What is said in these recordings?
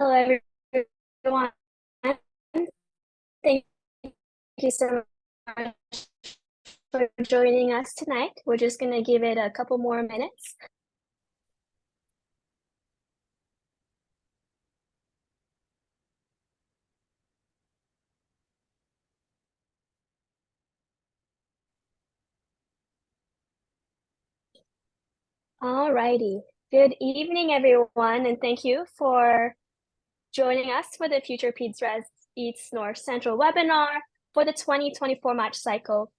Hello, everyone. Thank you so much for joining us tonight. We're just going to give it a couple more minutes. All righty. Good evening, everyone, and thank you for joining us for the FuturePedsRes East North Central webinar for the 2024 March cycle.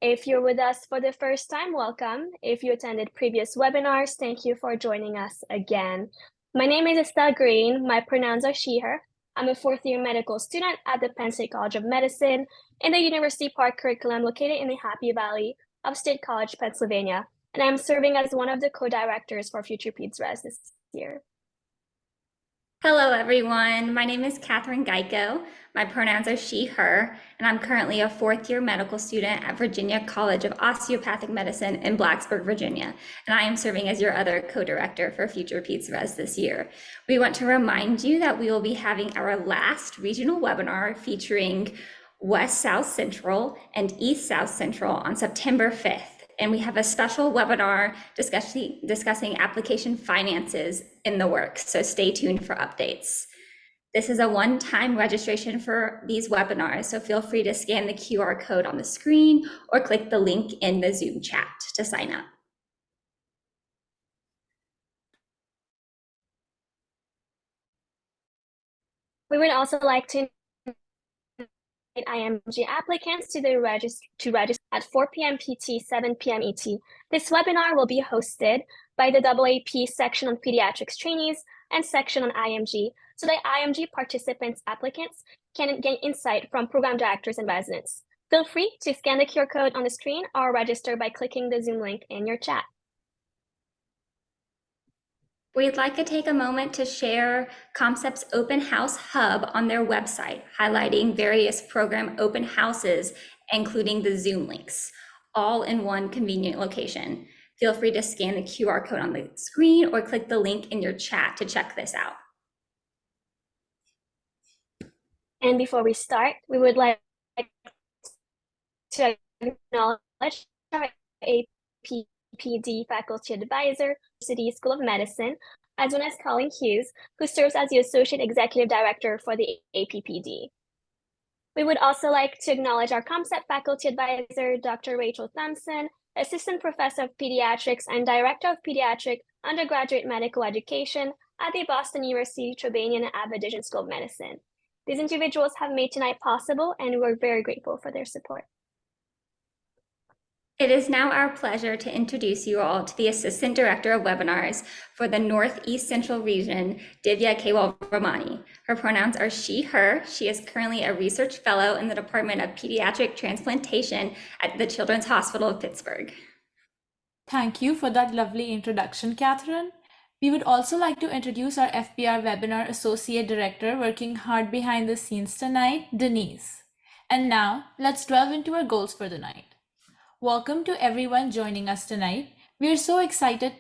If you're with us for the first time, welcome. If you attended previous webinars, thank you for joining us again. My name is Estelle Green. My pronouns are she, her. I'm a fourth-year medical student at the Penn State College of Medicine in the University Park curriculum located in the Happy Valley of State College, Pennsylvania. And I'm serving as one of the co-directors for FuturePedsRes this year. Hello, everyone. My name is Catherine Geico. My pronouns are she, her, and I'm currently a fourth-year medical student at Virginia College of Osteopathic Medicine in Blacksburg, Virginia, and I am serving as your other co-director for FuturePedsRes this year. We want to remind you that we will be having our last regional webinar featuring West South Central and East South Central on September 5th. And we have a special webinar discussing application finances in the works, so stay tuned for updates. This is a one-time registration for these webinars, so feel free to scan the QR code on the screen or click the link in the Zoom chat to sign up. We would also like to IMG applicants to register at 4 p.m. PT, 7 p.m. ET. This webinar will be hosted by the AAP section on pediatrics trainees and section on IMG, so that IMG participants applicants can gain insight from program directors and residents. Feel free to scan the QR code on the screen or register by clicking the Zoom link in your chat. We'd like to take a moment to share ComCEP's Open House Hub on their website, highlighting various program open houses, including the Zoom links, all in one convenient location. Feel free to scan the QR code on the screen or click the link in your chat to check this out. And before we start, we would like to acknowledge our APPD faculty advisor, City School of Medicine, as well as Colin Hughes, who serves as the Associate Executive Director for the APPD. We would also like to acknowledge our ComCEP faculty advisor, Dr. Rachel Thompson, Assistant Professor of Pediatrics and Director of Pediatric Undergraduate Medical Education at the Boston University Tribanian and Abbott Division School of Medicine. These individuals have made tonight possible, and we're very grateful for their support. It is now our pleasure to introduce you all to the Assistant Director of Webinars for the Northeast Central Region, Divya Kewal-Ramani. Her pronouns are she, her. She is currently a research fellow in the Department of Pediatric Transplantation at the Children's Hospital of Pittsburgh. Thank you for that lovely introduction, Catherine. We would also like to introduce our FPR Webinar Associate Director working hard behind the scenes tonight, Denise. And now, let's delve into our goals for the night. Welcome to everyone joining us tonight. We are so excited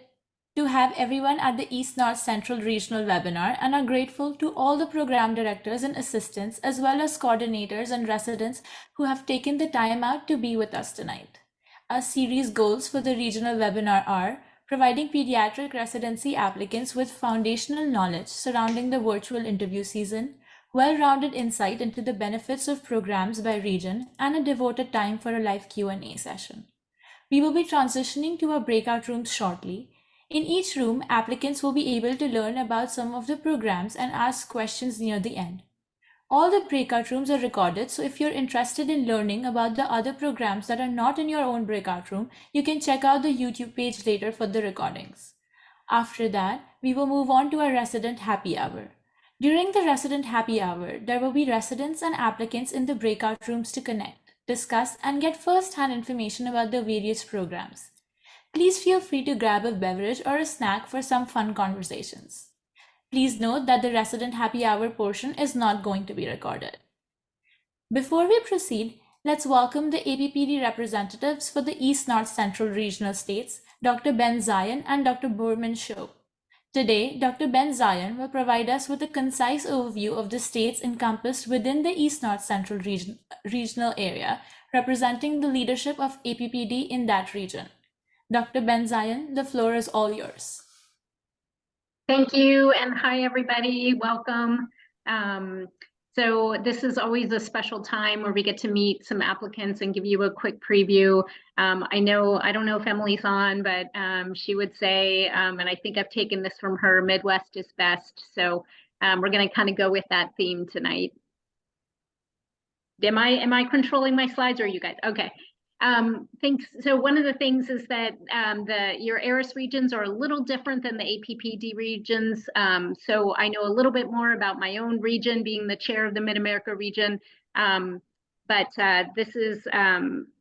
to have everyone at the East North Central Regional Webinar and are grateful to all the program directors and assistants, as well as coordinators and residents who have taken the time out to be with us tonight. Our series goals for the regional webinar are providing pediatric residency applicants with foundational knowledge surrounding the virtual interview season, well-rounded insight into the benefits of programs by region, and a devoted time for a live Q&A session. We will be transitioning to our breakout rooms shortly. In each room, applicants will be able to learn about some of the programs and ask questions near the end. All the breakout rooms are recorded, so if you're interested in learning about the other programs that are not in your own breakout room, you can check out the YouTube page later for the recordings. After that, we will move on to our resident happy hour. During the resident happy hour, there will be residents and applicants in the breakout rooms to connect, discuss, and get first-hand information about the various programs. Please feel free to grab a beverage or a snack for some fun conversations. Please note that the resident happy hour portion is not going to be recorded. Before we proceed, let's welcome the APPD representatives for the East North Central Regional States, Dr. Ben Zion and Dr. Borman Show. Today, Dr. Ben Zion will provide us with a concise overview of the states encompassed within the East-North Central regional area, representing the leadership of APPD in that region. Dr. Ben Zion, the floor is all yours. Thank you, and hi everybody, welcome. So this is always a special time where we get to meet some applicants and give you a quick preview. I don't know if Emily's on, but she would say, and I think I've taken this from her, Midwest is best. So we're gonna kind of go with that theme tonight. Am I controlling my slides, or are you guys? Okay. Thanks. So one of the things is that your ARIS regions are a little different than the APPD regions. So I know a little bit more about my own region, being the chair of the Mid-America region. But this is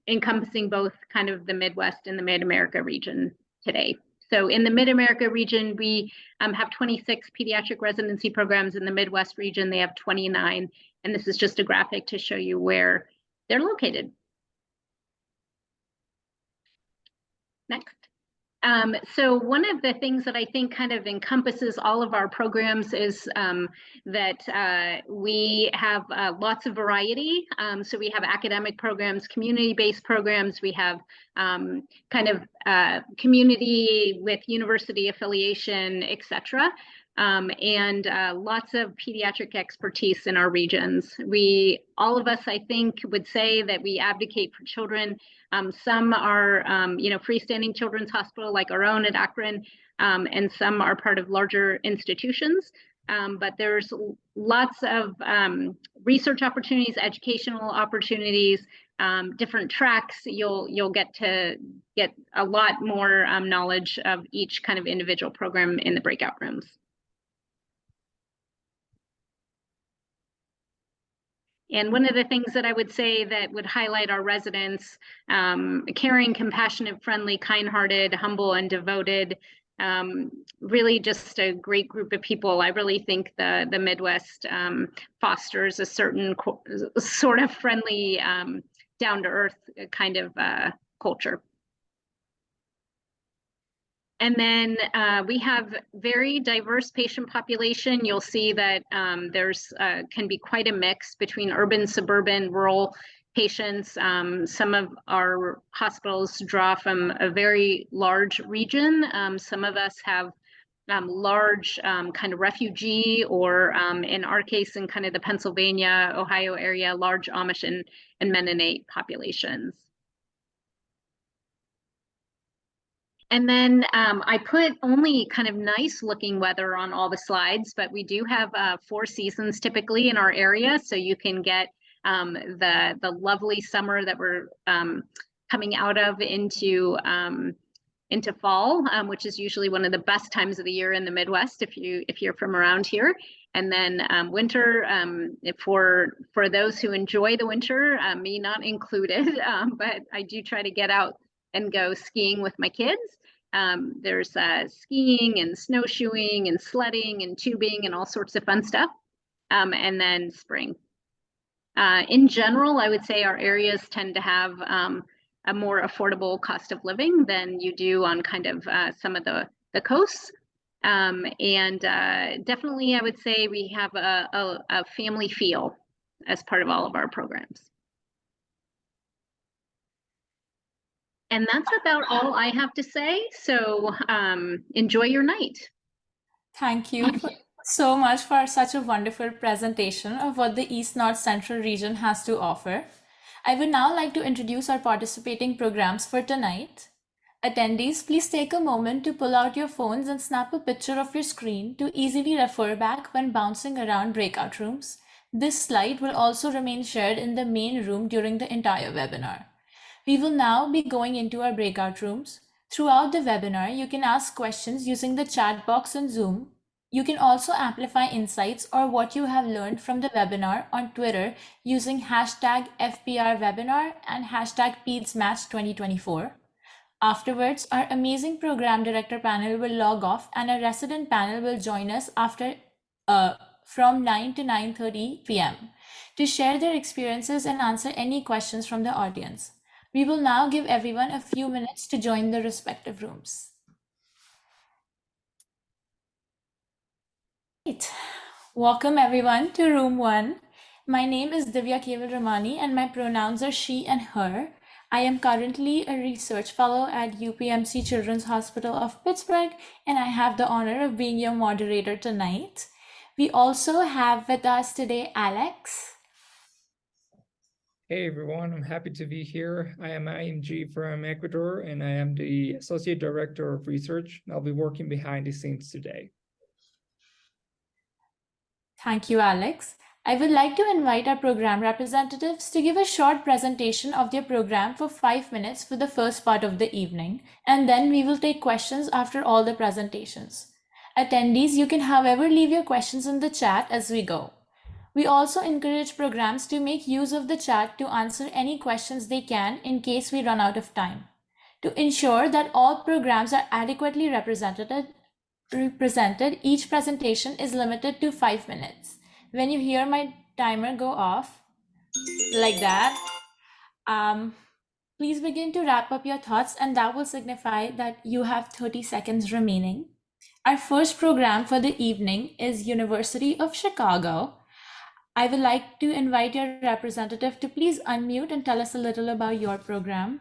encompassing both kind of the Midwest and the Mid-America region today. So in the Mid-America region, we have 26 pediatric residency programs. In the Midwest region, they have 29. And this is just a graphic to show you where they're located. Next. So one of the things that I think kind of encompasses all of our programs is that we have lots of variety. So we have academic programs, community-based programs. We have kind of community with university affiliation, etc. And lots of pediatric expertise in our regions. All of us, I think, would say that we advocate for children. Some are, freestanding children's hospital like our own at Akron, and some are part of larger institutions. But there's lots of research opportunities, educational opportunities, different tracks. You'll get to get a lot more knowledge of each kind of individual program in the breakout rooms. And one of the things that I would say that would highlight our residents, caring, compassionate, friendly, kind-hearted, humble, and devoted, really just a great group of people. I really think the Midwest fosters a certain sort of friendly, down-to-earth kind of culture. And then we have very diverse patient population. You'll see that there's can be quite a mix between urban, suburban, rural patients. Some of our hospitals draw from a very large region. Some of us have large kind of refugee, or in our case, in kind of the Pennsylvania, Ohio area, large Amish and Mennonite populations. And then I put only kind of nice looking weather on all the slides, but we do have 4 seasons typically in our area. So you can get the lovely summer that we're coming out of into fall, which is usually one of the best times of the year in the Midwest if you're from around here. And then winter, for those who enjoy the winter, me not included, but I do try to get out and go skiing with my kids. There's skiing and snowshoeing and sledding and tubing and all sorts of fun stuff. And then spring. In general, I would say our areas tend to have a more affordable cost of living than you do on kind of some of the coasts. And definitely, I would say we have a family feel as part of all of our programs. And that's about all I have to say. So enjoy your night. Thank you so much for such a wonderful presentation of what the East-North Central region has to offer. I would now like to introduce our participating programs for tonight. Attendees, please take a moment to pull out your phones and snap a picture of your screen to easily refer back when bouncing around breakout rooms. This slide will also remain shared in the main room during the entire webinar. We will now be going into our breakout rooms. Throughout the webinar, you can ask questions using the chat box in Zoom. You can also amplify insights or what you have learned from the webinar on Twitter using hashtag FPRWebinar and hashtag PedsMatch2024. Afterwards, our amazing program director panel will log off and a resident panel will join us after from 9 to 9:30 p.m. to share their experiences and answer any questions from the audience. We will now give everyone a few minutes to join the respective rooms. Great. Welcome everyone to room 1. My name is Divya Keval Ramani and my pronouns are she and her. I am currently a research fellow at UPMC Children's Hospital of Pittsburgh, and I have the honor of being your moderator tonight. We also have with us today Alex. Hey everyone, I'm happy to be here. I am IMG from Ecuador and I am the Associate Director of Research. I'll be working behind the scenes today. Thank you, Alex. I would like to invite our program representatives to give a short presentation of their program for 5 minutes for the first part of the evening, and then we will take questions after all the presentations. Attendees, you can however leave your questions in the chat as we go. We also encourage programs to make use of the chat to answer any questions they can in case we run out of time. To ensure that all programs are adequately represented, each presentation is limited to 5 minutes. When you hear my timer go off, like that, please begin to wrap up your thoughts, and that will signify that you have 30 seconds remaining. Our first program for the evening is University of Chicago. I would like to invite your representative to please unmute and tell us a little about your program.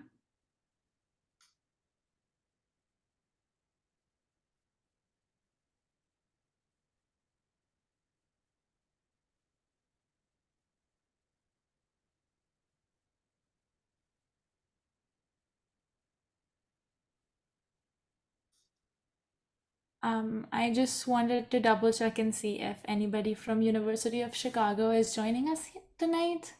I just wanted to double check and see if anybody from University of Chicago is joining us tonight.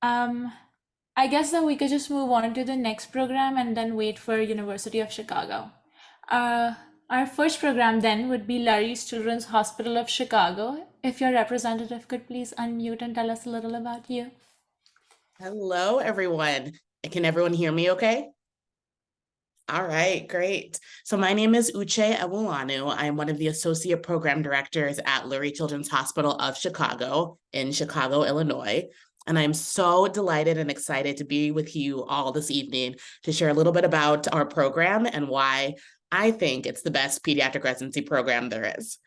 I guess that we could just move on to the next program and then wait for University of Chicago. Our first program then would be Lurie's Children's Hospital of Chicago. If your representative could please unmute and tell us a little about you. Hello, everyone. Can everyone hear me okay? All right, great. So my name is Uche Ewulanu. I am one of the Associate Program Directors at Lurie Children's Hospital of Chicago in Chicago, Illinois. And I'm so delighted and excited to be with you all this evening to share a little bit about our program and why I think it's the best pediatric residency program there is.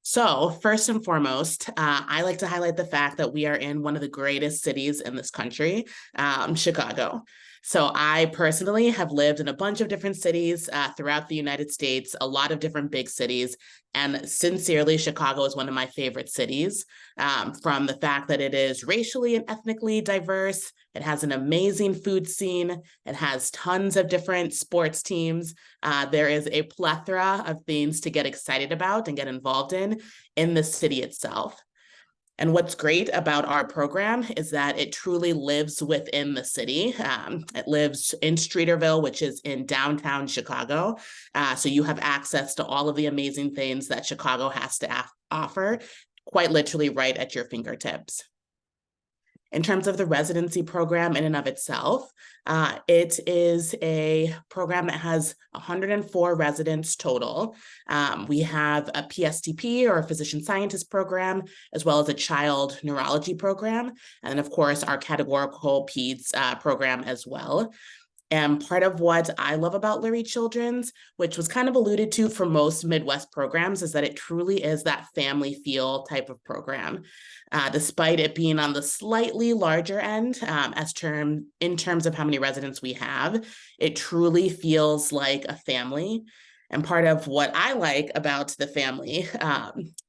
So first and foremost, I like to highlight the fact that we are in one of the greatest cities in this country, Chicago. So I personally have lived in a bunch of different cities throughout the United States, a lot of different big cities. And sincerely, Chicago is one of my favorite cities from the fact that it is racially and ethnically diverse. It has an amazing food scene. It has tons of different sports teams. There is a plethora of things to get excited about and get involved in the city itself. And what's great about our program is that it truly lives within the city. It lives in Streeterville, which is in downtown Chicago. So you have access to all of the amazing things that Chicago has to offer, quite literally right at your fingertips. In terms of the residency program in and of itself, it is a program that has 104 residents total. We have a PSTP or a physician scientist program, as well as a child neurology program, and of course our categorical peds program as well. And part of what I love about Lurie Children's, which was kind of alluded to for most Midwest programs, is that it truly is that family feel type of program. Despite it being on the slightly larger end in terms of how many residents we have, it truly feels like a family. And part of what I like about the family,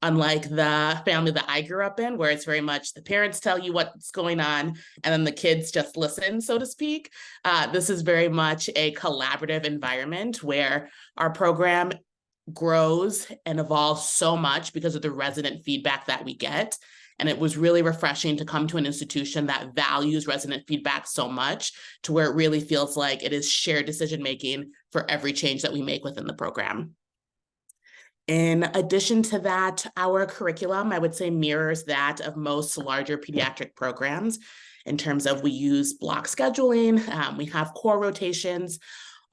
unlike the family that I grew up in, where it's very much the parents tell you what's going on and then the kids just listen, so to speak, this is very much a collaborative environment where our program grows and evolves so much because of the resident feedback that we get. And it was really refreshing to come to an institution that values resident feedback so much to where it really feels like it is shared decision-making for every change that we make within the program. In addition to that, our curriculum, I would say, mirrors that of most larger pediatric programs in terms of we use block scheduling, we have core rotations.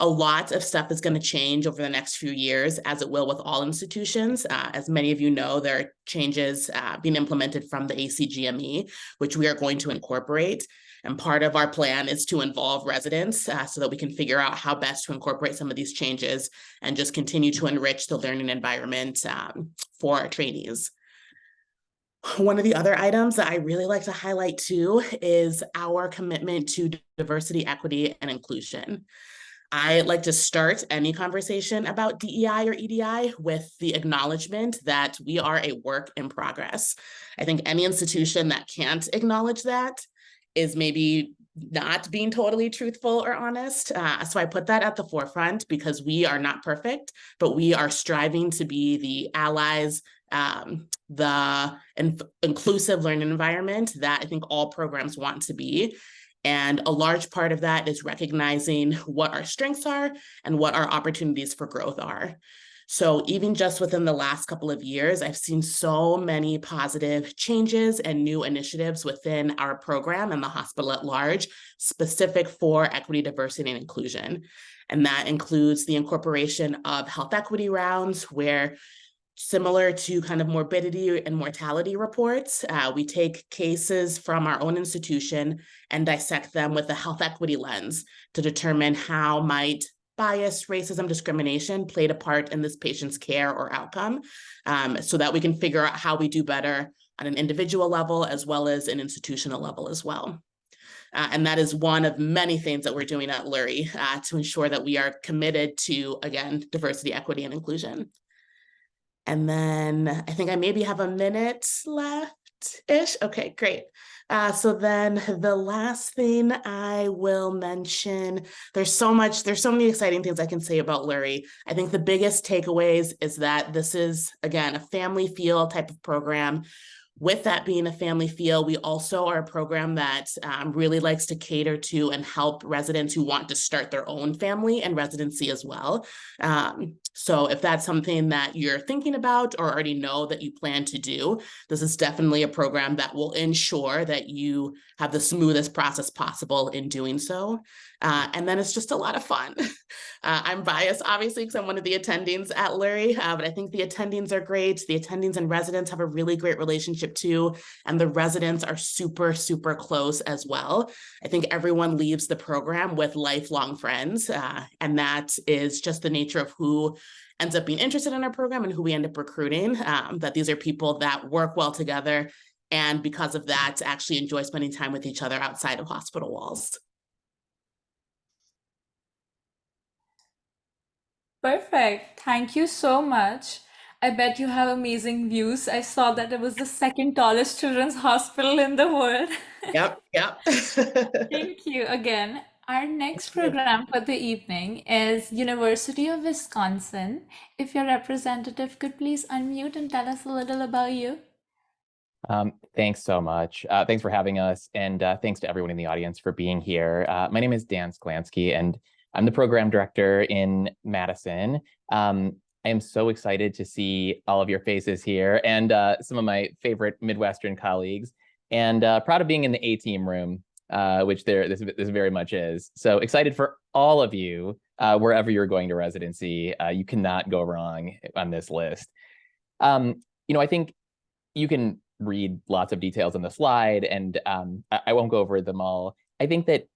A lot of stuff is going to change over the next few years, as it will with all institutions. As many of you know, there are changes being implemented from the ACGME, which we are going to incorporate. And part of our plan is to involve residents so that we can figure out how best to incorporate some of these changes and just continue to enrich the learning environment for our trainees. One of the other items that I really like to highlight too is our commitment to diversity, equity, and inclusion. I like to start any conversation about DEI or EDI with the acknowledgement that we are a work in progress. I think any institution that can't acknowledge that is maybe not being totally truthful or honest. So I put that at the forefront because we are not perfect, but we are striving to be the allies, the inclusive learning environment that I think all programs want to be. And a large part of that is recognizing what our strengths are and what our opportunities for growth are. So even just within the last couple of years, I've seen so many positive changes and new initiatives within our program and the hospital at large, specific for equity, diversity, and inclusion. And that includes the incorporation of health equity rounds, where similar to kind of morbidity and mortality reports, we take cases from our own institution and dissect them with a health equity lens to determine how might bias, racism, discrimination played a part in this patient's care or outcome, so that we can figure out how we do better on an individual level as well as an institutional level as well. And that is one of many things that we're doing at Lurie to ensure that we are committed to, again, diversity, equity, and inclusion. And then I think I maybe have a minute left-ish. Okay, great. So then the last thing I will mention, there's so many exciting things I can say about Lurie. I think the biggest takeaways is that this is, again, a family feel type of program. With that being a family feel, we also are a program that really likes to cater to and help residents who want to start their own family and residency as well. So if that's something that you're thinking about or already know that you plan to do, this is definitely a program that will ensure that you have the smoothest process possible in doing so. And then it's just a lot of fun. I'm biased, obviously, because I'm one of the attendings at Lurie, but I think the attendings are great. The attendings and residents have a really great relationship too, and the residents are super, super close as well. I think everyone leaves the program with lifelong friends, and that is just the nature of who ends up being interested in our program and who we end up recruiting, that these are people that work well together, and because of that, actually enjoy spending time with each other outside of hospital walls. Perfect. Thank you so much. I bet you have amazing views. I saw that it was the second tallest children's hospital in the world. Yep. Thank you again. Our next program for the evening is University of Wisconsin. If your representative could please unmute and tell us a little about you. Thanks so much. Thanks for having us, and thanks to everyone in the audience for being here. My name is Dan Sklansky, and I'm the program director in Madison. I am so excited to see all of your faces here and some of my favorite Midwestern colleagues, and proud of being in the A-team room, which this very much is. So excited for all of you, wherever you're going to residency. You cannot go wrong on this list. I think you can read lots of details on the slide, and I won't go over them all. I think that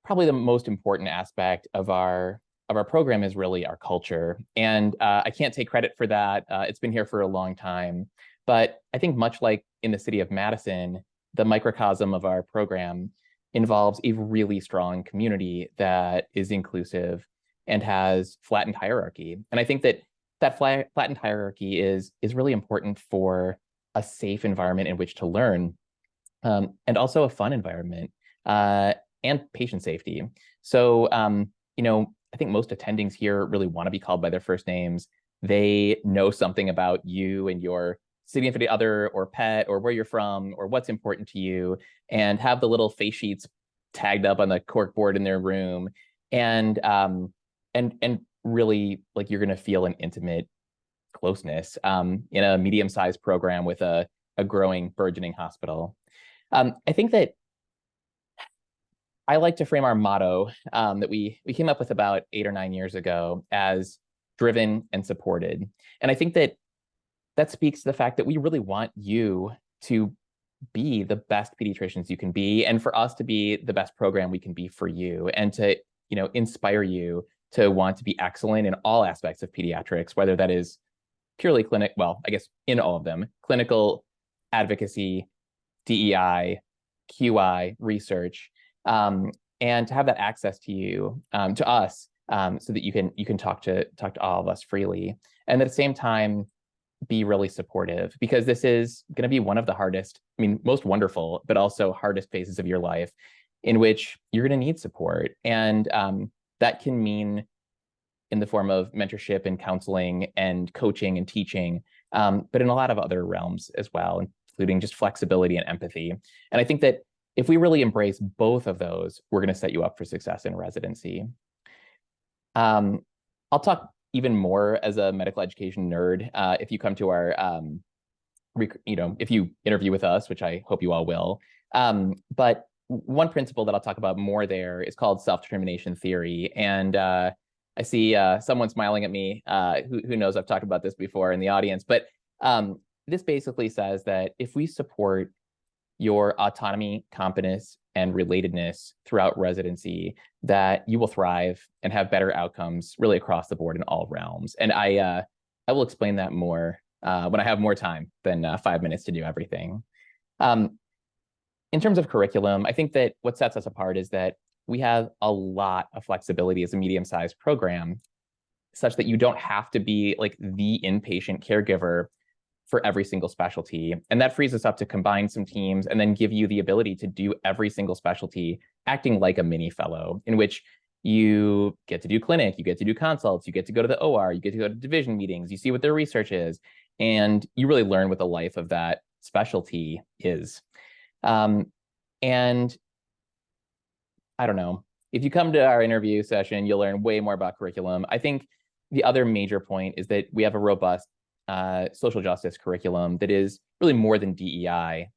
probably the most important aspect of our program is really our culture. And I can't take credit for that. It's been here for a long time. But I think much like in the city of Madison, the microcosm of our program involves a really strong community that is inclusive and has flattened hierarchy. And I think that flattened hierarchy is really important for a safe environment in which to learn, and also a fun environment, and patient safety. So, I think most attendings here really want to be called by their first names. They know something about you and your significant other or pet or where you're from or what's important to you, and have the little face sheets tagged up on the cork board in their room. And really, like, you're going to feel an intimate closeness in a medium-sized program with a growing, burgeoning hospital. I think that I like to frame our motto that we came up with about 8 or 9 years ago as driven and supported. And I think that speaks to the fact that we really want you to be the best pediatricians you can be, and for us to be the best program we can be for you, and to, inspire you to want to be excellent in all aspects of pediatrics, whether that is purely well, I guess in all of them, clinical, advocacy, DEI, QI, research, and to have that access to you, to us, so that you can talk to all of us freely, and at the same time be really supportive, because this is going to be one of the hardest, most wonderful, but also hardest phases of your life, in which you're going to need support, and that can mean in the form of mentorship and counseling and coaching and teaching, but in a lot of other realms as well, including just flexibility and empathy. And I think that if we really embrace both of those, we're going to set you up for success in residency. I'll talk even more as a medical education nerd if you come to our, if you interview with us, which I hope you all will. But one principle that I'll talk about more there is called self-determination theory. And I see someone smiling at me who knows I've talked about this before in the audience. But this basically says that if we support your autonomy, competence, and relatedness throughout residency, that you will thrive and have better outcomes really across the board in all realms. And I will explain that more when I have more time than 5 minutes to do everything. In terms of curriculum, I think that what sets us apart is that we have a lot of flexibility as a medium-sized program, such that you don't have to be like the inpatient caregiver for every single specialty. And that frees us up to combine some teams and then give you the ability to do every single specialty, acting like a mini fellow, in which you get to do clinic, you get to do consults, you get to go to the OR, you get to go to division meetings, you see what their research is, and you really learn what the life of that specialty is. And I don't know, if you come to our interview session, you'll learn way more about curriculum. I think the other major point is that we have a robust social justice curriculum that is really more than DEI.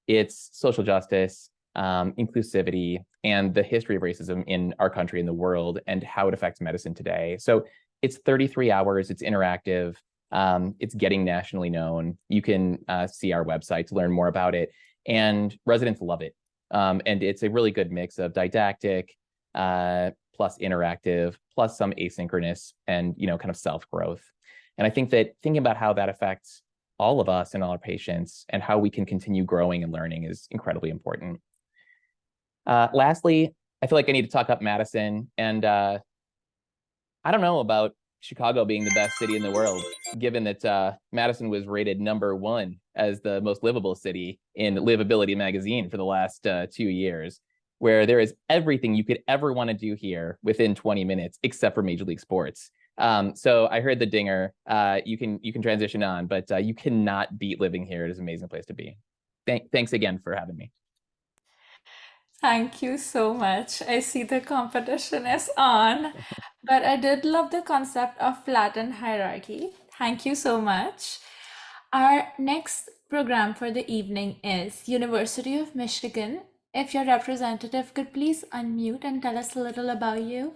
It's social justice, inclusivity, and the history of racism in our country and the world, and how it affects medicine today. So it's 33 hours, it's interactive, it's getting nationally known. You can see our website to learn more about it, and residents love it. And it's a really good mix of didactic, plus interactive, plus some asynchronous, and kind of self-growth. And I think that thinking about how that affects all of us and all our patients, and how we can continue growing and learning, is incredibly important. Lastly, I feel like I need to talk up Madison. And I don't know about Chicago being the best city in the world, given that Madison was rated #1 as the most livable city in Livability magazine for the last 2 years, where there is everything you could ever want to do here within 20 minutes, except for Major League Sports. So I heard the dinger. You can transition on, but you cannot beat living here. It is an amazing place to be. Thanks again for having me. Thank you so much. I see the competition is on, but I did love the concept of flattened hierarchy. Thank you so much. Our next program for the evening is University of Michigan. If your representative could please unmute and tell us a little about you.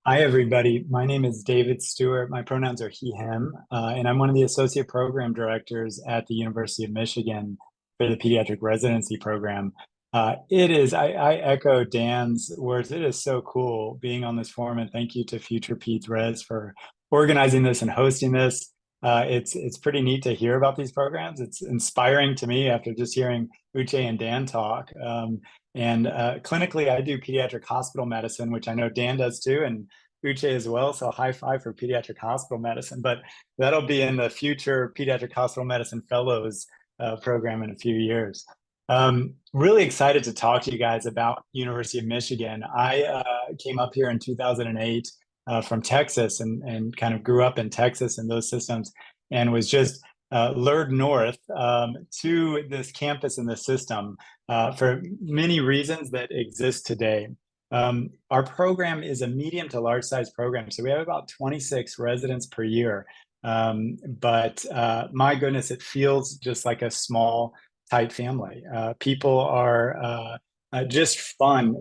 Hi, everybody. My name is David Stewart. My pronouns are he, him, and I'm one of the associate program directors at the University of Michigan for the pediatric residency program. I echo Dan's words. It is so cool being on this forum, and thank you to FuturePedsRes for organizing this and hosting this. It's pretty neat to hear about these programs. It's inspiring to me after just hearing Uche and Dan talk. Clinically, I do pediatric hospital medicine, which I know Dan does too, and Uche as well. So high five for pediatric hospital medicine. But that'll be in the future Pediatric Hospital Medicine Fellows program in a few years. Really excited to talk to you guys about University of Michigan. I came up here in 2008 from Texas and kind of grew up in Texas and those systems, and was just lured north to this campus and this system for many reasons that exist today. Our program is a medium to large size program, so we have about 26 residents per year. But my goodness, it feels just like a small, tight family. People are just fun,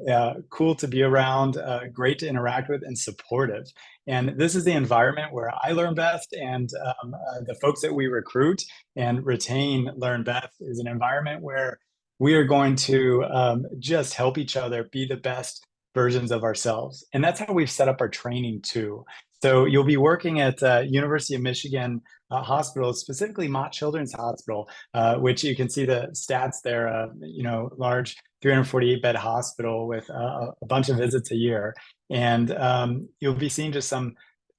cool to be around, great to interact with, and supportive. And this is the environment where I learn best, and the folks that we recruit and retain learn best. Is an environment where we are going to just help each other be the best versions of ourselves. And that's how we've set up our training too. So you'll be working at University of Michigan Hospital, specifically Mott Children's Hospital, which you can see the stats there, large 348 bed hospital with a bunch of visits a year. And you'll be seeing just some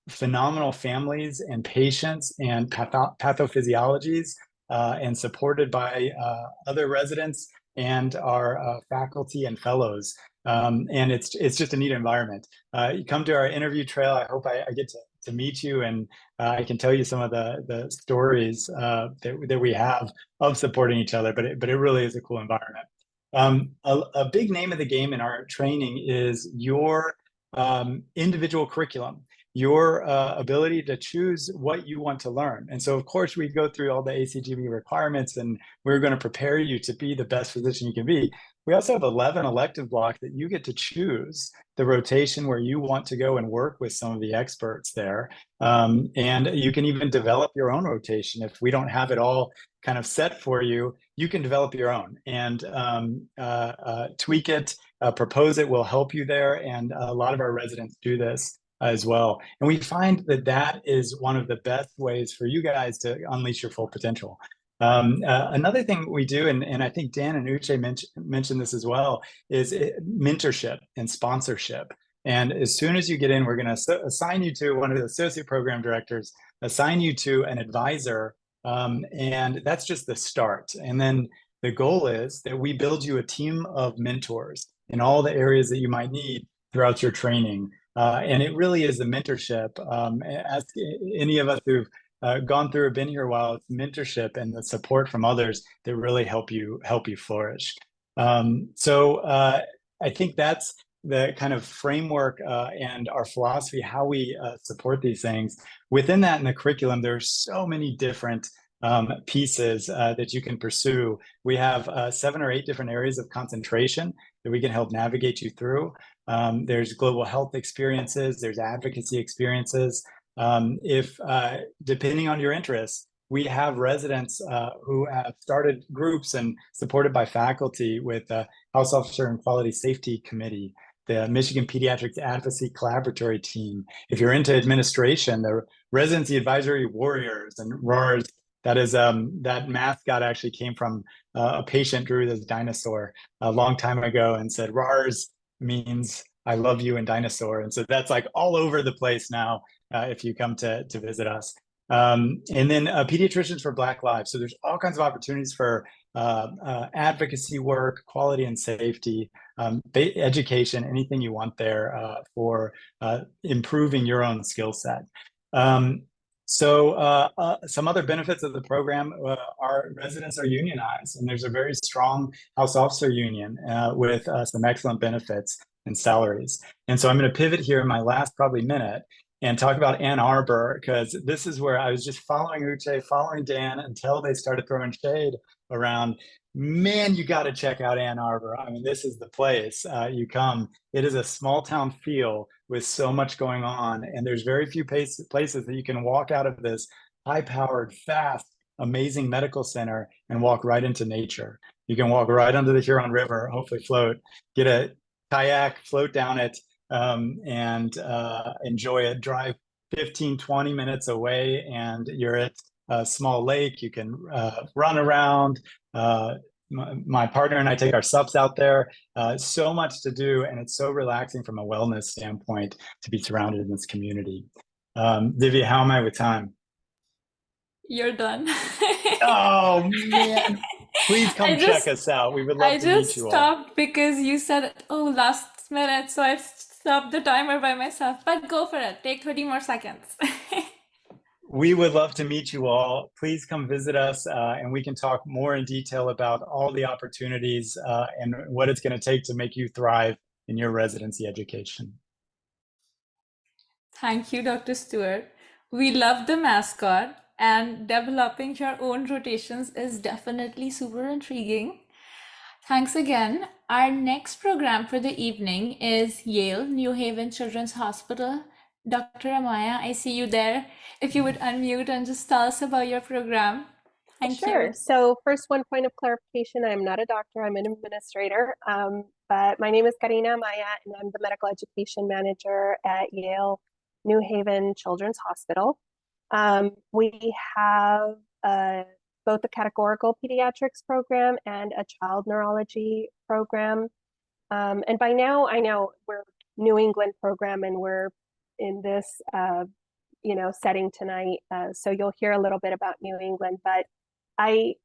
phenomenal families and patients and pathophysiologies, and supported by other residents and our faculty and fellows. And it's just a neat environment. You come to our interview trail. I hope I get to meet you, and I can tell you some of the stories that we have of supporting each other, but it really is a cool environment. A big name of the game in our training is your individual curriculum, your ability to choose what you want to learn. And so, of course, we go through all the ACGB requirements, and we're going to prepare you to be the best physician you can be. We also have 11 elective blocks that you get to choose the rotation where you want to go and work with some of the experts there. And you can even develop your own rotation. If we don't have it all kind of set for you, you can develop your own and tweak it, propose it. Will help you there. And a lot of our residents do this as well. And we find that is one of the best ways for you guys to unleash your full potential. Another thing we do, and I think Dan and Uche mentioned this as well, is mentorship and sponsorship. And as soon as you get in, we're going to assign you to one of the associate program directors, assign you to an advisor, and that's just the start. And then the goal is that we build you a team of mentors in all the areas that you might need throughout your training. And it really is the mentorship. Ask any of us who've gone through or been here a while, it's mentorship and the support from others that really help you flourish. So I think that's the kind of framework and our philosophy, how we support these things. Within that, in the curriculum, there's so many different pieces that you can pursue. We have 7 or 8 different areas of concentration that we can help navigate you through. There's global health experiences, there's advocacy experiences. If depending on your interests, we have residents who have started groups and supported by faculty with the House Officer and Quality Safety Committee, the Michigan Pediatrics Advocacy Collaboratory Team. If you're into administration, the Residency Advisory Warriors and RARS. That is that mascot actually came from a patient drew this dinosaur a long time ago and said RARS means I love you in dinosaur. And so that's like all over the place now if you come to visit us. And then Pediatricians for Black Lives. So there's all kinds of opportunities for advocacy work, quality and safety, education, anything you want there for improving your own skill set. So some other benefits of the program, our residents are unionized, and there's a very strong House Officer Union with some excellent benefits and salaries. And so I'm going to pivot here in my last probably minute and talk about Ann Arbor, because this is where I was just following Uche, following Dan until they started throwing shade around. Man, you got to check out Ann Arbor. I mean, this is the place you come. It is a small town feel with so much going on, and there's very few places that you can walk out of this high-powered, fast, amazing medical center and walk right into nature. You can walk right under the Huron River, hopefully float, get a kayak, float down it, and enjoy it. Drive 15, 20 minutes away and you're at a small lake. You can run around. My partner and I take our subs out there. So much to do, and it's so relaxing from a wellness standpoint to be surrounded in this community. Divya, how am I with time? You're done. Oh man, please come check us out. We would love to meet you all. I just stopped because you said, oh, last minute, so I stopped the timer by myself. But go for it. Take 30 more seconds. We would love to meet you all. Please come visit us and we can talk more in detail about all the opportunities and what it's going to take to make you thrive in your residency education. Thank you, Dr. Stewart. We love the mascot, and developing your own rotations is definitely super intriguing. Thanks again. Our next program for the evening is Yale-New Haven Children's Hospital. Dr. Amaya, I see you there. If you would unmute and just tell us about your program. Thank Sure. you. So first, one point of clarification, I'm not a doctor, I'm an administrator, but my name is Karina Amaya, and I'm the medical education manager at Yale-New Haven Children's Hospital. We have both a categorical pediatrics program and a child neurology program. And by now, I know we're New England program and we're in this setting tonight. So you'll hear a little bit about New England, but I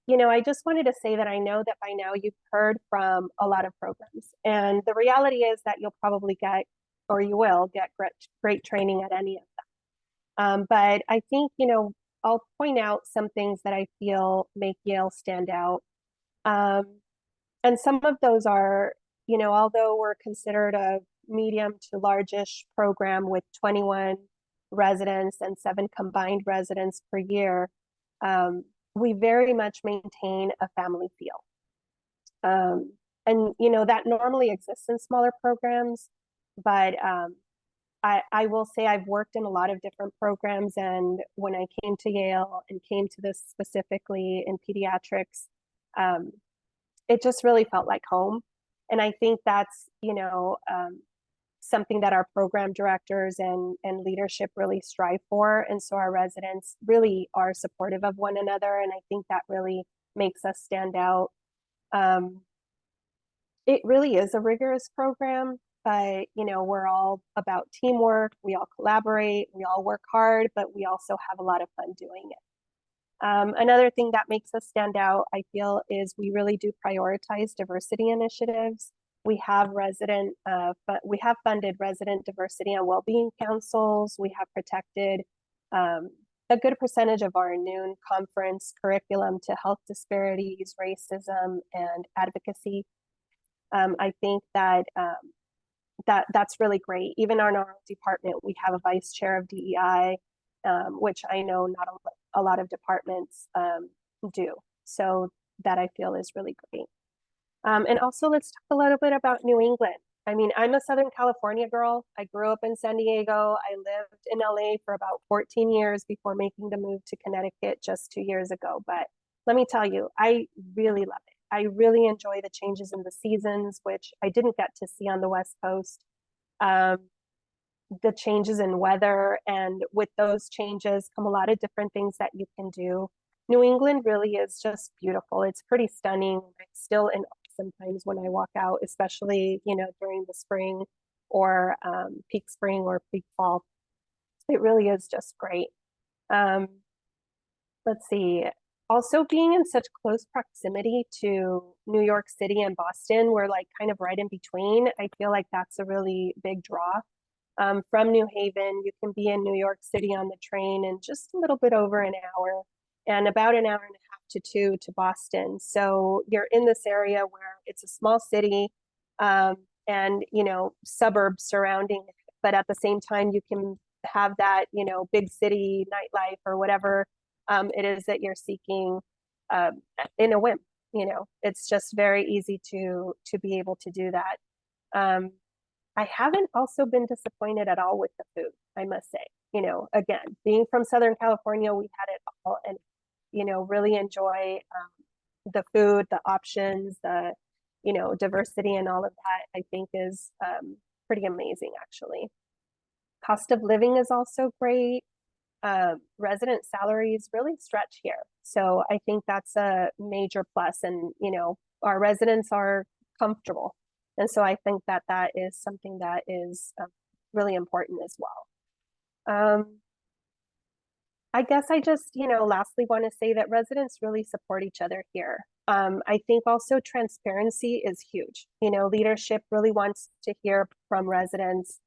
just wanted to say that I know that by now you've heard from a lot of programs. And the reality is that you'll probably get, or you will get great training at any of them. But I think, I'll point out some things that I feel make Yale stand out. And some of those are, although we're considered a medium to largish program with 21 residents and 7 combined residents per year, we very much maintain a family feel. And, that normally exists in smaller programs, but I will say I've worked in a lot of different programs, and when I came to Yale and came to this specifically in pediatrics, it just really felt like home. And I think that's, something that our program directors and leadership really strive for. And so our residents really are supportive of one another. And I think that really makes us stand out. It really is a rigorous program, but, we're all about teamwork. We all collaborate, we all work hard, but we also have a lot of fun doing it. Another thing that makes us stand out, I feel, is we really do prioritize diversity initiatives. We have funded resident diversity and well-being councils. We have protected a good percentage of our noon conference curriculum to health disparities, racism, and advocacy. I think that that's really great. Even in our department, we have a vice chair of DEI, which I know not a lot of departments do. So that I feel is really great. And also, let's talk a little bit about New England. I mean, I'm a Southern California girl. I grew up in San Diego. I lived in LA for about 14 years before making the move to Connecticut just 2 years ago. But let me tell you, I really love it. I really enjoy the changes in the seasons, which I didn't get to see on the West Coast. The changes in weather, and with those changes come a lot of different things that you can do. New England really is just beautiful. It's pretty stunning. It's still in sometimes when I walk out, especially, during the spring or peak spring or peak fall. It really is just great. Let's see. Also, being in such close proximity to New York City and Boston, we're like kind of right in between. I feel like that's a really big draw. From New Haven, you can be in New York City on the train in just a little bit over an hour, and about an hour and a half to 2 to Boston. So you're in this area where it's a small city and, suburbs surrounding it. But at the same time, you can have that, big city nightlife or whatever it is that you're seeking in a whim. It's just very easy to be able to do that. I haven't also been disappointed at all with the food, I must say. Again, being from Southern California, we had it all, and, really enjoy the food, the options, the, diversity and all of that, I think is pretty amazing, actually. Cost of living is also great. Resident salaries really stretch here. So I think that's a major plus, and, our residents are comfortable. And so I think that that is something that is really important as well. I guess I just, lastly want to say that residents really support each other here. I think also transparency is huge. Leadership really wants to hear from residents,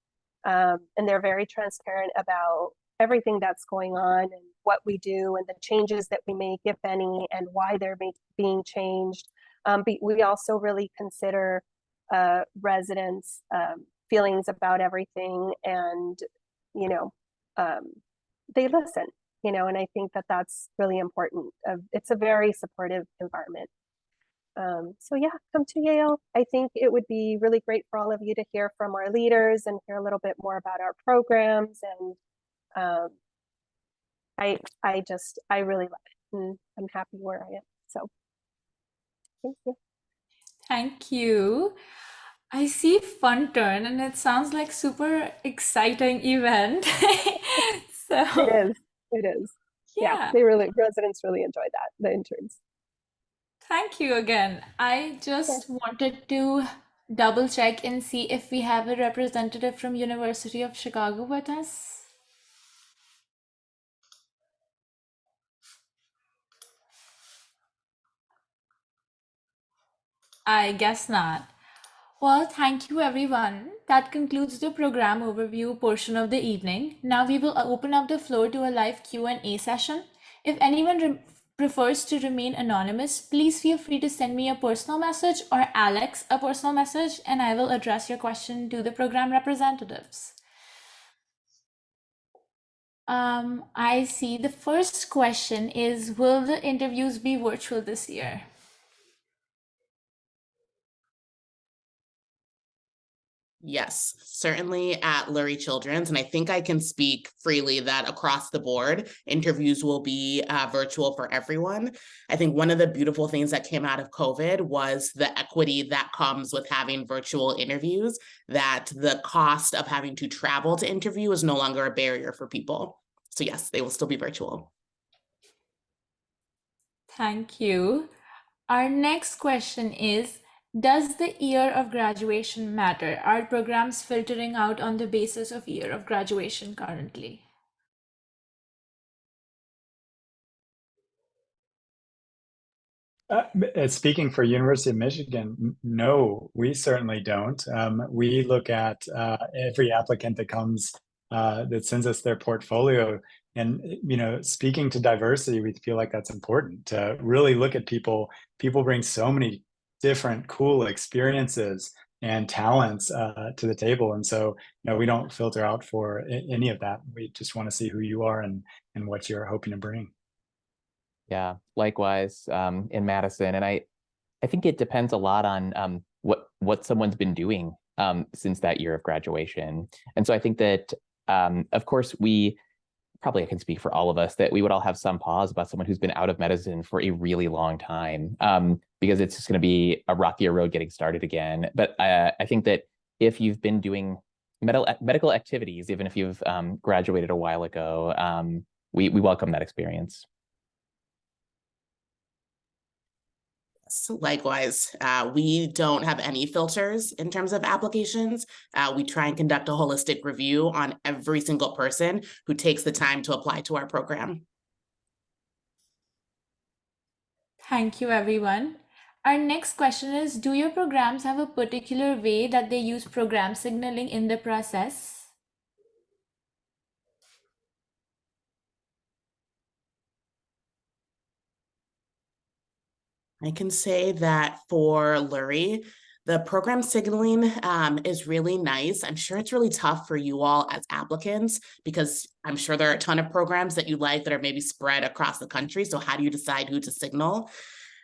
and they're very transparent about everything that's going on and what we do and the changes that we make, if any, and why they're being changed. But we also really consider residents' feelings about everything, and they listen, and I think that that's really important. It's a very supportive environment. So yeah, come to Yale. I think it would be really great for all of you to hear from our leaders and hear a little bit more about our programs. And I really love it, and I'm happy where I am. So thank you. Thank you. I see fun turn, and it sounds like super exciting event. So It is. Yeah, yeah, residents really enjoy that, the interns. thank you again. I just wanted to double check and see if we have a representative from University of Chicago with us. I guess not. Well, thank you everyone. That concludes the program overview portion of the evening. Now we will open up the floor to a live Q&A session. If anyone prefers to remain anonymous, please feel free to send me a personal message or Alex a personal message, and I will address your question to the program representatives. I see the first question is, will the interviews be virtual this year? Yes, certainly at Lurie Children's. And I think I can speak freely that across the board, interviews will be virtual for everyone. I think one of the beautiful things that came out of COVID was the equity that comes with having virtual interviews, that the cost of having to travel to interview is no longer a barrier for people. So yes, they will still be virtual. Thank you. Our next question is, does the year of graduation matter? Are programs filtering out on the basis of year of graduation currently? Speaking for University of Michigan, no, we certainly don't. We look at every applicant that comes that sends us their portfolio, and speaking to diversity, we feel like that's important to really look at people. People bring so many different cool experiences and talents to the table, and so we don't filter out for any of that. We just want to see who you are and what you're hoping to bring. Yeah, likewise in Madison. And I think it depends a lot on what someone's been doing since that year of graduation. And so I think that, of course, I can speak for all of us, that we would all have some pause about someone who's been out of medicine for a really long time, because it's just going to be a rockier road getting started again. But I think that if you've been doing medical activities, even if you've graduated a while ago, we welcome that experience. Likewise, we don't have any filters in terms of applications. We try and conduct a holistic review on every single person who takes the time to apply to our program. Thank you, everyone. Our next question is, do your programs have a particular way that they use program signaling in the process? I can say that for Lurie, the program signaling is really nice. I'm sure it's really tough for you all as applicants, because I'm sure there are a ton of programs that you like that are maybe spread across the country. So how do you decide who to signal?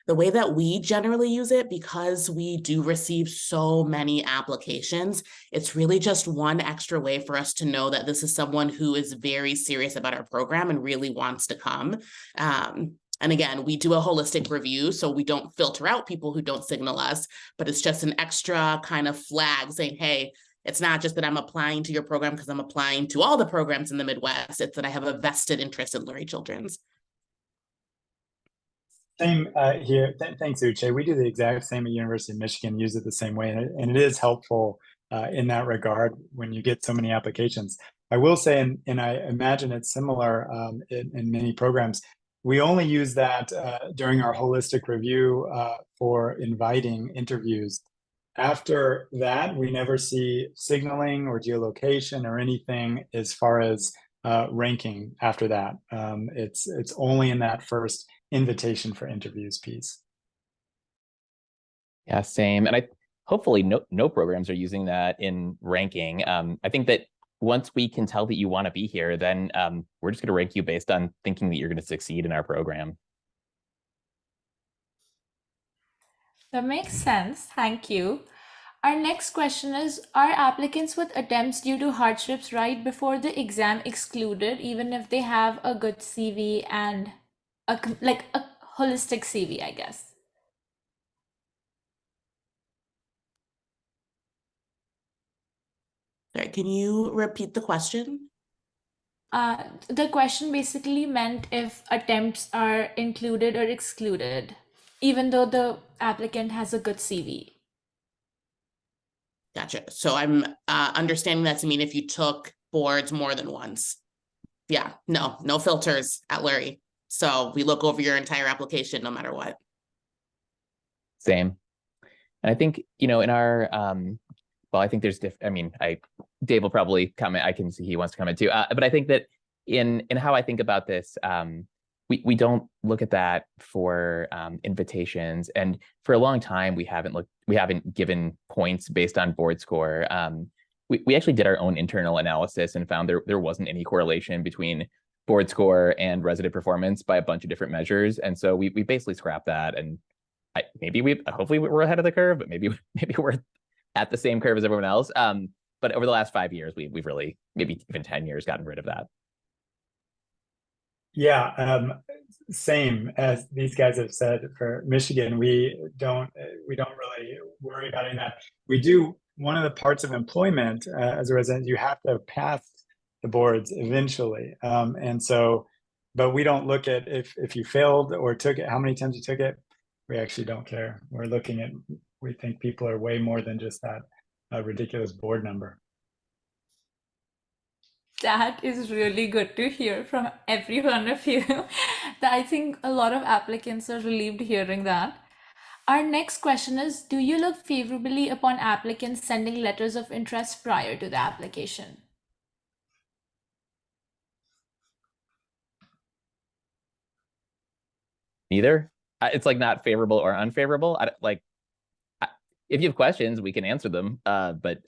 The way that we generally use it, because we do receive so many applications, it's really just one extra way for us to know that this is someone who is very serious about our program and really wants to come. And again, we do a holistic review, so we don't filter out people who don't signal us, but it's just an extra kind of flag saying, hey, it's not just that I'm applying to your program because I'm applying to all the programs in the Midwest. It's that I have a vested interest in Lurie Children's. Same here. Thanks, Uche. We do the exact same at University of Michigan, use it the same way, and it is helpful in that regard when you get so many applications. I will say, and I imagine it's similar in many programs, we only use that during our holistic review for inviting interviews. After that, we never see signaling or geolocation or anything as far as ranking after that. It's only in that first invitation for interviews piece. Yeah, same. And hopefully no programs are using that in ranking. I think that once we can tell that you want to be here, then we're just going to rank you based on thinking that you're going to succeed in our program. That makes sense. Thank you. Our next question is, are applicants with attempts due to hardships right before the exam excluded, even if they have a good CV and a holistic CV, I guess? Sorry, can you repeat the question? The question basically meant if attempts are included or excluded, even though the applicant has a good CV. Gotcha. So I'm understanding that to mean if you took boards more than once. Yeah, no filters at Lurie. So we look over your entire application no matter what. Same. And I think, in our, well, I think there's Dave will probably comment. I can see he wants to comment too. But I think that in how I think about this, we don't look at that for invitations. And for a long time, we haven't given points based on board score. We actually did our own internal analysis and found there wasn't any correlation between board score and resident performance by a bunch of different measures. And so we basically scrapped that. And hopefully we're ahead of the curve, but maybe we're at the same curve as everyone else. But over the last 5 years, we've really, maybe even 10 years, gotten rid of that. Yeah, same as these guys have said for Michigan. We don't really worry about any of that. We do. One of the parts of employment as a resident, you have to pass the boards eventually, and so, but we don't look at if you failed or took it, how many times you took it. We actually don't care. We're looking at, we think people are way more than just that ridiculous board number. That is really good to hear from every one of you. I think a lot of applicants are relieved hearing that. Our next question is, do you look favorably upon applicants sending letters of interest prior to the application? Neither. It's like not favorable or unfavorable. If you have questions, we can answer them. But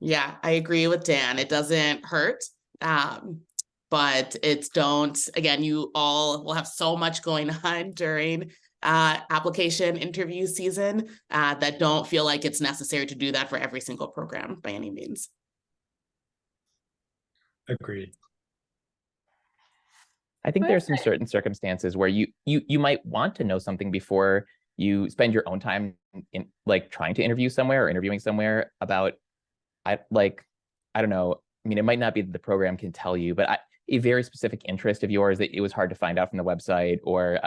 Yeah, I agree with Dan. It doesn't hurt, but again, you all will have so much going on during application interview season that don't feel like it's necessary to do that for every single program by any means. Agreed. I think there's some certain circumstances where you might want to know something before you spend your own time in trying to interview somewhere or interviewing somewhere about, I don't know. I mean, it might not be that the program can tell you, but a very specific interest of yours that it was hard to find out from the website, or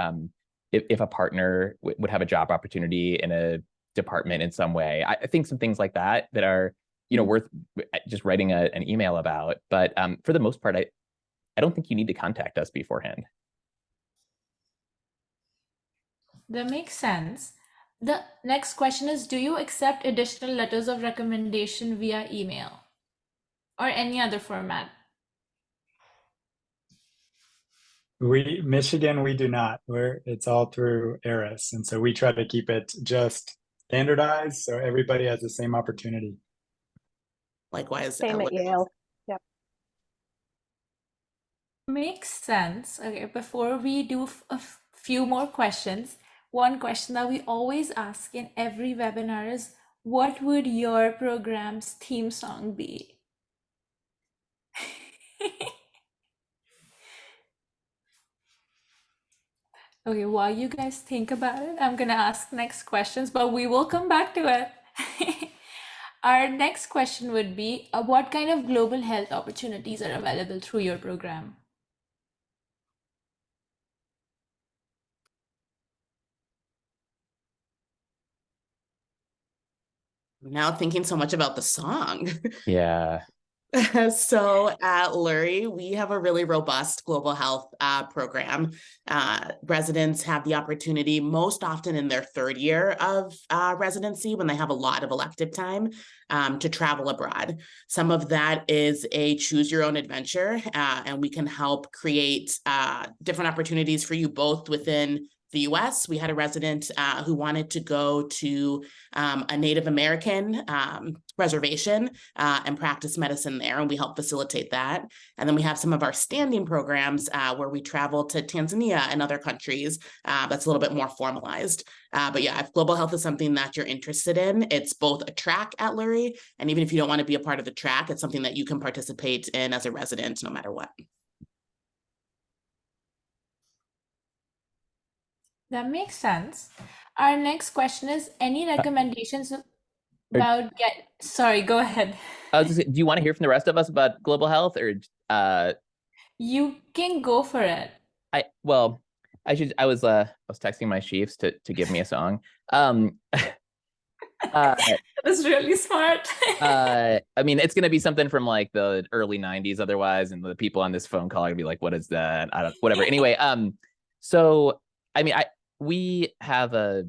if a partner would have a job opportunity in a department in some way. I think some things like that are, worth just writing an email about. But for the most part, I don't think you need to contact us beforehand. That makes sense. The next question is, do you accept additional letters of recommendation via email or any other format? Michigan, we do not. It's all through ERIS. And so we try to keep it just standardized so everybody has the same opportunity. Likewise. Same at Yale. Yep. Makes sense. Okay, before we do a few more questions, one question that we always ask in every webinar is, what would your program's theme song be? Okay, while you guys think about it, I'm gonna ask next questions, but we will come back to it. Our next question would be, what kind of global health opportunities are available through your program? Now thinking so much about the song. Yeah. So at Lurie, we have a really robust global health program. Residents have the opportunity most often in their third year of residency, when they have a lot of elective time, to travel abroad. Some of that is a choose your own adventure, and we can help create different opportunities for you both within the US. We had a resident who wanted to go to a Native American reservation and practice medicine there, and we help facilitate that. And then we have some of our standing programs where we travel to Tanzania and other countries that's a little bit more formalized. But yeah, if global health is something that you're interested in, it's both a track at Lurie, and even if you don't want to be a part of the track, it's something that you can participate in as a resident no matter what. That makes sense. Our next question is, any recommendations about sorry, go ahead. I was just, do you want to hear from the rest of us about global health, or You can go for it. I was texting my chiefs to give me a song. That's really smart. I mean, it's gonna be something from like the early 90s otherwise, and the people on this phone call are gonna be like, what is that? I don't, whatever. Anyway, so I mean, we have a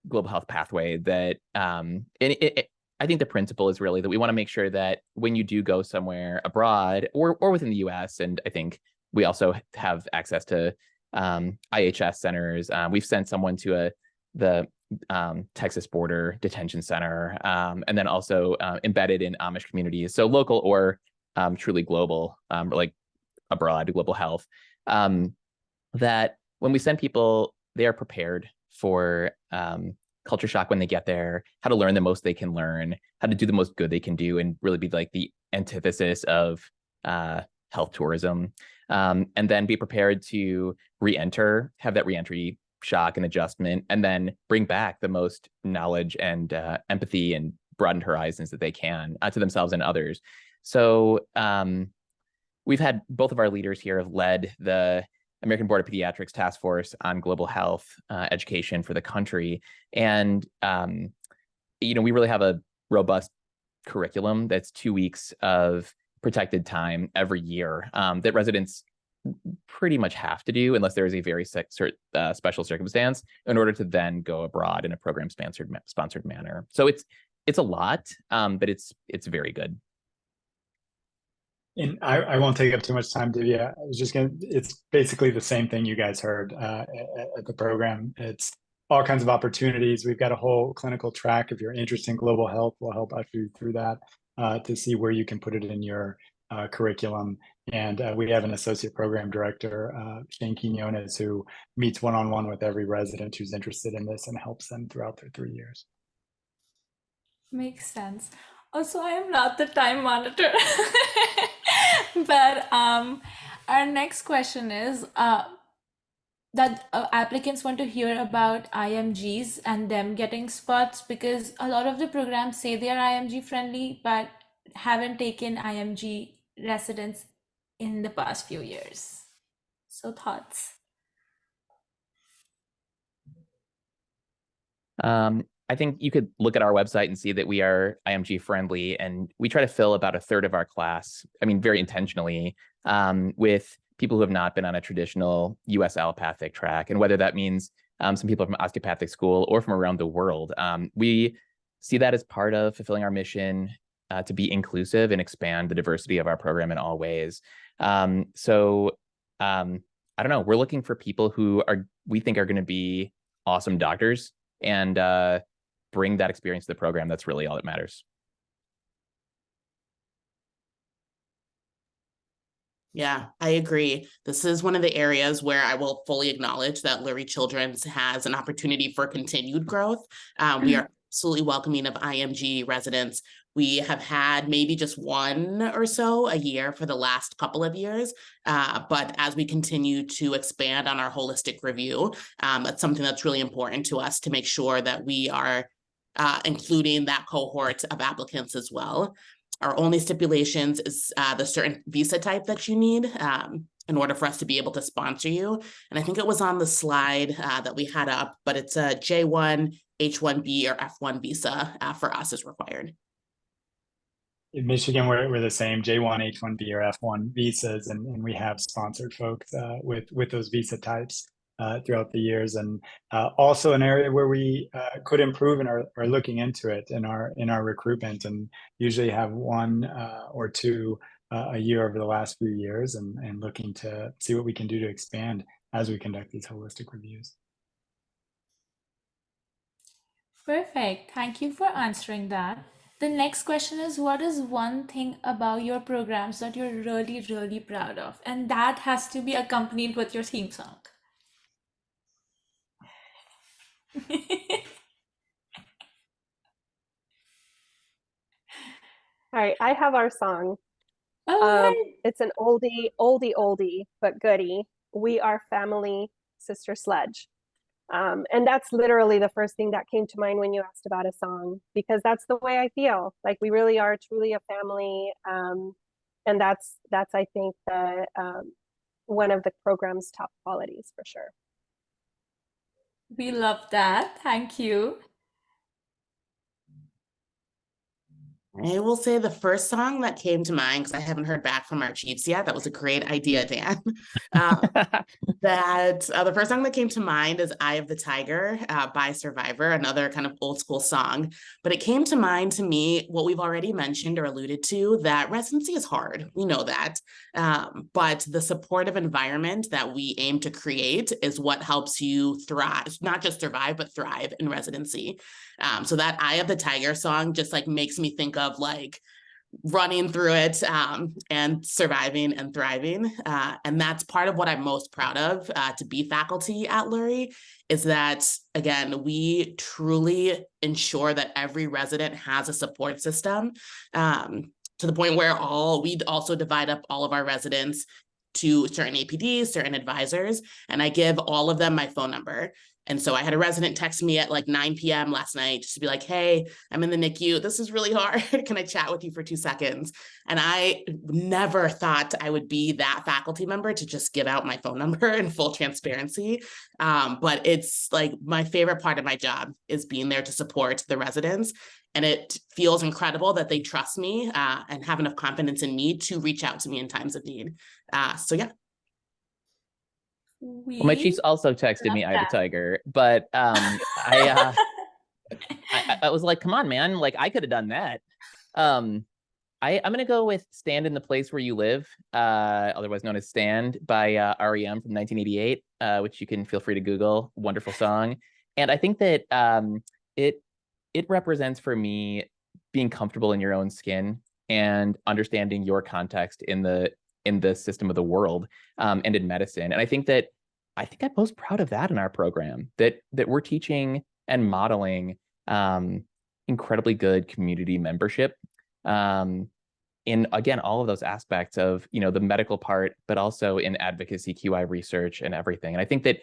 global health pathway that I think the principle is really that we want to make sure that when you do go somewhere abroad or within the US, and I think we also have access to IHS centers. We've sent someone to the Texas border detention center, and then also embedded in Amish communities, so local or truly global, like abroad, global health, that when we send people, they are prepared for culture shock when they get there, how to learn the most they can learn, how to do the most good they can do, and really be like the antithesis of health tourism, and then be prepared to re-enter, have that re-entry shock and adjustment, and then bring back the most knowledge and empathy and broadened horizons that they can to themselves and others. So we've had both of our leaders here have led the American Board of Pediatrics Task Force on Global Health Education for the country. And, we really have a robust curriculum that's 2 weeks of protected time every year that residents pretty much have to do unless there is a very special circumstance in order to then go abroad in a program sponsored manner. So it's a lot, but it's very good. And I won't take up too much time, Divya. It's basically the same thing you guys heard at the program. It's all kinds of opportunities. We've got a whole clinical track. If you're interested in global health, we'll help usher you through that to see where you can put it in your curriculum. And we have an associate program director, Shane Quinones, who meets one-on-one with every resident who's interested in this and helps them throughout their 3 years. Makes sense. Also, I am not the time monitor. But our next question is that applicants want to hear about IMGs and them getting spots, because a lot of the programs say they are IMG friendly, but haven't taken IMG residents in the past few years. So thoughts? I think you could look at our website and see that we are IMG friendly, and we try to fill about a third of our class, I mean, very intentionally, with people who have not been on a traditional US allopathic track. And whether that means some people from osteopathic school or from around the world, we see that as part of fulfilling our mission to be inclusive and expand the diversity of our program in all ways. So I don't know, we're looking for people who we think are going to be awesome doctors and bring that experience to the program. That's really all that matters. Yeah, I agree. This is one of the areas where I will fully acknowledge that Lurie Children's has an opportunity for continued growth. We are absolutely welcoming of IMG residents. We have had maybe just one or so a year for the last couple of years. But as we continue to expand on our holistic review, that's something that's really important to us to make sure that we are including that cohort of applicants as well. Our only stipulations is the certain visa type that you need in order for us to be able to sponsor you. And I think it was on the slide that we had up, but it's a J1, H1B, or F1 visa for us is required. In Michigan, we're the same, J1, H1B, or F1 visas, and we have sponsored folks with those visa types throughout the years, and also an area where we could improve and are looking into it in our recruitment, and usually have one or two a year over the last few years, and looking to see what we can do to expand as we conduct these holistic reviews. Perfect. Thank you for answering that. The next question is, what is one thing about your programs that you're really, really proud of? And that has to be accompanied with your theme song. All right, I have our song. All right. It's an oldie, but goodie. We Are Family, Sister Sledge. And that's literally the first thing that came to mind when you asked about a song, because that's the way I feel. Like we really are truly a family. And that's I think the one of the program's top qualities for sure. We love that. Thank you. I will say the first song that came to mind, because I haven't heard back from our chiefs yet. That was a great idea, Dan. The first song that came to mind is Eye of the Tiger by Survivor, another kind of old school song. But it came to mind to me what we've already mentioned or alluded to, that residency is hard. We know that. But the supportive environment that we aim to create is what helps you thrive, not just survive, but thrive in residency. So that Eye of the Tiger song just like makes me think of like running through it and surviving and thriving. And that's part of what I'm most proud of to be faculty at Lurie, is that, again, we truly ensure that every resident has a support system to the point where we'd also divide up all of our residents to certain APDs, certain advisors, and I give all of them my phone number. And so I had a resident text me at like 9 p.m. last night just to be like, hey, I'm in the NICU. This is really hard. Can I chat with you for 2 seconds? And I never thought I would be that faculty member to just give out my phone number in full transparency. But it's like my favorite part of my job is being there to support the residents. And it feels incredible that they trust me and have enough confidence in me to reach out to me in times of need. So yeah. Well, my chiefs also texted me Eye of the Tiger, but I was like, come on, man, like I could have done that. I'm gonna go with Stand in the Place Where You Live, otherwise known as Stand by REM from 1988, which you can feel free to Google. Wonderful song. And I think that it represents for me being comfortable in your own skin and understanding your context in the system of the world and in medicine. And I think I'm most proud of that in our program, that we're teaching and modeling incredibly good community membership in, again, all of those aspects of, the medical part, but also in advocacy, QI research and everything. And I think that,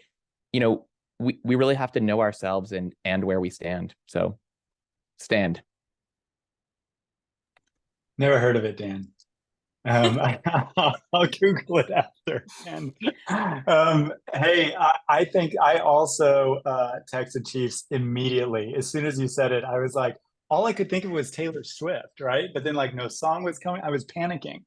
we really have to know ourselves and where we stand. So stand. Never heard of it, Dan. I'll Google it after. And hey, I think I also texted Chiefs immediately. As soon as you said it, I was like, all I could think of was Taylor Swift, right? But then like no song was coming. I was panicking.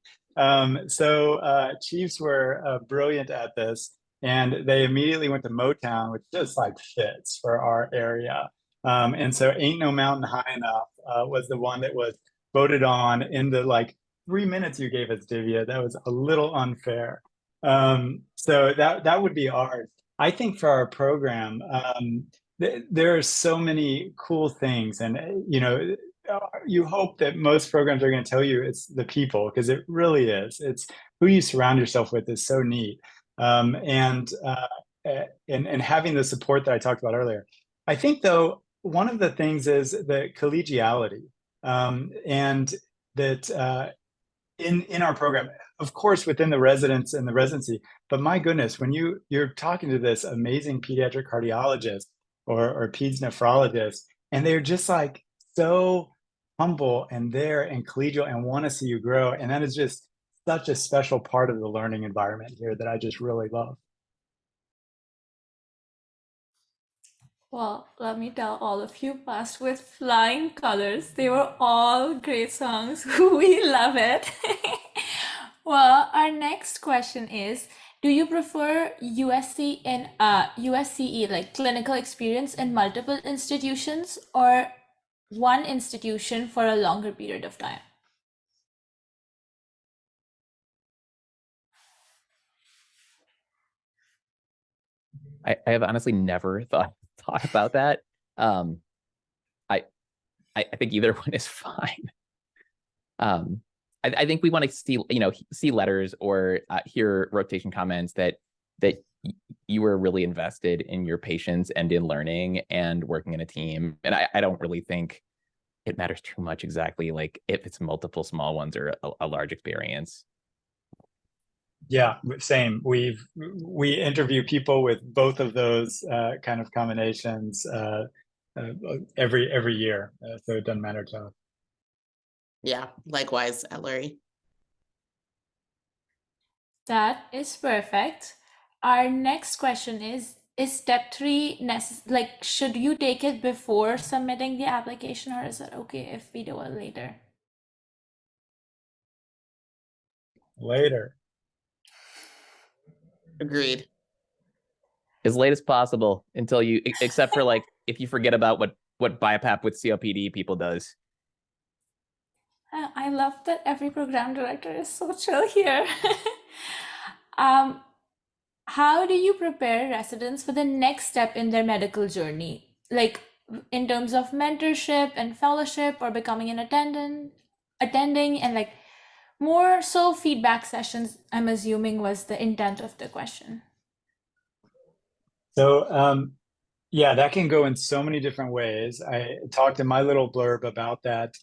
So Chiefs were brilliant at this, and they immediately went to Motown, which just like fits for our area. And so Ain't No Mountain High Enough was the one that was voted on in the like 3 minutes you gave us, Divya. That was a little unfair. So that would be ours. I think for our program, there are so many cool things, and you hope that most programs are going to tell you it's the people, because it really is. It's who you surround yourself with is so neat, and having the support that I talked about earlier. I think though one of the things is the collegiality, and that in our program, of course, within the residents and the residency, but my goodness, when you're talking to this amazing pediatric cardiologist or peds nephrologist, and they're just like so humble and there and collegial and want to see you grow. And that is just such a special part of the learning environment here that I just really love. Well, let me tell all of you, passed with flying colors. They were all great songs. We love it. Well, our next question is, do you prefer USC and USCE, like clinical experience in multiple institutions, or one institution for a longer period of time? I have honestly never thought about that. I think either one is fine. I think we want to see letters or hear rotation comments that you were really invested in your patients and in learning and working in a team. And I don't really think it matters too much exactly like if it's multiple small ones or a large experience. Yeah, same. We interview people with both of those kind of combinations every year, so it doesn't matter to us. Yeah, likewise at Lurie. That is perfect. Our next question is step 3 necessary? Like, should you take it before submitting the application, or is it okay if we do it later? Later. Agreed. As late as possible until you, except for like if you forget about what BiPAP with COPD people does. I love that every program director is so chill here. How do you prepare residents for the next step in their medical journey? Like in terms of mentorship and fellowship or becoming an attending and like more so feedback sessions, I'm assuming was the intent of the question. So yeah, that can go in so many different ways. I talked in my little blurb about that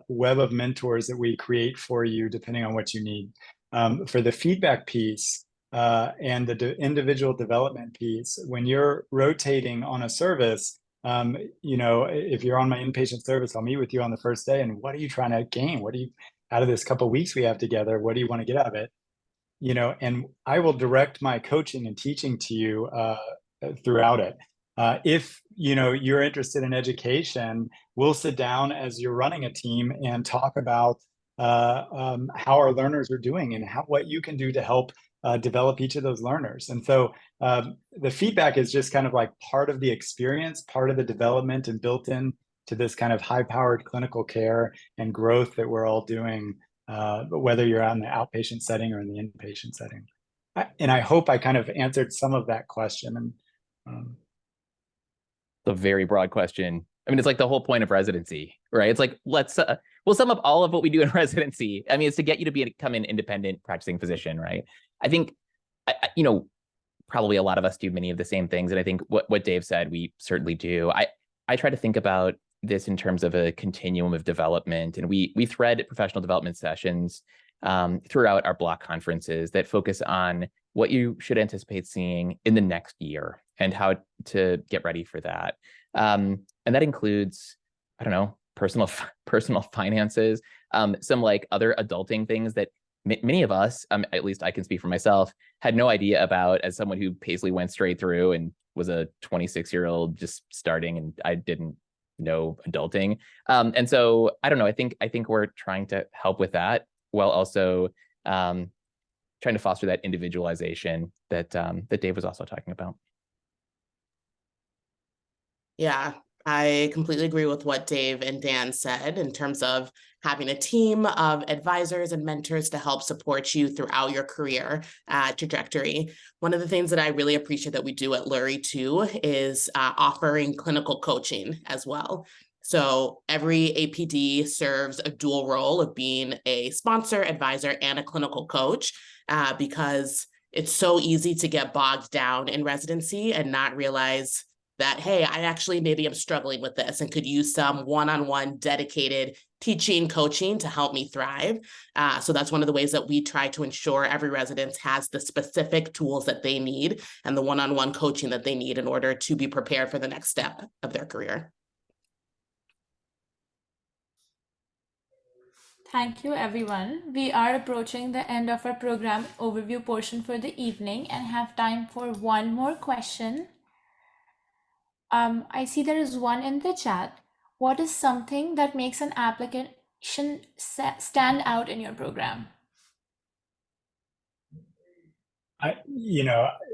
web of mentors that we create for you, depending on what you need. For the feedback piece and the individual development piece, when you're rotating on a service, if you're on my inpatient service, I'll meet with you on the first day. And what are you trying to gain? Out of this couple of weeks we have together, what do you want to get out of it? And I will direct my coaching and teaching to you throughout it. If you're interested in education, we'll sit down as you're running a team and talk about how our learners are doing and what you can do to help develop each of those learners. And so the feedback is just kind of like part of the experience, part of the development, and built in to this kind of high-powered clinical care and growth that we're all doing, whether you're on the outpatient setting or in the inpatient setting. And I hope I kind of answered some of that question. And a very broad question. I mean, it's like the whole point of residency, right? It's like, we'll sum up all of what we do in residency. I mean, it's to get you to become an independent practicing physician, right? I think, probably a lot of us do many of the same things. And I think what Dave said, we certainly do. I try to think about this in terms of a continuum of development. And we thread professional development sessions throughout our block conferences that focus on what you should anticipate seeing in the next year and how to get ready for that. And that includes, I don't know, personal finances, some like other adulting things that many of us, at least I can speak for myself, had no idea about as someone who basically went straight through and was a 26-year-old just starting, and I didn't know adulting. And so I don't know, I think we're trying to help with that while also trying to foster that individualization that Dave was also talking about. Yeah, I completely agree with what Dave and Dan said in terms of having a team of advisors and mentors to help support you throughout your career trajectory. One of the things that I really appreciate that we do at Lurie too is offering clinical coaching as well. So every APD serves a dual role of being a sponsor, advisor, and a clinical coach because it's so easy to get bogged down in residency and not realize that, hey, I actually maybe am struggling with this and could use some one-on-one dedicated teaching, coaching to help me thrive. So that's one of the ways that we try to ensure every resident has the specific tools that they need and the one-on-one coaching that they need in order to be prepared for the next step of their career. Thank you, everyone. We are approaching the end of our program overview portion for the evening and have time for one more question. I see there is one in the chat. What is something that makes an application stand out in your program?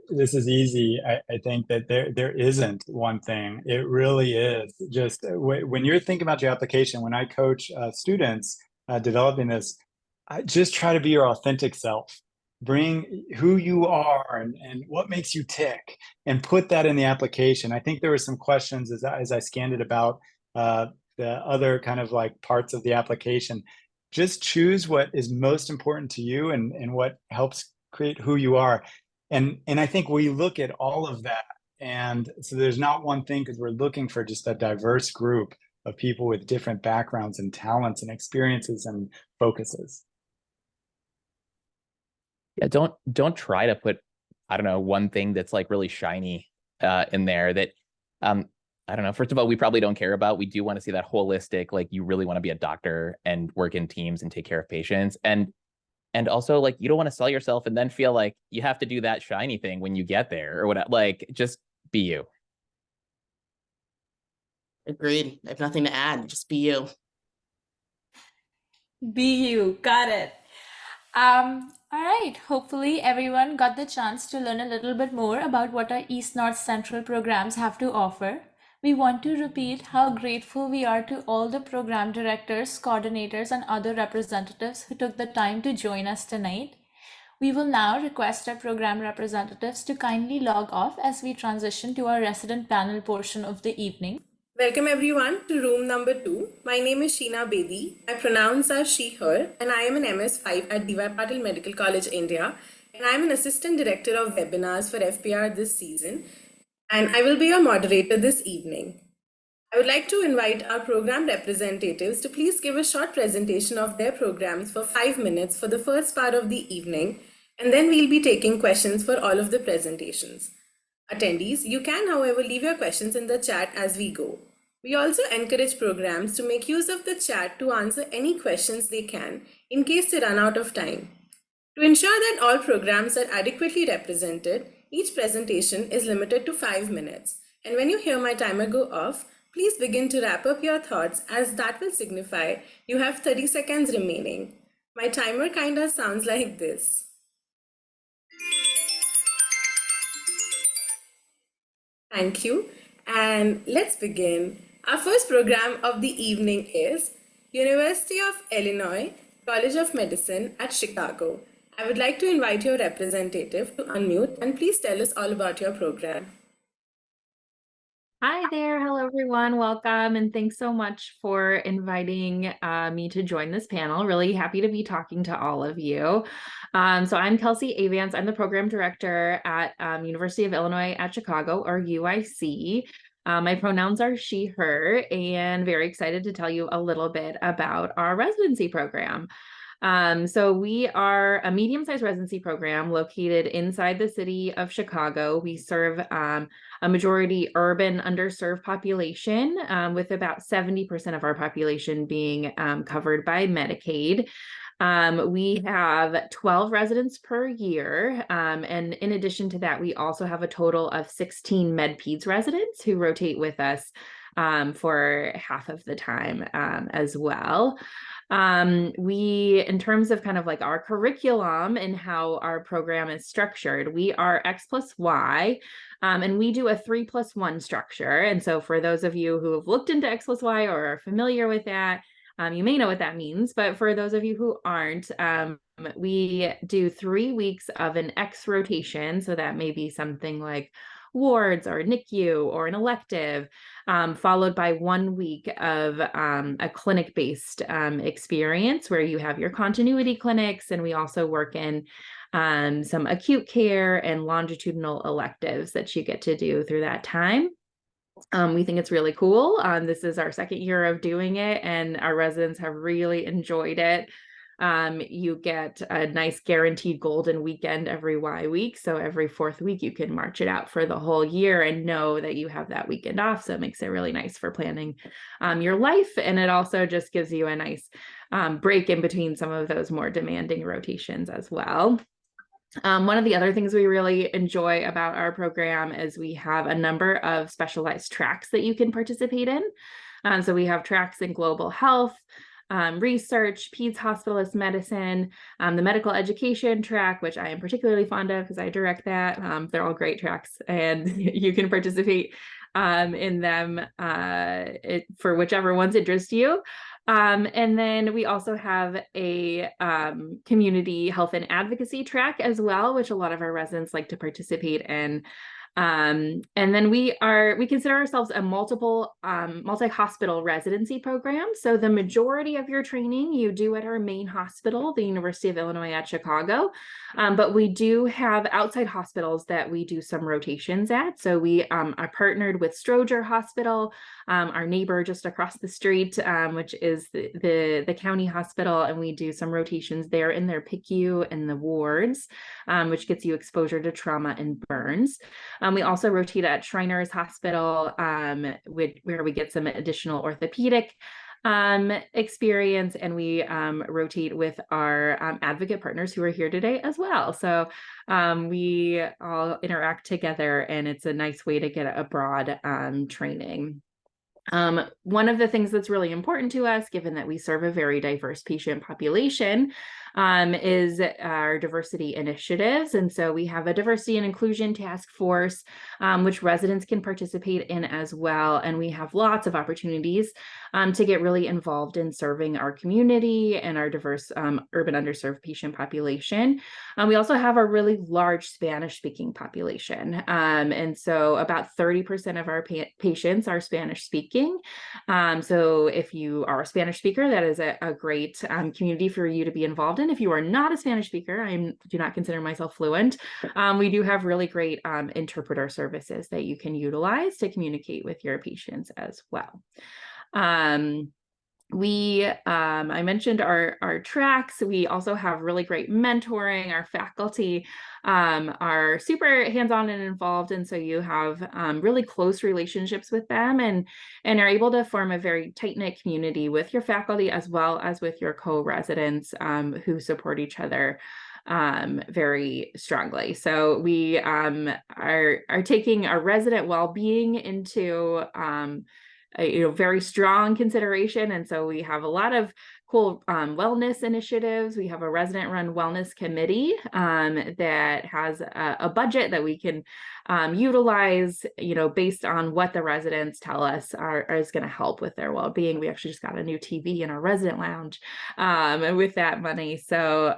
This is easy. I think that there isn't one thing. It really is just when you're thinking about your application, when I coach students developing this, I just try to be your authentic self. Bring who you are and what makes you tick and put that in the application. I think there were some questions as I scanned it about the other kind of like parts of the application. Just choose what is most important to you and what helps create who you are. And I think we look at all of that. And so there's not one thing, because we're looking for just a diverse group of people with different backgrounds and talents and experiences and focuses. Yeah, don't try to put, I don't know, one thing that's like really shiny in there that I don't know. First of all, we probably don't care about. We do want to see that holistic, like you really want to be a doctor and work in teams and take care of patients. And also, like, you don't want to sell yourself and then feel like you have to do that shiny thing when you get there or whatever. Like, just be you. Agreed. I have nothing to add. Just be you. Be you. Got it. All right. Hopefully everyone got the chance to learn a little bit more about what our East North Central programs have to offer. We want to repeat how grateful we are to all the program directors, coordinators, and other representatives who took the time to join us tonight. We will now request our program representatives to kindly log off as we transition to our resident panel portion of the evening. Welcome everyone to room number 2. My name is Sheena Bedi. My pronouns are she, her, and I am an MS5 at D.Y. Patil Medical College, India. And I am an assistant director of webinars for FPR this season. And I will be your moderator this evening. I would like to invite our program representatives to please give a short presentation of their programs for 5 minutes for the first part of the evening. And then we'll be taking questions for all of the presentations. Attendees, you can, however, leave your questions in the chat as we go. We also encourage programs to make use of the chat to answer any questions they can in case they run out of time. To ensure that all programs are adequately represented, each presentation is limited to 5 minutes. And when you hear my timer go off, please begin to wrap up your thoughts, as that will signify you have 30 seconds remaining. My timer kinda sounds like this. Thank you, and let's begin. Our first program of the evening is University of Illinois College of Medicine at Chicago. I would like to invite your representative to unmute and please tell us all about your program. Hi there. Hello, everyone. Welcome. And thanks so much for inviting me to join this panel. Really happy to be talking to all of you. So I'm Kelsey Avance. I'm the program director at University of Illinois at Chicago, or UIC. My pronouns are she, her, and very excited to tell you a little bit about our residency program. So we are a medium-sized residency program located inside the city of Chicago. We serve a majority urban underserved population, with about 70% of our population being covered by Medicaid. We have 12 residents per year. And in addition to that, we also have a total of 16 Med-Peds residents who rotate with us for half of the time as well. In terms of kind of like our curriculum and how our program is structured, we are X+Y, and we do a 3+1 structure. And so for those of you who have looked into X+Y or are familiar with that, you may know what that means, but for those of you who aren't, we do 3 weeks of an X rotation. So that may be something like wards or NICU or an elective, followed by 1 week of a clinic-based experience where you have your continuity clinics, and we also work in some acute care and longitudinal electives that you get to do through that time. We think it's really cool. This is our 2nd year of doing it, and our residents have really enjoyed it. You get a nice guaranteed golden weekend every Y week. So every 4th week, you can march it out for the whole year and know that you have that weekend off. So it makes it really nice for planning your life. And it also just gives you a nice break in between some of those more demanding rotations as well. One of the other things we really enjoy about our program is we have a number of specialized tracks that you can participate in. So we have tracks in global health, research, peds hospitalist medicine, the medical education track, which I am particularly fond of because I direct that. They're all great tracks, and you can participate in them for whichever ones interest you. And then we also have a community health and advocacy track as well, which a lot of our residents like to participate in. And then we consider ourselves a multi-hospital residency program. So the majority of your training you do at our main hospital, the University of Illinois at Chicago. But we do have outside hospitals that we do some rotations at. So we are partnered with Stroger Hospital, our neighbor just across the street, which is the county hospital, and we do some rotations there in their PICU and the wards, which gets you exposure to trauma and burns. We also rotate at Shriners Hospital, where we get some additional orthopedic experience, and we rotate with our advocate partners who are here today as well. So we all interact together, and it's a nice way to get a broad training. One of the things that's really important to us, given that we serve a very diverse patient population, is our diversity initiatives. And so we have a diversity and inclusion task force, which residents can participate in as well. And we have lots of opportunities to get really involved in serving our community and our diverse urban underserved patient population. We also have a really large Spanish-speaking population. And so about 30% of our patients are Spanish-speaking. So if you are a Spanish speaker, that is a great community for you to be involved in. If you are not a Spanish speaker, I do not consider myself fluent. We do have really great interpreter services that you can utilize to communicate with your patients as well. I mentioned our tracks. We also have really great mentoring. Our faculty are super hands-on and involved, and so you have really close relationships with them, and are able to form a very tight-knit community with your faculty as well as with your co-residents who support each other very strongly. So we are taking our resident well-being into very strong consideration. And so we have a lot of cool wellness initiatives. We have a resident-run wellness committee that has a budget that we can utilize, based on what the residents tell us is going to help with their well-being. We actually just got a new TV in our resident lounge with that money. So,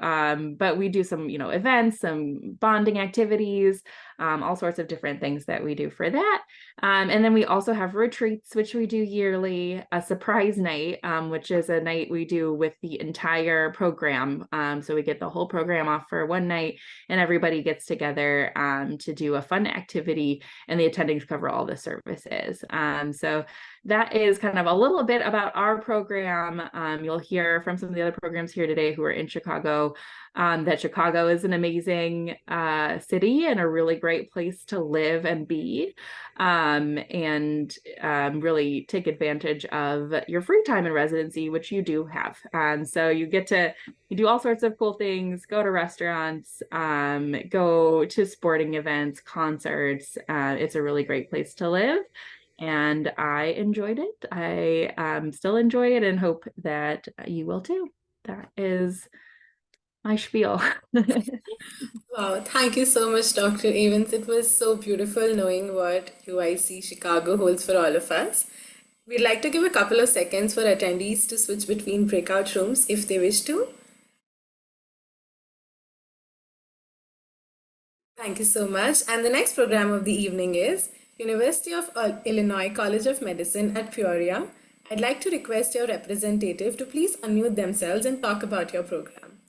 but we do some, events, some bonding activities, all sorts of different things that we do for that. And then we also have retreats, which we do yearly, a surprise night, which is a night we do with the entire program. So we get the whole program off for one night, and everybody gets together to do a fun activity, and the attendings cover all the services. So that is kind of a little bit about our program. You'll hear from some of the other programs here today who are in Chicago, that Chicago is an amazing city and a really great place to live and be, and really take advantage of your free time in residency, which you do have. So you do all sorts of cool things, go to restaurants, go to sporting events, concerts. It's a really great place to live. And I enjoyed it. I still enjoy it and hope that you will too. That is my spiel. Wow, thank you so much, Dr. Evans. It was so beautiful knowing what UIC Chicago holds for all of us. We'd like to give a couple of seconds for attendees to switch between breakout rooms if they wish to. Thank you so much. And the next program of the evening is University of Illinois College of Medicine at Peoria. I'd like to request your representative to please unmute themselves and talk about your program.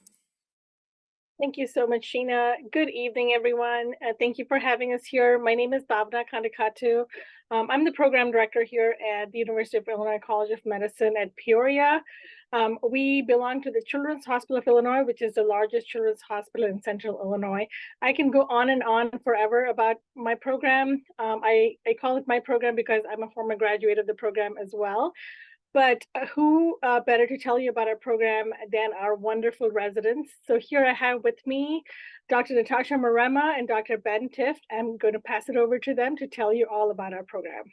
Thank you so much, Sheena. Good evening, everyone. Thank you for having us here. My name is Bhavna Kandikatu. I'm the program director here at the University of Illinois College of Medicine at Peoria. We belong to the Children's Hospital of Illinois, which is the largest children's hospital in central Illinois. I can go on and on forever about my program. I call it my program because I'm a former graduate of the program as well. But who better to tell you about our program than our wonderful residents? So here I have with me Dr. Natasha Marema and Dr. Ben Tift. I'm going to pass it over to them to tell you all about our program.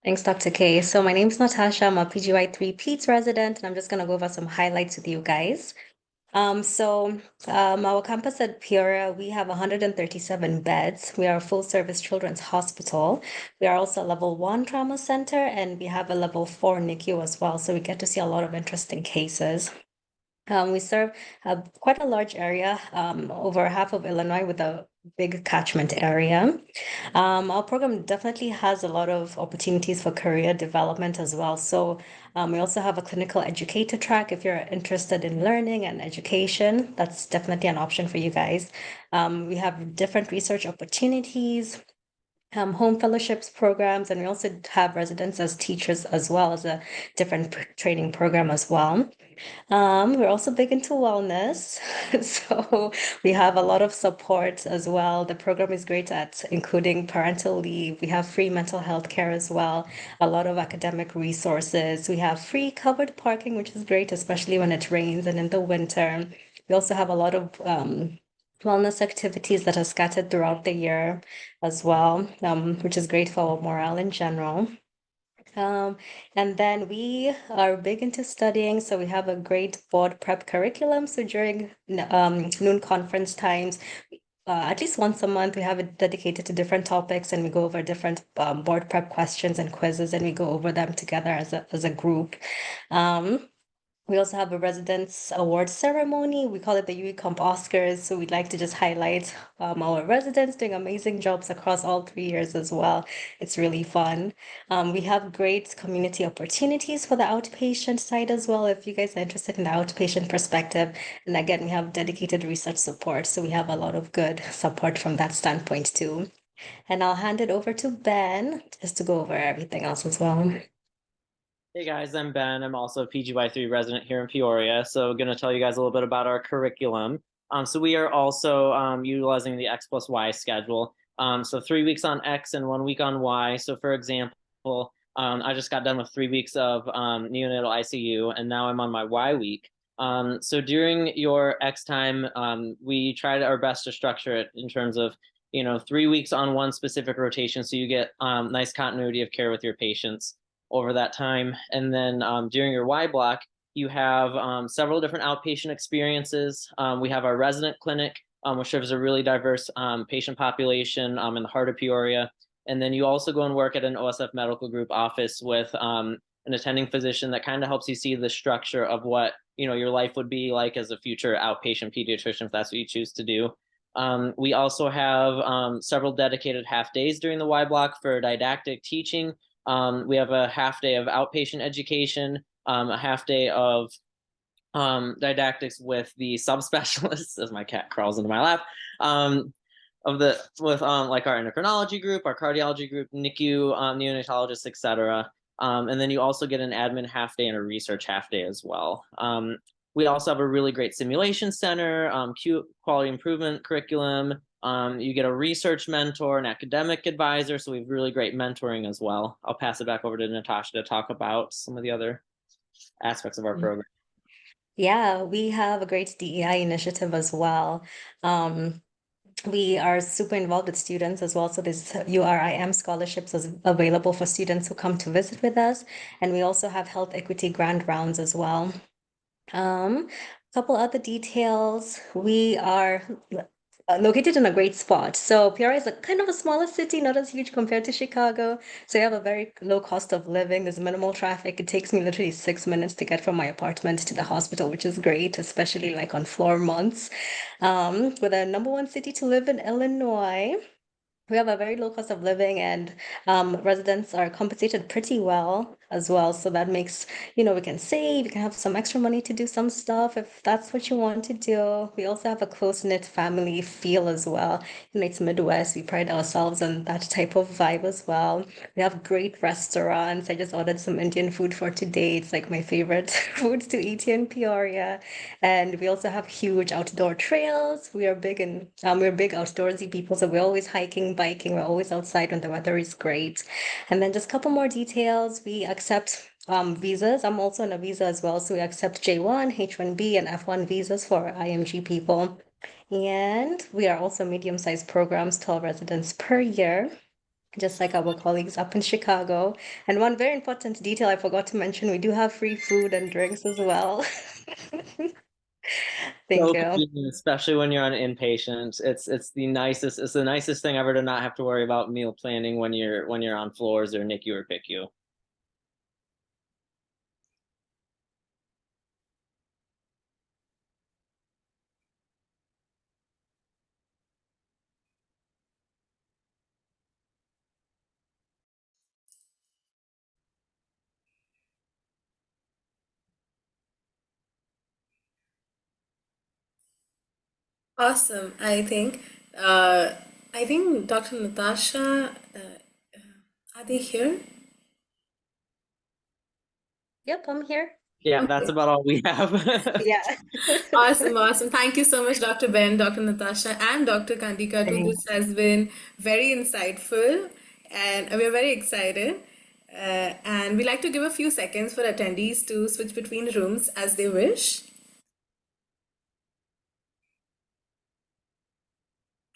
Thanks, Dr. K. So my name is Natasha. I'm a PGY3 Peds resident, and I'm just going to go over some highlights with you guys. Our campus at Peoria, we have 137 beds. We are a full-service children's hospital. We are also a level 1 trauma center, and we have a level 4 NICU as well. So we get to see a lot of interesting cases. We serve quite a large area, over half of Illinois, with big catchment area. Our program definitely has a lot of opportunities for career development as well. So we also have a clinical educator track. If you're interested in learning and education, that's definitely an option for you guys. We have different research opportunities, home fellowships programs, and we also have residents as teachers as well as a different training program as well. We're also big into wellness, so we have a lot of support as well. The program is great at including parental leave. We have free mental health care as well, a lot of academic resources. We have free covered parking, which is great, especially when it rains and in the winter. We also have a lot of wellness activities that are scattered throughout the year as well, which is great for our morale in general. And then we are big into studying, so we have a great board prep curriculum. So during noon conference times, at least once a month, we have it dedicated to different topics, and we go over different board prep questions and quizzes, and we go over them together as a group. We also have a residence award ceremony. We call it the UE Comp Oscars. So we'd like to just highlight our residents doing amazing jobs across all 3 years as well. It's really fun. We have great community opportunities for the outpatient side as well, if you guys are interested in the outpatient perspective. And again, we have dedicated research support. So we have a lot of good support from that standpoint too. And I'll hand it over to Ben just to go over everything else as well. Hey guys, I'm Ben. I'm also a PGY3 resident here in Peoria. So going to tell you guys a little bit about our curriculum. So we are also utilizing the X+Y schedule. So 3 weeks on X and 1 week on Y. So for example, I just got done with 3 weeks of neonatal ICU, and now I'm on my Y week. So during your X time, we tried our best to structure it in terms of 3 weeks on one specific rotation, so you get nice continuity of care with your patients over that time. And then during your Y block, you have several different outpatient experiences. We have our resident clinic, which serves a really diverse patient population in the heart of Peoria. And then you also go and work at an OSF medical group office with an attending physician that kind of helps you see the structure of what your life would be like as a future outpatient pediatrician, if that's what you choose to do. We also have several dedicated half days during the Y block for didactic teaching. We have a half day of outpatient education, a half day of didactics with the subspecialists, as my cat crawls into my lap, with like our endocrinology group, our cardiology group, NICU, neonatologists, etc. And then you also get an admin half day and a research half day as well. We also have a really great simulation center, quality improvement curriculum. You get a research mentor, an academic advisor, so we have really great mentoring as well. I'll pass it back over to Natasha to talk about some of the other aspects of our program. Yeah, we have a great DEI initiative as well. We are super involved with students as well. So there's URIM scholarships available for students who come to visit with us. And we also have health equity grant rounds as well. A couple other details. We are located in a great spot. So Peoria is a kind of a smaller city, not as huge compared to Chicago. So you have a very low cost of living. There's minimal traffic. It takes me literally 6 minutes to get from my apartment to the hospital, which is great, especially like on floor months. We're the #1 city to live in Illinois. We have a very low cost of living, and residents are compensated pretty well as well. So that makes, we can save, we can have some extra money to do some stuff if that's what you want to do. We also have a close-knit family feel as well. It's Midwest. We pride ourselves on that type of vibe as well. We have great restaurants. I just ordered some Indian food for today. It's like my favorite food to eat here in Peoria. And we also have huge outdoor trails. We are big we're big outdoorsy people, so we're always hiking, biking. We're always outside when the weather is great. And then just a couple more details. We accept visas. I'm also on a visa as well, so we accept J1, H1B, and F1 visas for IMG people. And we are also medium-sized programs, 12 residents per year, just like our colleagues up in Chicago. And one very important detail I forgot to mention, we do have free food and drinks as well. Thank you. Convenient, especially when you're on inpatient. It's the nicest thing ever to not have to worry about meal planning when you're on floors or NICU or PICU. Awesome. I think Dr. Natasha, are they here? Yep, I'm here. Yeah, that's about all we have. Yeah. Awesome, awesome. Thank you so much, Dr. Ben, Dr. Natasha, and Dr. Kandika too. This has been very insightful, and we're very excited. And we like to give a few seconds for attendees to switch between rooms as they wish.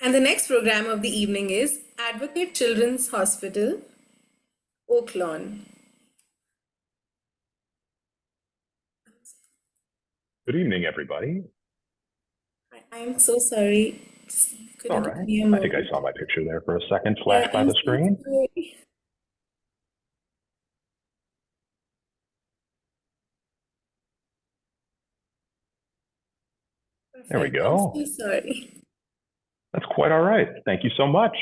And the next program of the evening is Advocate Children's Hospital, Oak Lawn. Good evening, everybody. I'm so sorry. Could All you give right. me a I moment? think I saw my picture there for a second Yeah, flash by I'm the so screen. sorry. There we Perfect. I'm go. so sorry. That's quite all right. Thank you so much.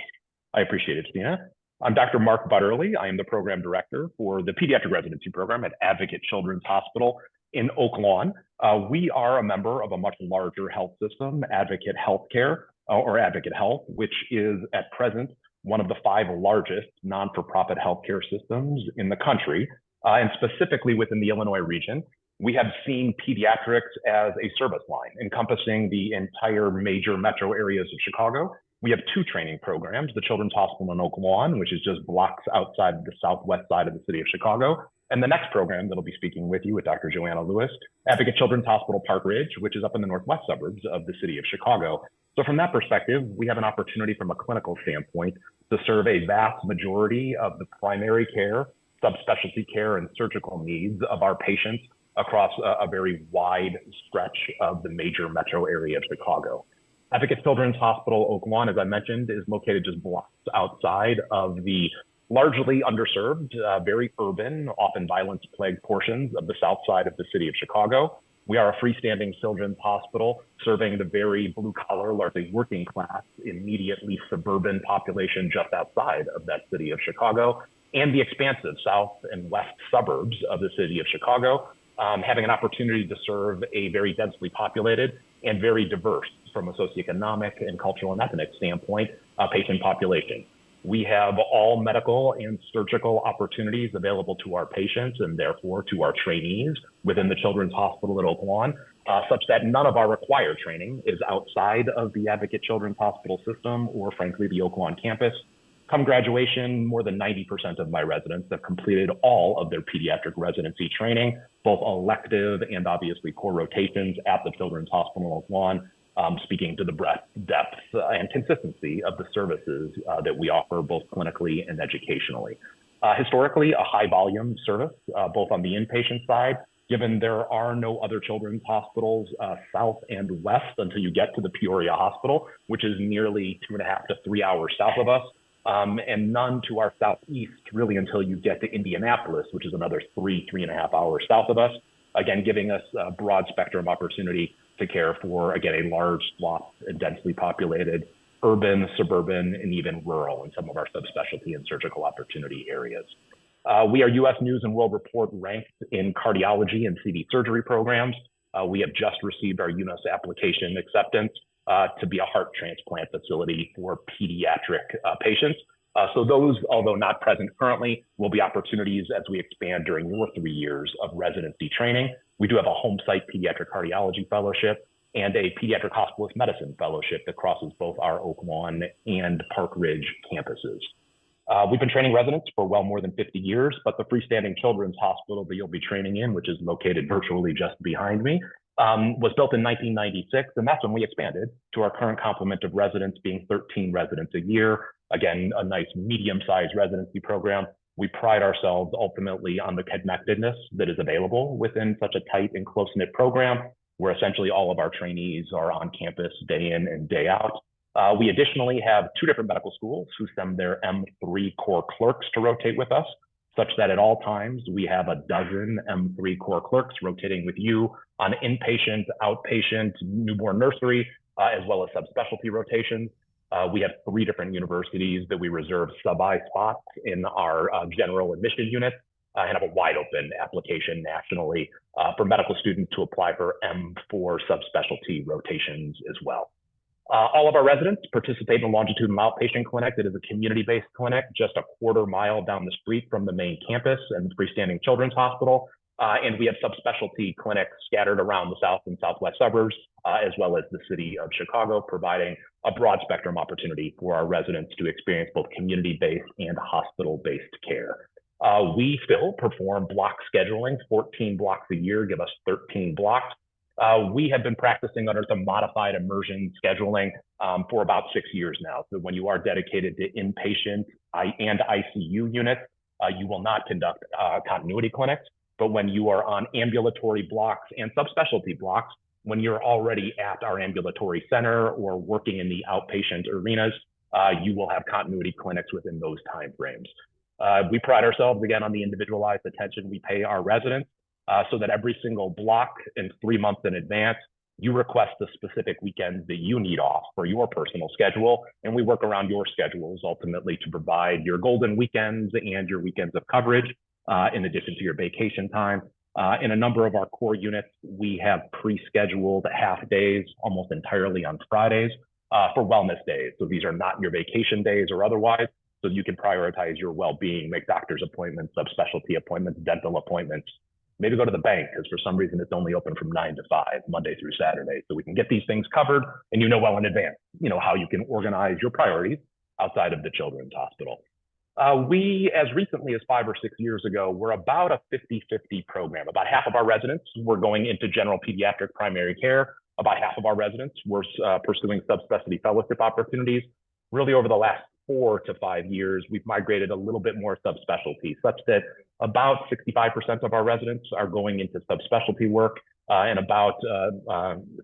I appreciate it, Stina. I'm Dr. Mark Butterly. I am the program director for the pediatric residency program at Advocate Children's Hospital in Oak Lawn. We are a member of a much larger health system, Advocate Healthcare, or Advocate Health, which is at present one of the 5 largest non-for-profit healthcare systems in the country, and specifically within the Illinois region. We have seen pediatrics as a service line encompassing the entire major metro areas of Chicago. We have 2 training programs, the Children's Hospital in Oak Lawn, which is just blocks outside the southwest side of the city of Chicago. And the next program that'll be speaking with you with Dr. Joanna Lewis, Advocate Children's Hospital Park Ridge, which is up in the northwest suburbs of the city of Chicago. So from that perspective, we have an opportunity from a clinical standpoint to serve a vast majority of the primary care, subspecialty care, and surgical needs of our patients across a very wide stretch of the major metro area of Chicago. Advocate Children's Hospital Oak Lawn, as I mentioned, is located just blocks outside of the largely underserved, very urban, often violence-plagued portions of the south side of the city of Chicago. We are a freestanding children's hospital serving the very blue-collar, largely working class, immediately suburban population just outside of that city of Chicago, and the expansive south and west suburbs of the city of Chicago, having an opportunity to serve a very densely populated and very diverse, from a socioeconomic and cultural and ethnic standpoint, patient population. We have all medical and surgical opportunities available to our patients and therefore to our trainees within the Children's Hospital at Oak Lawn, such that none of our required training is outside of the Advocate Children's Hospital system or frankly the Oak Lawn campus. Come graduation, more than 90% of my residents have completed all of their pediatric residency training, both elective and obviously core rotations at the Children's Hospital Oak Lawn, speaking to the breadth, depth, and consistency of the services that we offer both clinically and educationally. Historically, a high volume service, both on the inpatient side, given there are no other children's hospitals south and west until you get to the Peoria Hospital, which is nearly 2.5 to 3 hours south of us. And none to our southeast really until you get to Indianapolis, which is another 3.5 hours south of us. Again, giving us a broad spectrum opportunity to care for, again, a large swath and densely populated urban, suburban, and even rural in some of our subspecialty and surgical opportunity areas. We are U.S. News and World Report ranked in cardiology and CV surgery programs. We have just received our UNOS application acceptance to be a heart transplant facility for pediatric patients. So those, although not present currently, will be opportunities as we expand during your 3 years of residency training. We do have a home site pediatric cardiology fellowship and a pediatric hospitalist medicine fellowship that crosses both our Oak Lawn and Park Ridge campuses. We've been training residents for well more than 50 years, but the freestanding children's hospital that you'll be training in, which is located virtually just behind me, was built in 1996, and that's when we expanded to our current complement of residents being 13 residents a year. Again, a nice medium-sized residency program. We pride ourselves ultimately on the connectedness that is available within such a tight and close-knit program, where essentially all of our trainees are on campus day in and day out. We additionally have 2 different medical schools who send their M3 core clerks to rotate with us, such that at all times we have a dozen M3 core clerks rotating with you on inpatient, outpatient, newborn nursery, as well as subspecialty rotations. We have 3 different universities that we reserve sub-I spots in our general admission unit and have a wide open application nationally for medical students to apply for M4 subspecialty rotations as well. All of our residents participate in a longitudinal outpatient clinic that is a community-based clinic just a quarter mile down the street from the main campus and the freestanding children's hospital. And we have subspecialty clinics scattered around the south and southwest suburbs, as well as the city of Chicago, providing a broad spectrum opportunity for our residents to experience both community-based and hospital-based care. We still perform block scheduling, 14 blocks a year, give us 13 blocks. We have been practicing under some modified immersion scheduling for about 6 years now. So when you are dedicated to inpatient and ICU units, you will not conduct continuity clinics. But when you are on ambulatory blocks and subspecialty blocks, when you're already at our ambulatory center or working in the outpatient arenas, you will have continuity clinics within those timeframes. We pride ourselves, again, on the individualized attention we pay our residents. So that every single block in 3 months in advance, you request the specific weekends that you need off for your personal schedule, and we work around your schedules ultimately to provide your golden weekends and your weekends of coverage, in addition to your vacation time. In a number of our core units, we have pre-scheduled half days almost entirely on Fridays for wellness days. So these are not your vacation days or otherwise, so you can prioritize your well-being, make doctor's appointments, subspecialty appointments, dental appointments. Maybe go to the bank because for some reason it's only open from 9 to 5, Monday through Saturday. So we can get these things covered and you know well in advance, you know, how you can organize your priorities outside of the children's hospital. We, as recently as 5 or 6 years ago, were about a 50-50 program. About half of our residents were going into general pediatric primary care. About half of our residents were pursuing subspecialty fellowship opportunities. Really over the last 4 to 5 years, we've migrated a little bit more subspecialty, such that about 65% of our residents are going into subspecialty work, and about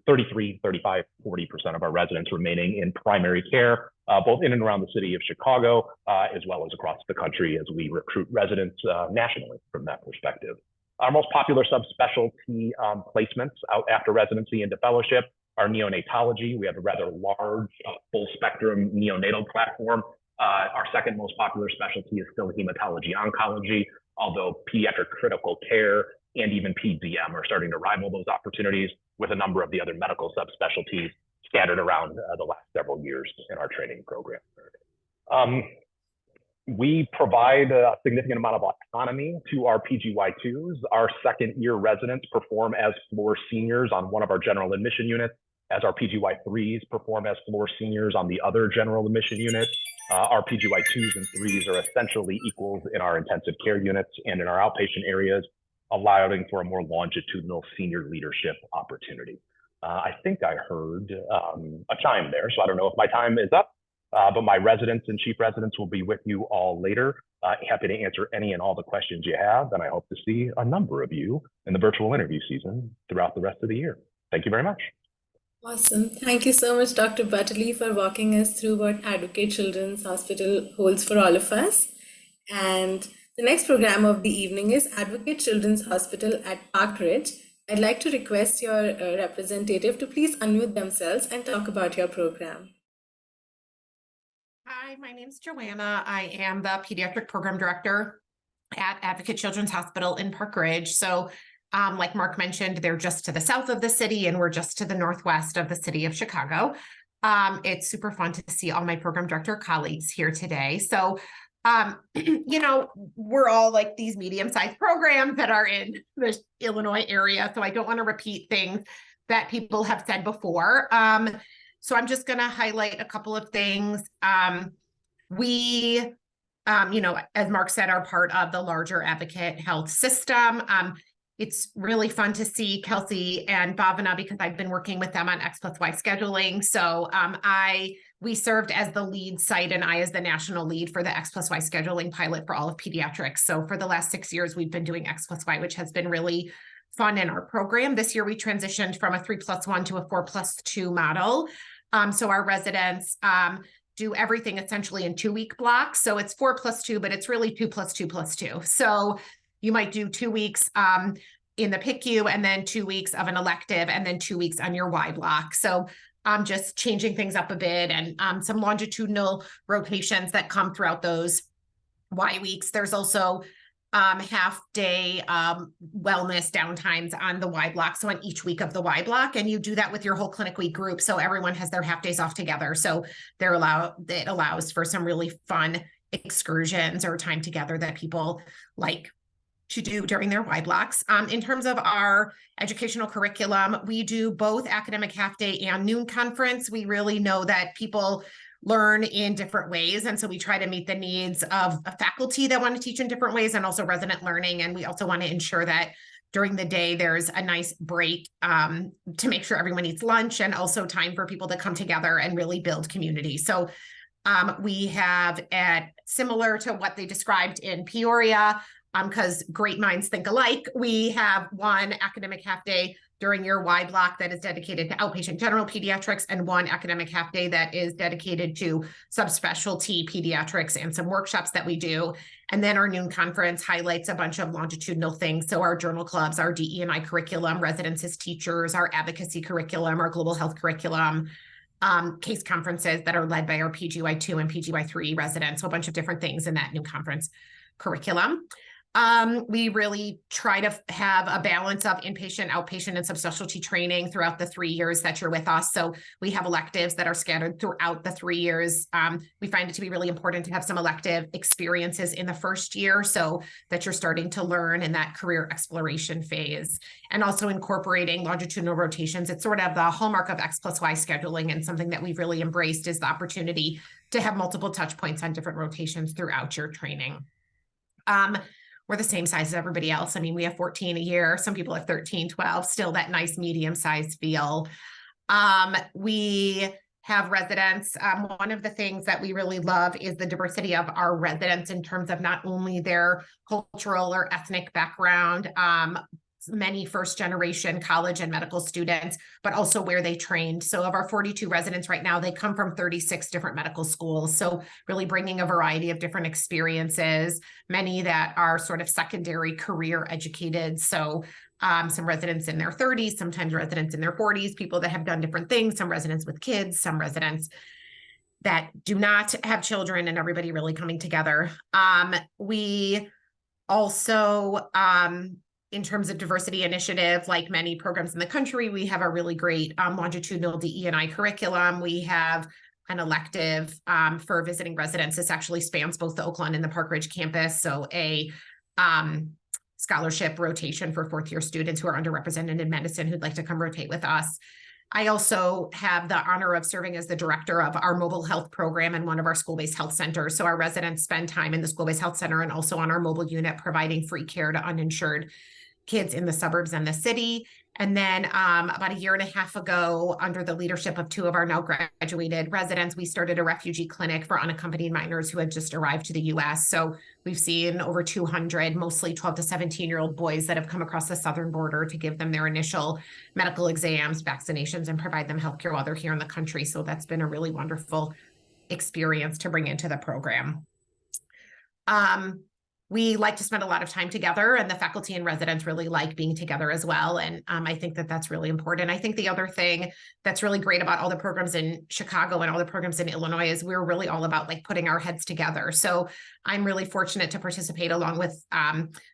33, 35, 40% of our residents remaining in primary care, both in and around the city of Chicago, as well as across the country as we recruit residents nationally from that perspective. Our most popular subspecialty placements out after residency into fellowship are neonatology. We have a rather large full spectrum neonatal platform. Our second most popular specialty is still hematology oncology, although pediatric critical care and even PDM are starting to rival those opportunities with a number of the other medical subspecialties scattered around the last several years in our training program. We provide a significant amount of autonomy to our PGY2s. Our second year residents perform as floor seniors on one of our general admission units, as our PGY3s perform as floor seniors on the other general admission unit. Our PGY2s and 3s are essentially equals in our intensive care units and in our outpatient areas, allowing for a more longitudinal senior leadership opportunity. I think I heard a chime there, so I don't know if my time is up, but my residents and chief residents will be with you all later. Happy to answer any and all the questions you have, and I hope to see a number of you in the virtual interview season throughout the rest of the year. Thank you very much. Awesome. Thank you so much, Dr. Butterly, for walking us through what Advocate Children's Hospital holds for all of us. And the next program of the evening is Advocate Children's Hospital at Park Ridge. I'd like to request your representative to please unmute themselves and talk about your program. Hi, my name is Joanna. I am the Pediatric Program Director at Advocate Children's Hospital in Park Ridge. So like Mark mentioned, they're just to the south of the city and we're just to the northwest of the city of Chicago. It's super fun to see all my program director colleagues here today. So, you know, we're all like these medium-sized programs that are in the Illinois area. So I don't want to repeat things that people have said before. So I'm just going to highlight a couple of things. We, you know, as Mark said, are part of the larger Advocate Health system. It's really fun to see Kelsey and Bhavana because I've been working with them on X+Y scheduling. So we served as the lead site and I as the national lead for the X+Y scheduling pilot for all of pediatrics. So for the last 6 years, we've been doing X+Y, which has been really fun in our program. This year, we transitioned from a 3+1 to a 4+2 model. So our residents do everything essentially in 2-week blocks. So it's 4+2, but it's really 2+2+2. So you might do 2 weeks in the PICU and then 2 weeks of an elective and then 2 weeks on your Y block. So just changing things up a bit and some longitudinal rotations that come throughout those Y weeks. There's also half-day wellness downtimes on the Y block, so on each week of the Y block, and you do that with your whole clinic week group, so everyone has their half days off together. So it allows for some really fun excursions or time together that people like to do during their Y blocks. In terms of our educational curriculum, we do both academic half day and noon conference. We really know that people learn in different ways. And so we try to meet the needs of a faculty that want to teach in different ways and also resident learning. And we also want to ensure that during the day, there's a nice break to make sure everyone eats lunch and also time for people to come together and really build community. So we have similar to what they described in Peoria, because great minds think alike. We have one academic half day during your Y block that is dedicated to outpatient general pediatrics and one academic half day that is dedicated to subspecialty pediatrics and some workshops that we do. And then our noon conference highlights a bunch of longitudinal things. So our journal clubs, our DE&I curriculum, residents as teachers, our advocacy curriculum, our global health curriculum, case conferences that are led by our PGY2 and PGY3 residents, so a bunch of different things in that new conference curriculum. We really try to have a balance of inpatient, outpatient, and subspecialty training throughout the 3 years that you're with us. So we have electives that are scattered throughout the 3 years. We find it to be really important to have some elective experiences in the first year so that you're starting to learn in that career exploration phase, and also incorporating longitudinal rotations. It's sort of the hallmark of X+Y scheduling, and something that we've really embraced is the opportunity to have multiple touch points on different rotations throughout your training. We're the same size as everybody else. I mean, we have 14 a year. Some people have 13, 12, still that nice medium-sized feel. We have residents. One of the things that we really love is the diversity of our residents in terms of not only their cultural or ethnic background, many first-generation college and medical students, but also where they trained. So of our 42 residents right now, they come from 36 different medical schools. So really bringing a variety of different experiences, many that are sort of secondary career educated. So some residents in their 30s, sometimes residents in their 40s, people that have done different things, some residents with kids, some residents that do not have children, and everybody really coming together. We also, in terms of diversity initiative, like many programs in the country, we have a really great longitudinal DE&I curriculum. We have an elective for visiting residents. This actually spans both the Oakland and the Park Ridge campus. So a scholarship rotation for fourth-year students who are underrepresented in medicine who'd like to come rotate with us. I also have the honor of serving as the director of our mobile health program in one of our school-based health centers. So our residents spend time in the school-based health center and also on our mobile unit, providing free care to uninsured kids in the suburbs and the city. And then about a year and a half ago, under the leadership of two of our now graduated residents, we started a refugee clinic for unaccompanied minors who had just arrived to the US. So we've seen over 200, mostly 12 to 17-year-old boys that have come across the southern border to give them their initial medical exams, vaccinations, and provide them healthcare while they're here in the country. So that's been a really wonderful experience to bring into the program. We like to spend a lot of time together, and the faculty and residents really like being together as well. And I think that that's really important. I think the other thing that's really great about all the programs in Chicago and all the programs in Illinois is we're really all about like putting our heads together. So I'm really fortunate to participate along with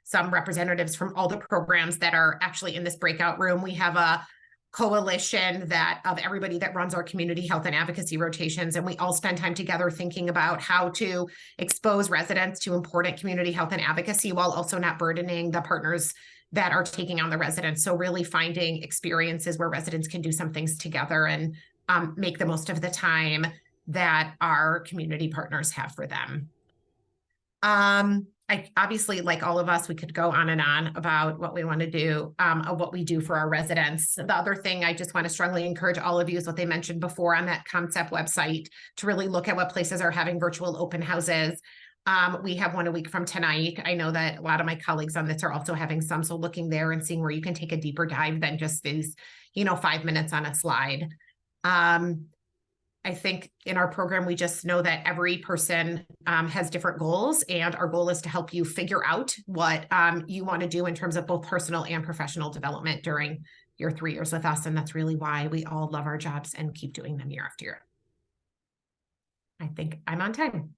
some representatives from all the programs that are actually in this breakout room. We have a coalition of everybody that runs our community health and advocacy rotations. And we all spend time together thinking about how to expose residents to important community health and advocacy while also not burdening the partners that are taking on the residents. So really finding experiences where residents can do some things together and make the most of the time that our community partners have for them. Obviously, like all of us, we could go on and on about what we want to do, what we do for our residents. The other thing I just want to strongly encourage all of you is what they mentioned before on that concept website, to really look at what places are having virtual open houses. We have one a week from tonight. I know that a lot of my colleagues on this are also having some, so looking there and seeing where you can take a deeper dive than just these, 5 minutes on a slide. I think in our program, we just know that every person has different goals, and our goal is to help you figure out what you want to do in terms of both personal and professional development during your 3 years with us. And that's really why we all love our jobs and keep doing them year after year. I think I'm on time.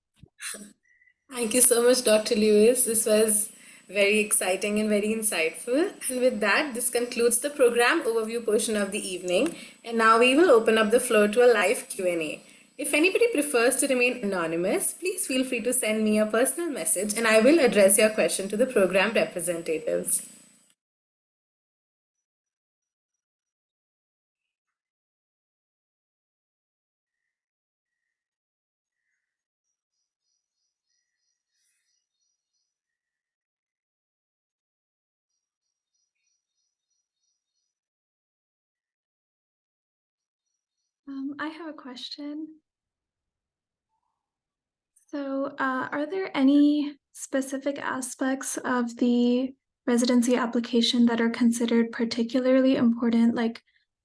Thank you so much, Dr. Lewis. This was Very exciting and very insightful. And with that, this concludes the program overview portion of the evening. And now we will open up the floor to a live Q&A. If anybody prefers to remain anonymous, please feel free to send me a personal message and I will address your question to the program representatives. I have a question. So, are there any specific aspects of the residency application that are considered particularly important, like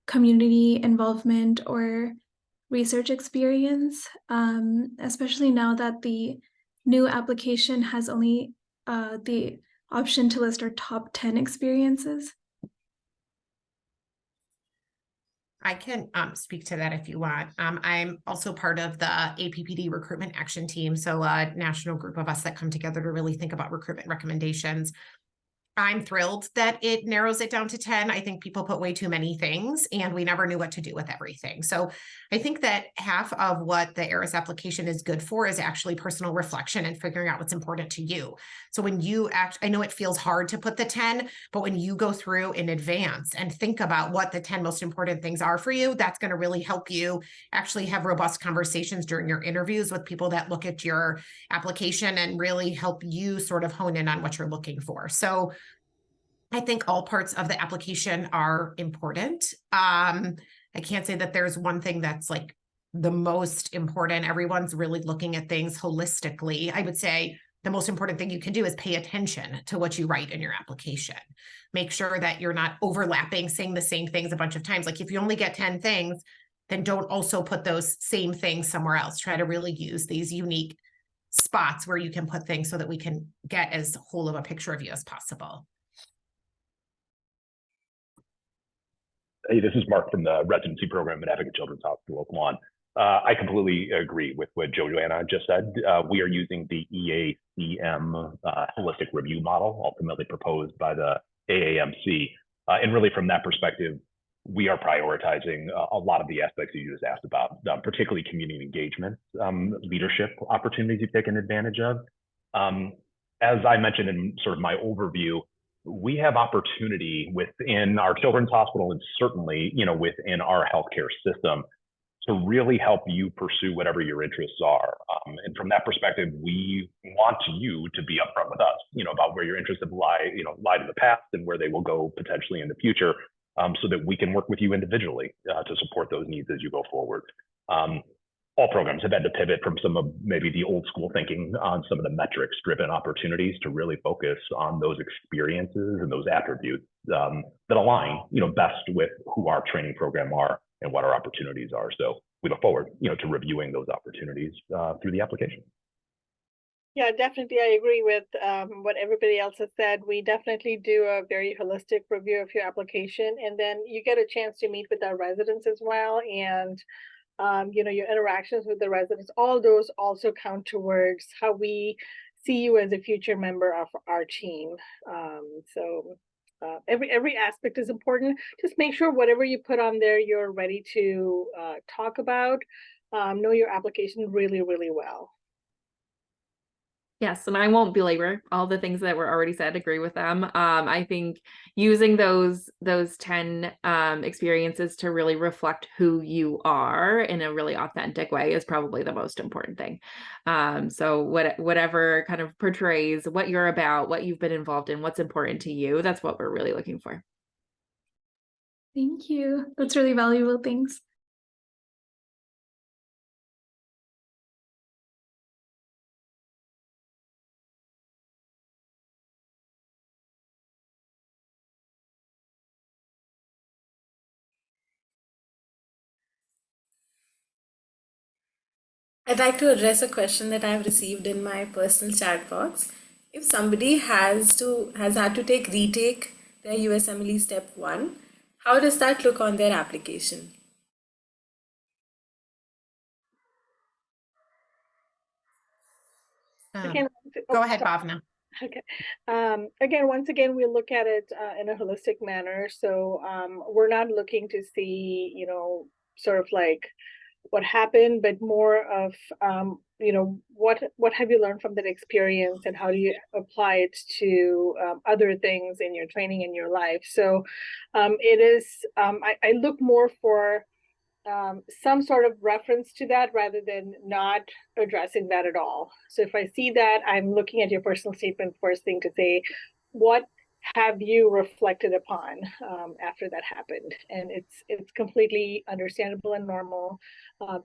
community involvement or research experience, especially now that the new application has only the option to list our top 10 experiences? I can speak to that if you want. I'm also part of the APPD recruitment action team, so a national group of us that come together to really think about recruitment recommendations. I'm thrilled that it narrows it down to 10. I think people put way too many things and we never knew what to do with everything. So I think that half of what the ARIS application is good for is actually personal reflection and figuring out what's important to you. So when you I know it feels hard to put the 10, but when you go through in advance and think about what the 10 most important things are for you, that's going to really help you actually have robust conversations during your interviews with people that look at your application and really help you sort of hone in on what you're looking for. So I think all parts of the application are important. I can't say that there's one thing that's like the most important. Everyone's really looking at things holistically. I would say the most important thing you can do is pay attention to what you write in your application. Make sure that you're not overlapping, saying the same things a bunch of times. Like if you only get 10 things, then don't also put those same things somewhere else. Try to really use these unique spots where you can put things so that we can get as whole of a picture of you as possible. Hey, this is Mark from the residency program at Advocate Children's Hospital, Oakland. I completely agree with what Joanna just said. We are using the EACM holistic review model, ultimately proposed by the AAMC. And really from that perspective, we are prioritizing a lot of the aspects that you just asked about, particularly community engagement, leadership opportunities you've taken advantage of. As I mentioned in sort of my overview, we have opportunity within our children's hospital and certainly, within our healthcare system to really help you pursue whatever your interests are. And from that perspective, we want you to be upfront with us, about where your interests have lied in the past and where they will go potentially in the future, so that we can work with you individually to support those needs as you go forward. All programs have had to pivot from some of maybe the old school thinking on some of the metrics driven opportunities to really focus on those experiences and those attributes that align, best with who our training program are and what our opportunities are. So we look forward, to reviewing those opportunities through the application. Yeah, definitely. I agree with what everybody else has said. We definitely do a very holistic review of your application, and then you get a chance to meet with our residents as well. And your interactions with the residents, all those also count towards how we see you as a future member of our team. Every aspect is important. Just make sure whatever you put on there, you're ready to talk about. Know your application really, really well. Yes, and I won't belabor all the things that were already said, agree with them. I think using those 10 experiences to really reflect who you are in a really authentic way is probably the most important thing. So whatever kind of portrays what you're about, what you've been involved in, what's important to you, that's what we're really looking for. Thank you. That's really valuable. Thanks. I'd like to address a question that I've received in my personal chat box. If somebody has had to retake their USMLE Step 1, how does that look on their application? Go ahead, Bhavna. Okay. Again, once again, we look at it in a holistic manner. So we're not looking to see, sort of like what happened, but more of, what have you learned from that experience and how do you apply it to other things in your training in your life. So it is, I look more for some sort of reference to that rather than not addressing that at all. So if I see that, I'm looking at your personal statement first thing to say, what have you reflected upon after that happened? And it's completely understandable and normal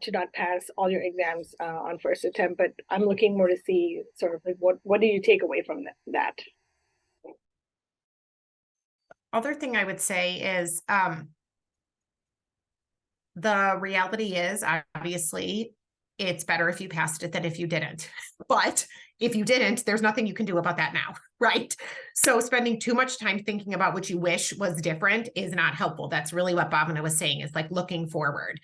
to not pass all your exams on first attempt, but I'm looking more to see sort of like what do you take away from that? Other thing I would say is the reality is obviously it's better if you passed it than if you didn't. But if you didn't, there's nothing you can do about that now, right? So spending too much time thinking about what you wish was different is not helpful. That's really what Bhavana was saying, is like looking forward.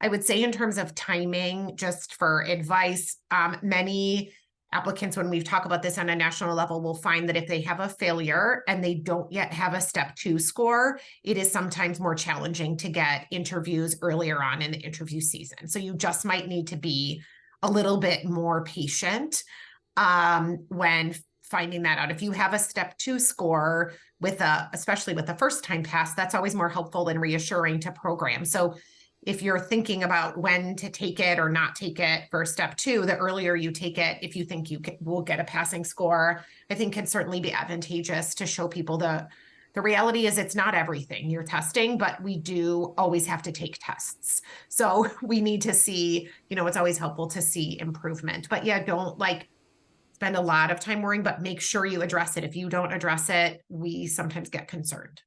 I would say in terms of timing, just for advice, many applicants, when we talk about this on a national level, will find that if they have a failure and they don't yet have a step 2 score, it is sometimes more challenging to get interviews earlier on in the interview season. So you just might need to be a little bit more patient when finding that out. If you have a step 2 score especially with a first time pass, that's always more helpful and reassuring to programs. So if you're thinking about when to take it or not take it for step 2, the earlier you take it, if you think you will get a passing score, I think can certainly be advantageous to show people the reality is it's not everything you're testing, but we do always have to take tests. So we need to see, it's always helpful to see improvement. But yeah, don't spend a lot of time worrying, but make sure you address it. If you don't address it, we sometimes get concerned.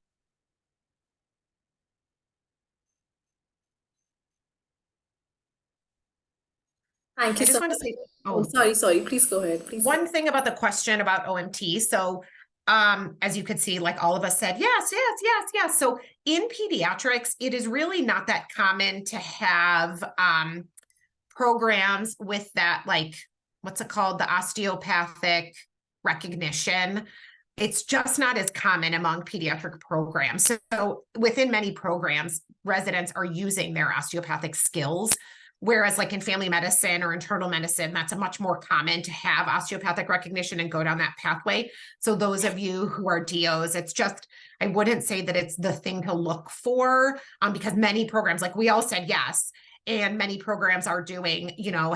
Thank you. I just want to say, sorry, please go ahead. Please. One thing about the question about OMT. So as you could see, all of us said, yes. So in pediatrics, it is really not that common to have programs with that, what's it called? The osteopathic recognition. It's just not as common among pediatric programs. So within many programs, residents are using their osteopathic skills. Whereas in family medicine or internal medicine, that's a much more common to have osteopathic recognition and go down that pathway. So those of you who are DOs, I wouldn't say that it's the thing to look for because many programs, we all said yes, and many programs are doing,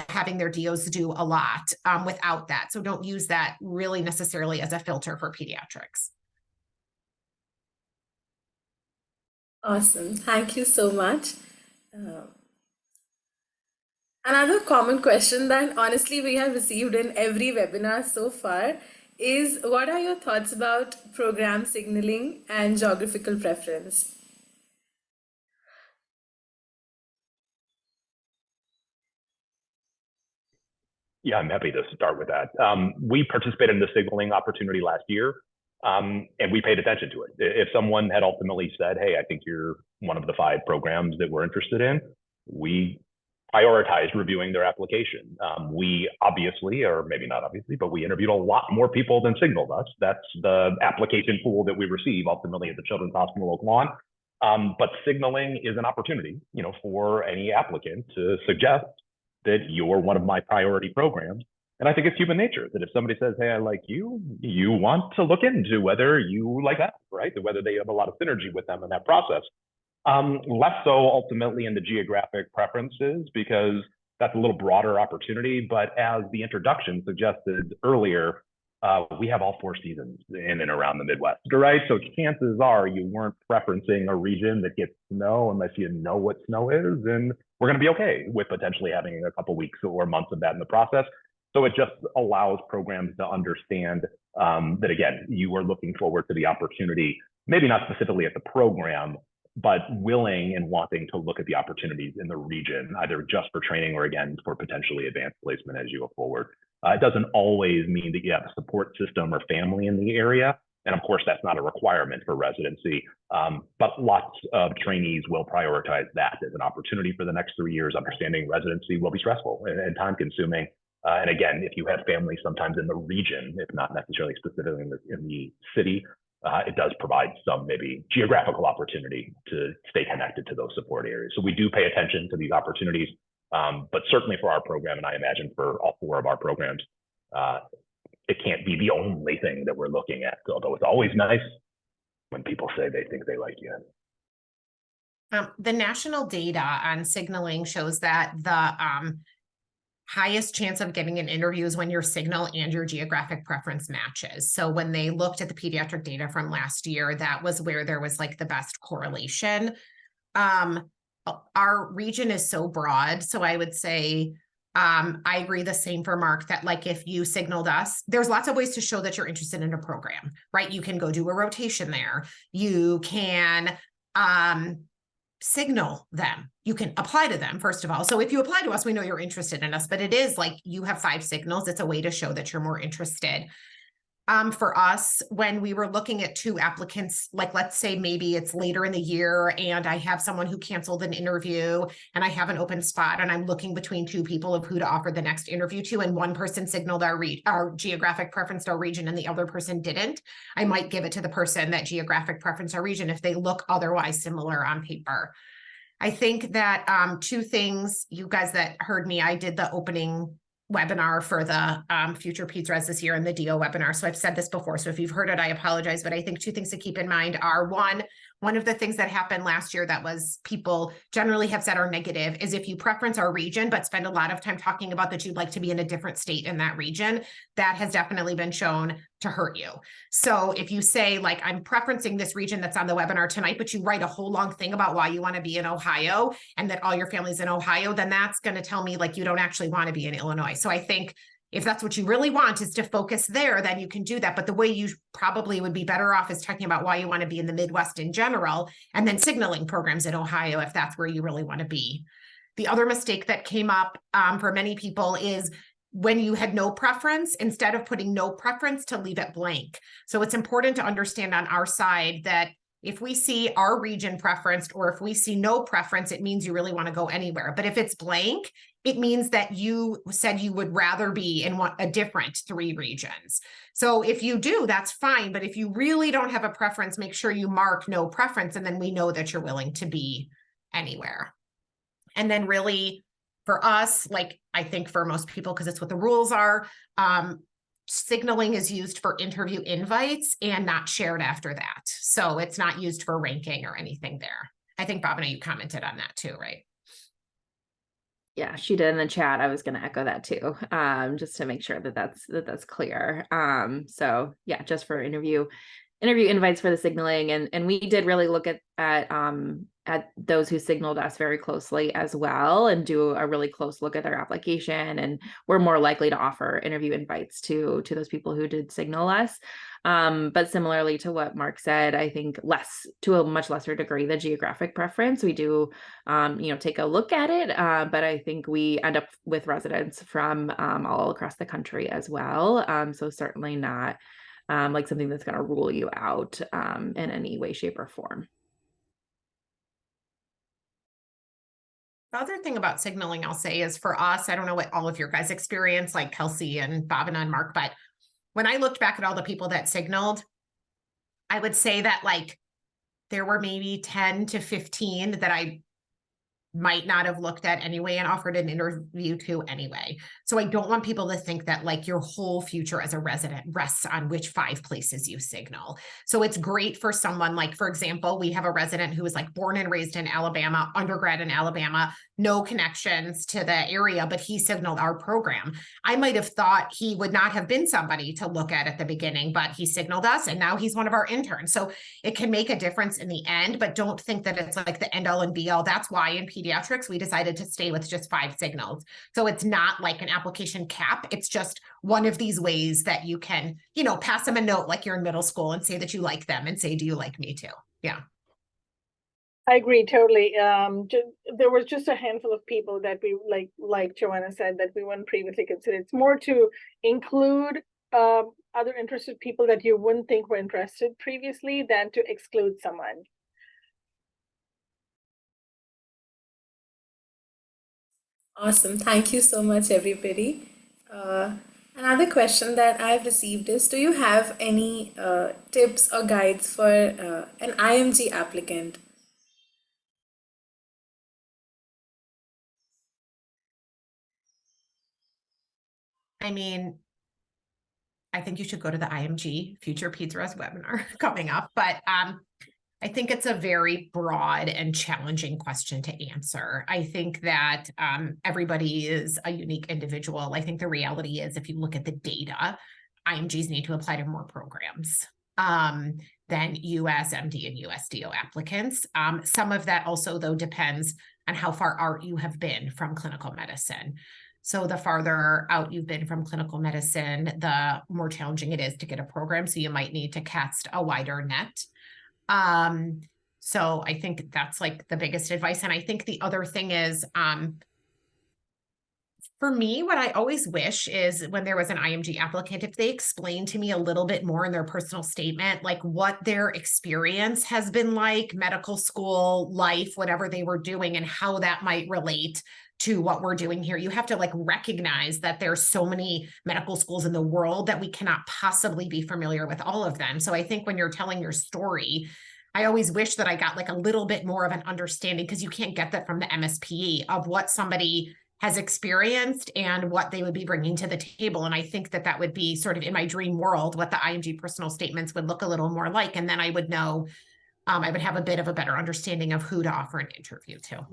having their DOs do a lot without that. So don't use that really necessarily as a filter for pediatrics. Awesome. Thank you so much. Another common question that honestly we have received in every webinar so far is, what are your thoughts about program signaling and geographical preference? Yeah, I'm happy to start with that. We participated in the signaling opportunity last year, and we paid attention to it. If someone had ultimately said, hey, I think you're one of the 5 programs that we're interested in, we prioritized reviewing their application. We obviously, or maybe not obviously, but we interviewed a lot more people than signaled us. That's the application pool that we receive ultimately at the Children's Hospital Oak Lawn. But signaling is an opportunity, for any applicant to suggest that you're one of my priority programs. And I think it's human nature that if somebody says, hey, I like you, you want to look into whether you like that, right? Whether they have a lot of synergy with them in that process. Less so ultimately in the geographic preferences, because that's a little broader opportunity. But as the introduction suggested earlier, we have all 4 seasons in and around the Midwest, right? So chances are you weren't preferencing a region that gets snow unless you know what snow is, and we're going to be okay with potentially having a couple weeks or months of that in the process. So it just allows programs to understand that, again, you are looking forward to the opportunity, maybe not specifically at the program, but willing and wanting to look at the opportunities in the region, either just for training or, again, for potentially advanced placement as you go forward. It doesn't always mean that you have a support system or family in the area. And of course, that's not a requirement for residency, but lots of trainees will prioritize that as an opportunity for the next 3 years, understanding residency will be stressful and time consuming. And again, if you have family sometimes in the region, if not necessarily specifically in the city, it does provide some maybe geographical opportunity to stay connected to those support areas. So we do pay attention to these opportunities, but certainly for our program, and I imagine for all 4 of our programs, it can't be the only thing that we're looking at, although it's always nice when people say they think they like you. The national data on signaling shows that the highest chance of getting an interview is when your signal and your geographic preference matches. So when they looked at the pediatric data from last year, that was where there was like the best correlation. Our region is so broad. So I would say, I agree the same for Mark that like if you signaled us, there's lots of ways to show that you're interested in a program, right? You can go do a rotation there. You can signal them. You can apply to them, first of all. So if you apply to us, we know you're interested in us, but it is like you have 5 signals. It's a way to show that you're more interested. For us, when we were looking at 2 applicants, like let's say maybe it's later in the year and I have someone who canceled an interview and I have an open spot and I'm looking between 2 people of who to offer the next interview to, and one person signaled our geographic preference to our region and the other person didn't, I might give it to the person that geographic preference our region if they look otherwise similar on paper. I think that 2 things, you guys that heard me, I did the opening webinar for the FuturePedsRes this year and the DO webinar. So I've said this before. So if you've heard it, I apologize. But I think 2 things to keep in mind are one of the things that happened last year that was people generally have said are negative is if you preference our region, but spend a lot of time talking about that you'd like to be in a different state in that region, that has definitely been shown to hurt you. So if you say like, I'm preferencing this region that's on the webinar tonight, but you write a whole long thing about why you want to be in Ohio and that all your family's in Ohio, then that's going to tell me like you don't actually want to be in Illinois. So I think if that's what you really want is to focus there, then you can do that. But the way you probably would be better off is talking about why you want to be in the Midwest in general, and then signaling programs in Ohio if that's where you really want to be. The other mistake that came up for many people is when you had no preference, instead of putting no preference, to leave it blank. So it's important to understand on our side that if we see our region preferenced or if we see no preference, it means you really want to go anywhere. But if it's blank, it means that you said you would rather be in a different 3 regions. So if you do, that's fine. But if you really don't have a preference, make sure you mark no preference, and then we know that you're willing to be anywhere. And then really for us, like I think for most people, because it's what the rules are, signaling is used for interview invites and not shared after that. So it's not used for ranking or anything there. I think Bhavana, you commented on that too, right? Yeah, she did in the chat. I was going to echo that too, just to make sure that that's clear. So yeah, just for interview invites for the signaling, and we did really look at those who signaled us very closely as well, and do a really close look at their application, and we're more likely to offer interview invites to those people who did signal us. But similarly to what Mark said, I think to a much lesser degree, the geographic preference, we do, take a look at it. But I think we end up with residents from all across the country as well. So certainly not like something that's going to rule you out in any way, shape, or form. The other thing about signaling I'll say is for us, I don't know what all of your guys experience, like Kelsey and Bhavana and Mark, but when I looked back at all the people that signaled, I would say that like there were maybe 10 to 15 that I might not have looked at anyway and offered an interview to anyway. So I don't want people to think that like your whole future as a resident rests on which 5 places you signal. So it's great for someone like, for example, we have a resident who was like born and raised in Alabama, undergrad in Alabama, no connections to the area, but he signaled our program. I might have thought he would not have been somebody to look at the beginning, but he signaled us and now he's one of our interns. So it can make a difference in the end, but don't think that it's like the end all and be all. That's why in pediatrics, we decided to stay with just 5 signals. So it's not like an application cap. It's just one of these ways that you can, pass them a note like you're in middle school and say that you like them and say, do you like me too? Yeah. I agree totally. There was just a handful of people that we like Joanna said, that we wouldn't previously consider. It's more to include other interested people that you wouldn't think were interested previously than to exclude someone. Awesome. Thank you so much, everybody. Another question that I've received is, do you have any tips or guides for an IMG applicant? I mean, I think you should go to the IMG FuturePedsRes webinar coming up, but I think it's a very broad and challenging question to answer. I think that everybody is a unique individual. I think the reality is, if you look at the data, IMGs need to apply to more programs than US MD and USDO applicants. Some of that also, though, depends on how far out you have been from clinical medicine. So the farther out you've been from clinical medicine, the more challenging it is to get a program. So you might need to cast a wider net. So I think that's like the biggest advice. And I think the other thing is, for me, what I always wish is, when there was an IMG applicant, if they explained to me a little bit more in their personal statement, like what their experience has been like, medical school, life, whatever they were doing, and how that might relate to what we're doing here. You have to like recognize that there's so many medical schools in the world that we cannot possibly be familiar with all of them. So I think when you're telling your story, I always wish that I got like a little bit more of an understanding, because you can't get that from the MSPE, of what somebody has experienced and what they would be bringing to the table. And I think that that would be sort of, in my dream world, what the IMG personal statements would look a little more like. And then I would know, I would have a bit of a better understanding of who to offer an interview to.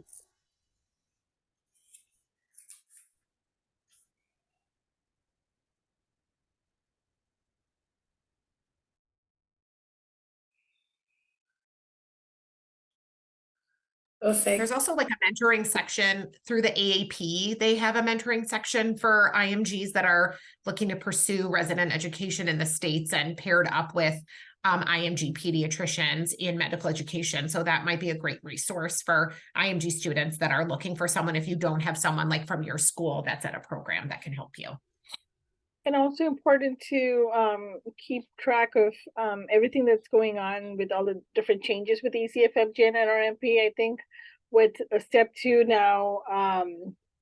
Perfect. There's also like a mentoring section through the AAP. They have a mentoring section for IMGs that are looking to pursue resident education in the States, and paired up with IMG pediatricians in medical education. So that might be a great resource for IMG students that are looking for someone, if you don't have someone like from your school that's at a program that can help you. And also important to keep track of everything that's going on with all the different changes with ECFMG and NRMP. I think with step 2 now,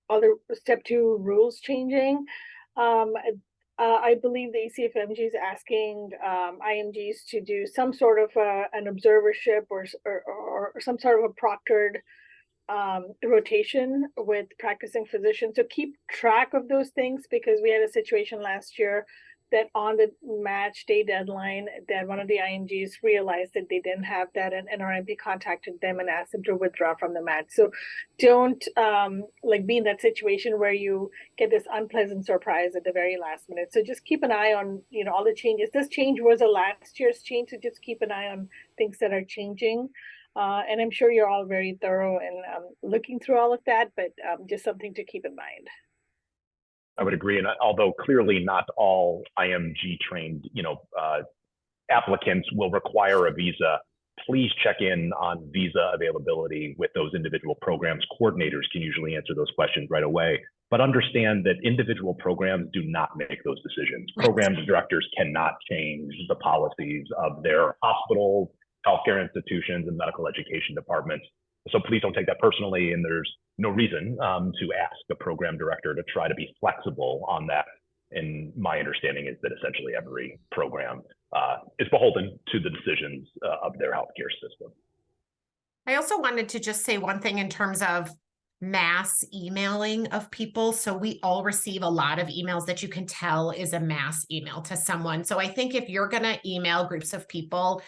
all the step 2 rules changing, I believe the ECFMG is asking IMGs to do some sort of an observership or some sort of a proctored rotation with practicing physicians. So keep track of those things, because we had a situation last year that on the match day deadline, that one of the IMGs realized that they didn't have that, and NRMP contacted them and asked them to withdraw from the match. So don't like be in that situation where you get this unpleasant surprise at the very last minute. So just keep an eye on, you know, all the changes. This change was a last year's change, so just keep an eye on things that are changing. And I'm sure you're all very thorough in looking through all of that, but just something to keep in mind. I would agree. And although clearly not all IMG trained, applicants will require a visa, please check in on visa availability with those individual programs. Coordinators can usually answer those questions right away. But understand that individual programs do not make those decisions. Programs directors cannot change the policies of their hospitals, healthcare institutions, and medical education departments. So please don't take that personally, and there's no reason to ask the program director to try to be flexible on that. And my understanding is that essentially every program is beholden to the decisions of their healthcare system. I also wanted to just say one thing in terms of mass emailing of people. So we all receive a lot of emails that you can tell is a mass email to someone. So I think if you're going to email groups of people,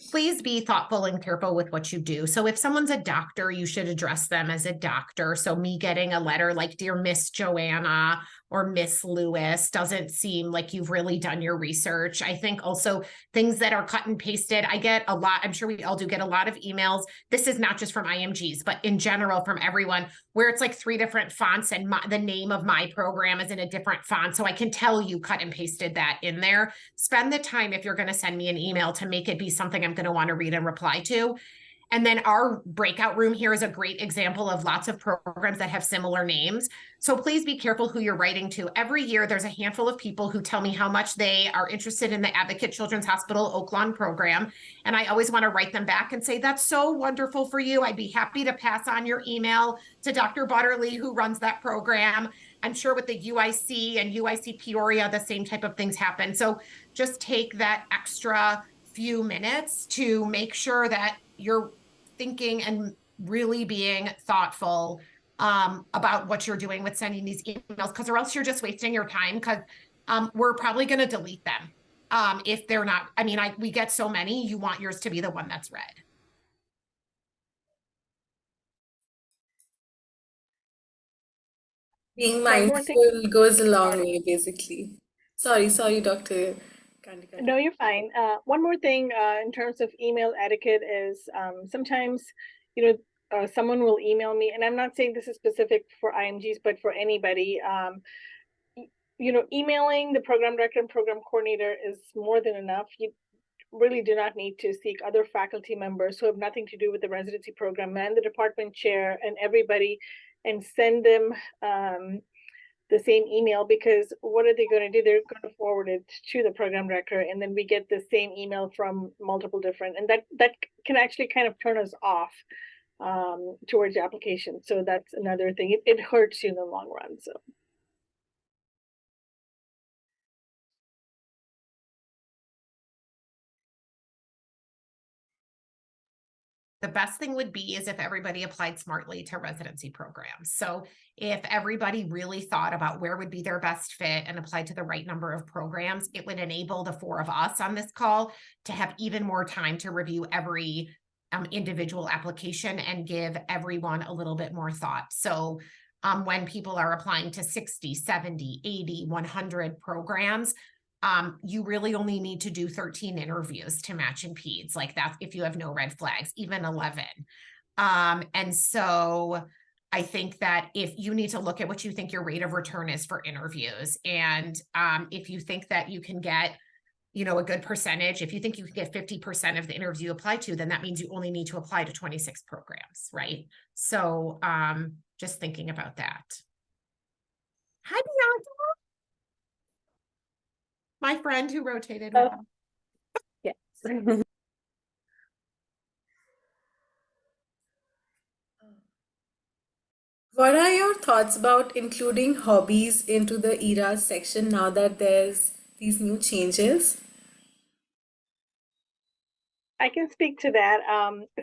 please be thoughtful and careful with what you do. So if someone's a doctor, you should address them as a doctor. So me getting a letter like Dear Miss Joanna or Miss Lewis doesn't seem like you've really done your research. I think also things that are cut and pasted, I get a lot, I'm sure we all do get a lot of emails. This is not just from IMGs, but in general from everyone, where it's like 3 different fonts and the name of my program is in a different font. So I can tell you cut and pasted that in there. Spend the time, if you're going to send me an email, to make it be something I'm going to want to read and reply to. And then our breakout room here is a great example of lots of programs that have similar names. So please be careful who you're writing to. Every year, there's a handful of people who tell me how much they are interested in the Advocate Children's Hospital Oaklawn program. And I always want to write them back and say, that's so wonderful for you. I'd be happy to pass on your email to Dr. Butterly, who runs that program. I'm sure with the UIC and UIC Peoria, the same type of things happen. So just take that extra few minutes to make sure that you're thinking and really being thoughtful about what you're doing with sending these emails, because or else you're just wasting your time, because we're probably going to delete them if they're not. I mean, we get so many, you want yours to be the one that's read. Being mindful goes a long way, basically. Sorry, Dr. Kandikar. No, you're fine. One more thing in terms of email etiquette is sometimes, someone will email me, and I'm not saying this is specific for IMGs, but for anybody. Emailing the program director and program coordinator is more than enough. You really do not need to seek other faculty members who have nothing to do with the residency program and the department chair and everybody and send them the same email, because what are they going to do? They're going to forward it to the program director, and then we get the same email from multiple different, and that can actually kind of turn us off towards the application. So that's another thing. It hurts you in the long run. So. The best thing would be is if everybody applied smartly to residency programs. So if everybody really thought about where would be their best fit and applied to the right number of programs, it would enable the four of us on this call to have even more time to review every individual application and give everyone a little bit more thought. So when people are applying to 60, 70, 80, 100 programs, you really only need to do 13 interviews to match in peds. Like that's if you have no red flags, even 11. And so I think that if you need to look at what you think your rate of return is for interviews, and if you think that you can get, a good percentage, if you think you can get 50% of the interview you apply to, then that means you only need to apply to 26 programs, right? So just thinking about that. Hi, Bianca. My friend who rotated with him. Yes. What are your thoughts about including hobbies into the ERAS section now that there's these new changes? I can speak to that.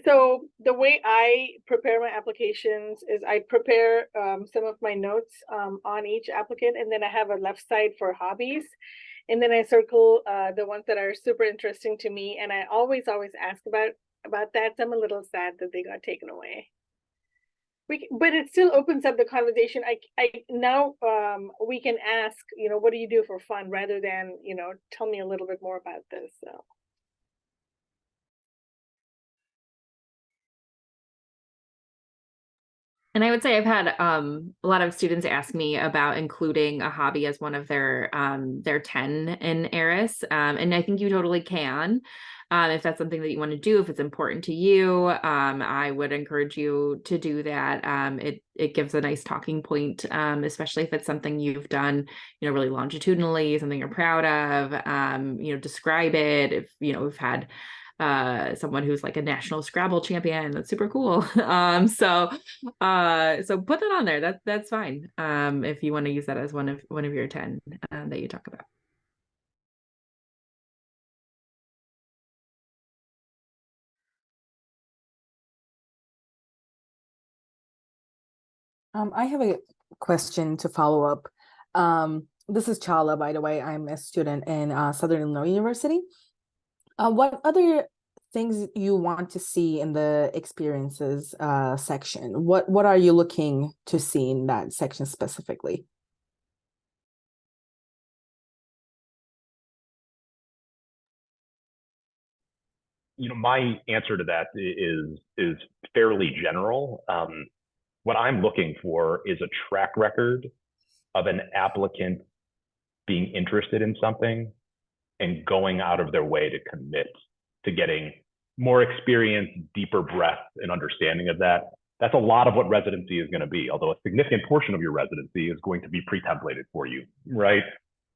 So the way I prepare my applications is I prepare some of my notes on each applicant, and then I have a left side for hobbies. And then I circle the ones that are super interesting to me. And I always ask about that. So I'm a little sad that they got taken away. But it still opens up the conversation. I now we can ask, what do you do for fun, rather than, tell me a little bit more about this. So. And I would say I've had a lot of students ask me about including a hobby as one of their 10 in ERAS. And I think you totally can. If that's something that you want to do, if it's important to you, I would encourage you to do that. It gives a nice talking point, especially if it's something you've done, really longitudinally, something you're proud of. Describe it. If we've had someone who's like a national Scrabble champion, that's super cool. So put that on there. That's fine. If you want to use that as one of your 10 that you talk about. I have a question to follow up. This is Chala, by the way. I'm a student in Southern Illinois University. What other things you want to see in the experiences section? What are you looking to see in that section specifically? My answer to that is fairly general. What I'm looking for is a track record of an applicant being interested in something and going out of their way to commit to getting more experience, deeper breadth and understanding of that. That's a lot of what residency is going to be, although a significant portion of your residency is going to be pre-templated for you, right?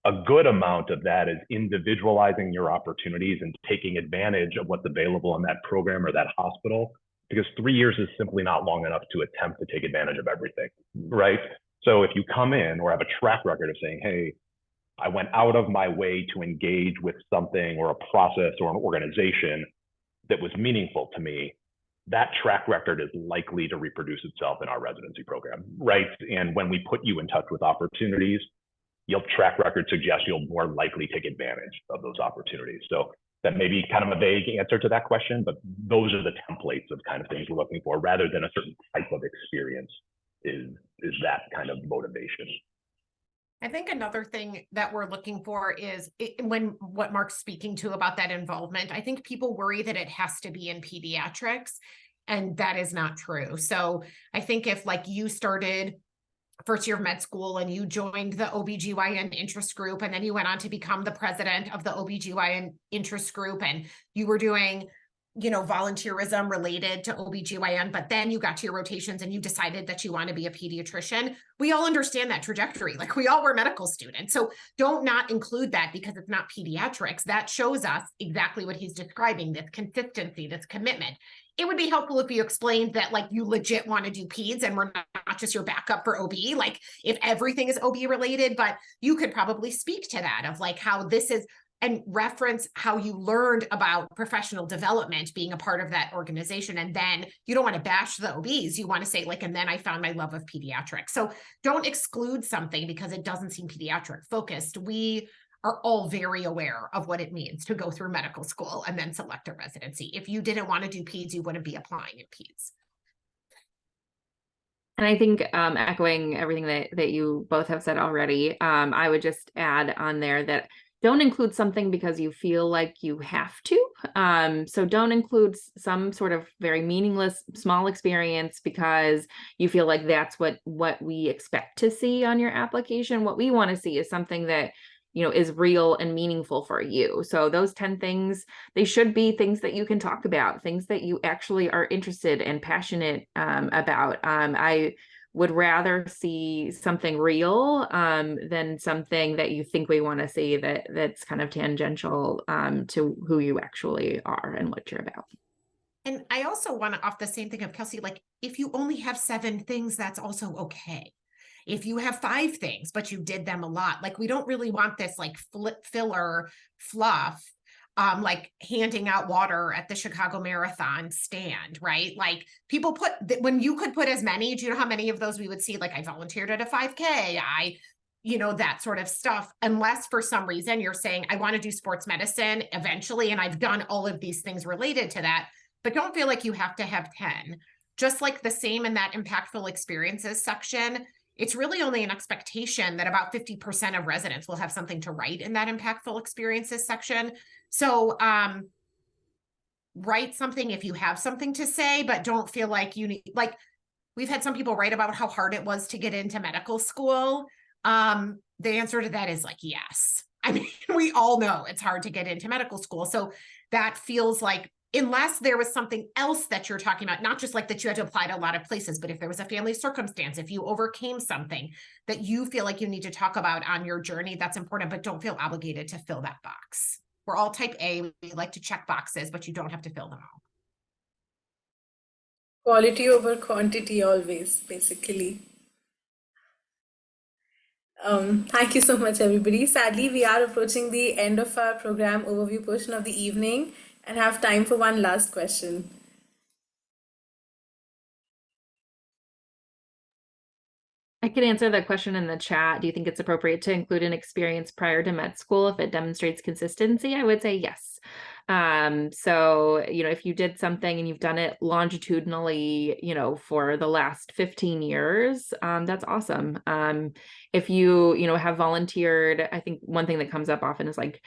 A good amount of that is individualizing your opportunities and taking advantage of what's available in that program or that hospital, because 3 years is simply not long enough to attempt to take advantage of everything, right? So if you come in or have a track record of saying, hey, I went out of my way to engage with something or a process or an organization that was meaningful to me, that track record is likely to reproduce itself in our residency program, right? And when we put you in touch with opportunities, your track record suggests you'll more likely take advantage of those opportunities. So that may be kind of a vague answer to that question, but those are the templates of kind of things we're looking for, rather than a certain type of experience is that kind of motivation. I think another thing that we're looking for is what Mark's speaking to about that involvement. I think people worry that it has to be in pediatrics, and that is not true. So I think if like you started first year of med school and you joined the OBGYN interest group, and then you went on to become the president of the OBGYN interest group, and you were doing, you know, volunteerism related to OBGYN, but then you got to your rotations and you decided that you want to be a pediatrician. We all understand that trajectory. Like, we all were medical students. So don't not include that because it's not pediatrics. That shows us exactly what he's describing, this consistency, this commitment. It would be helpful if you explained that, like, you legit want to do peds and we're not just your backup for OB, like if everything is OB related, but you could probably speak to that of like how this is, and reference how you learned about professional development being a part of that organization. And then you don't want to bash the OBs. You want to say like, and then I found my love of pediatrics. So don't exclude something because it doesn't seem pediatric focused. We are all very aware of what it means to go through medical school and then select a residency. If you didn't want to do peds, you wouldn't be applying in peds. And I think echoing everything that you both have said already, I would just add on there that don't include something because you feel like you have to. So don't include some sort of very meaningless small experience because you feel like that's what we expect to see on your application. What we want to see is something that, you know, is real and meaningful for you. So those 10 things, they should be things that you can talk about, things that you actually are interested and passionate about. I would rather see something real than something that you think we want to see that's kind of tangential to who you actually are and what you're about. And I also want to, off the same thing of Kelsey, like if you only have 7 things, that's also okay. If you have 5 things, but you did them a lot, like we don't really want this like filler fluff, like handing out water at the Chicago Marathon stand, right? Like people put, when you could put as many, do you know how many of those we would see? Like I volunteered at a 5K, you know, that sort of stuff, unless for some reason you're saying, I want to do sports medicine eventually, and I've done all of these things related to that, but don't feel like you have to have 10. Just like the same in that impactful experiences section, it's really only an expectation that about 50% of residents will have something to write in that impactful experiences section. So write something if you have something to say, but don't feel like you need, like we've had some people write about how hard it was to get into medical school. The answer to that is like, yes. I mean, we all know it's hard to get into medical school. So that feels like, unless there was something else that you're talking about, not just like that you had to apply to a lot of places, but if there was a family circumstance, if you overcame something that you feel like you need to talk about on your journey, that's important, but don't feel obligated to fill that box. We're all type A, we like to check boxes, but you don't have to fill them all. Quality over quantity always, basically. Thank you so much, everybody. Sadly, we are approaching the end of our program overview portion of the evening and have time for one last question. I can answer that question in the chat. Do you think it's appropriate to include an experience prior to med school if it demonstrates consistency? I would say yes. So, you know, if you did something and you've done it longitudinally, you know, for the last 15 years, that's awesome. If you, you know, have volunteered, I think one thing that comes up often is like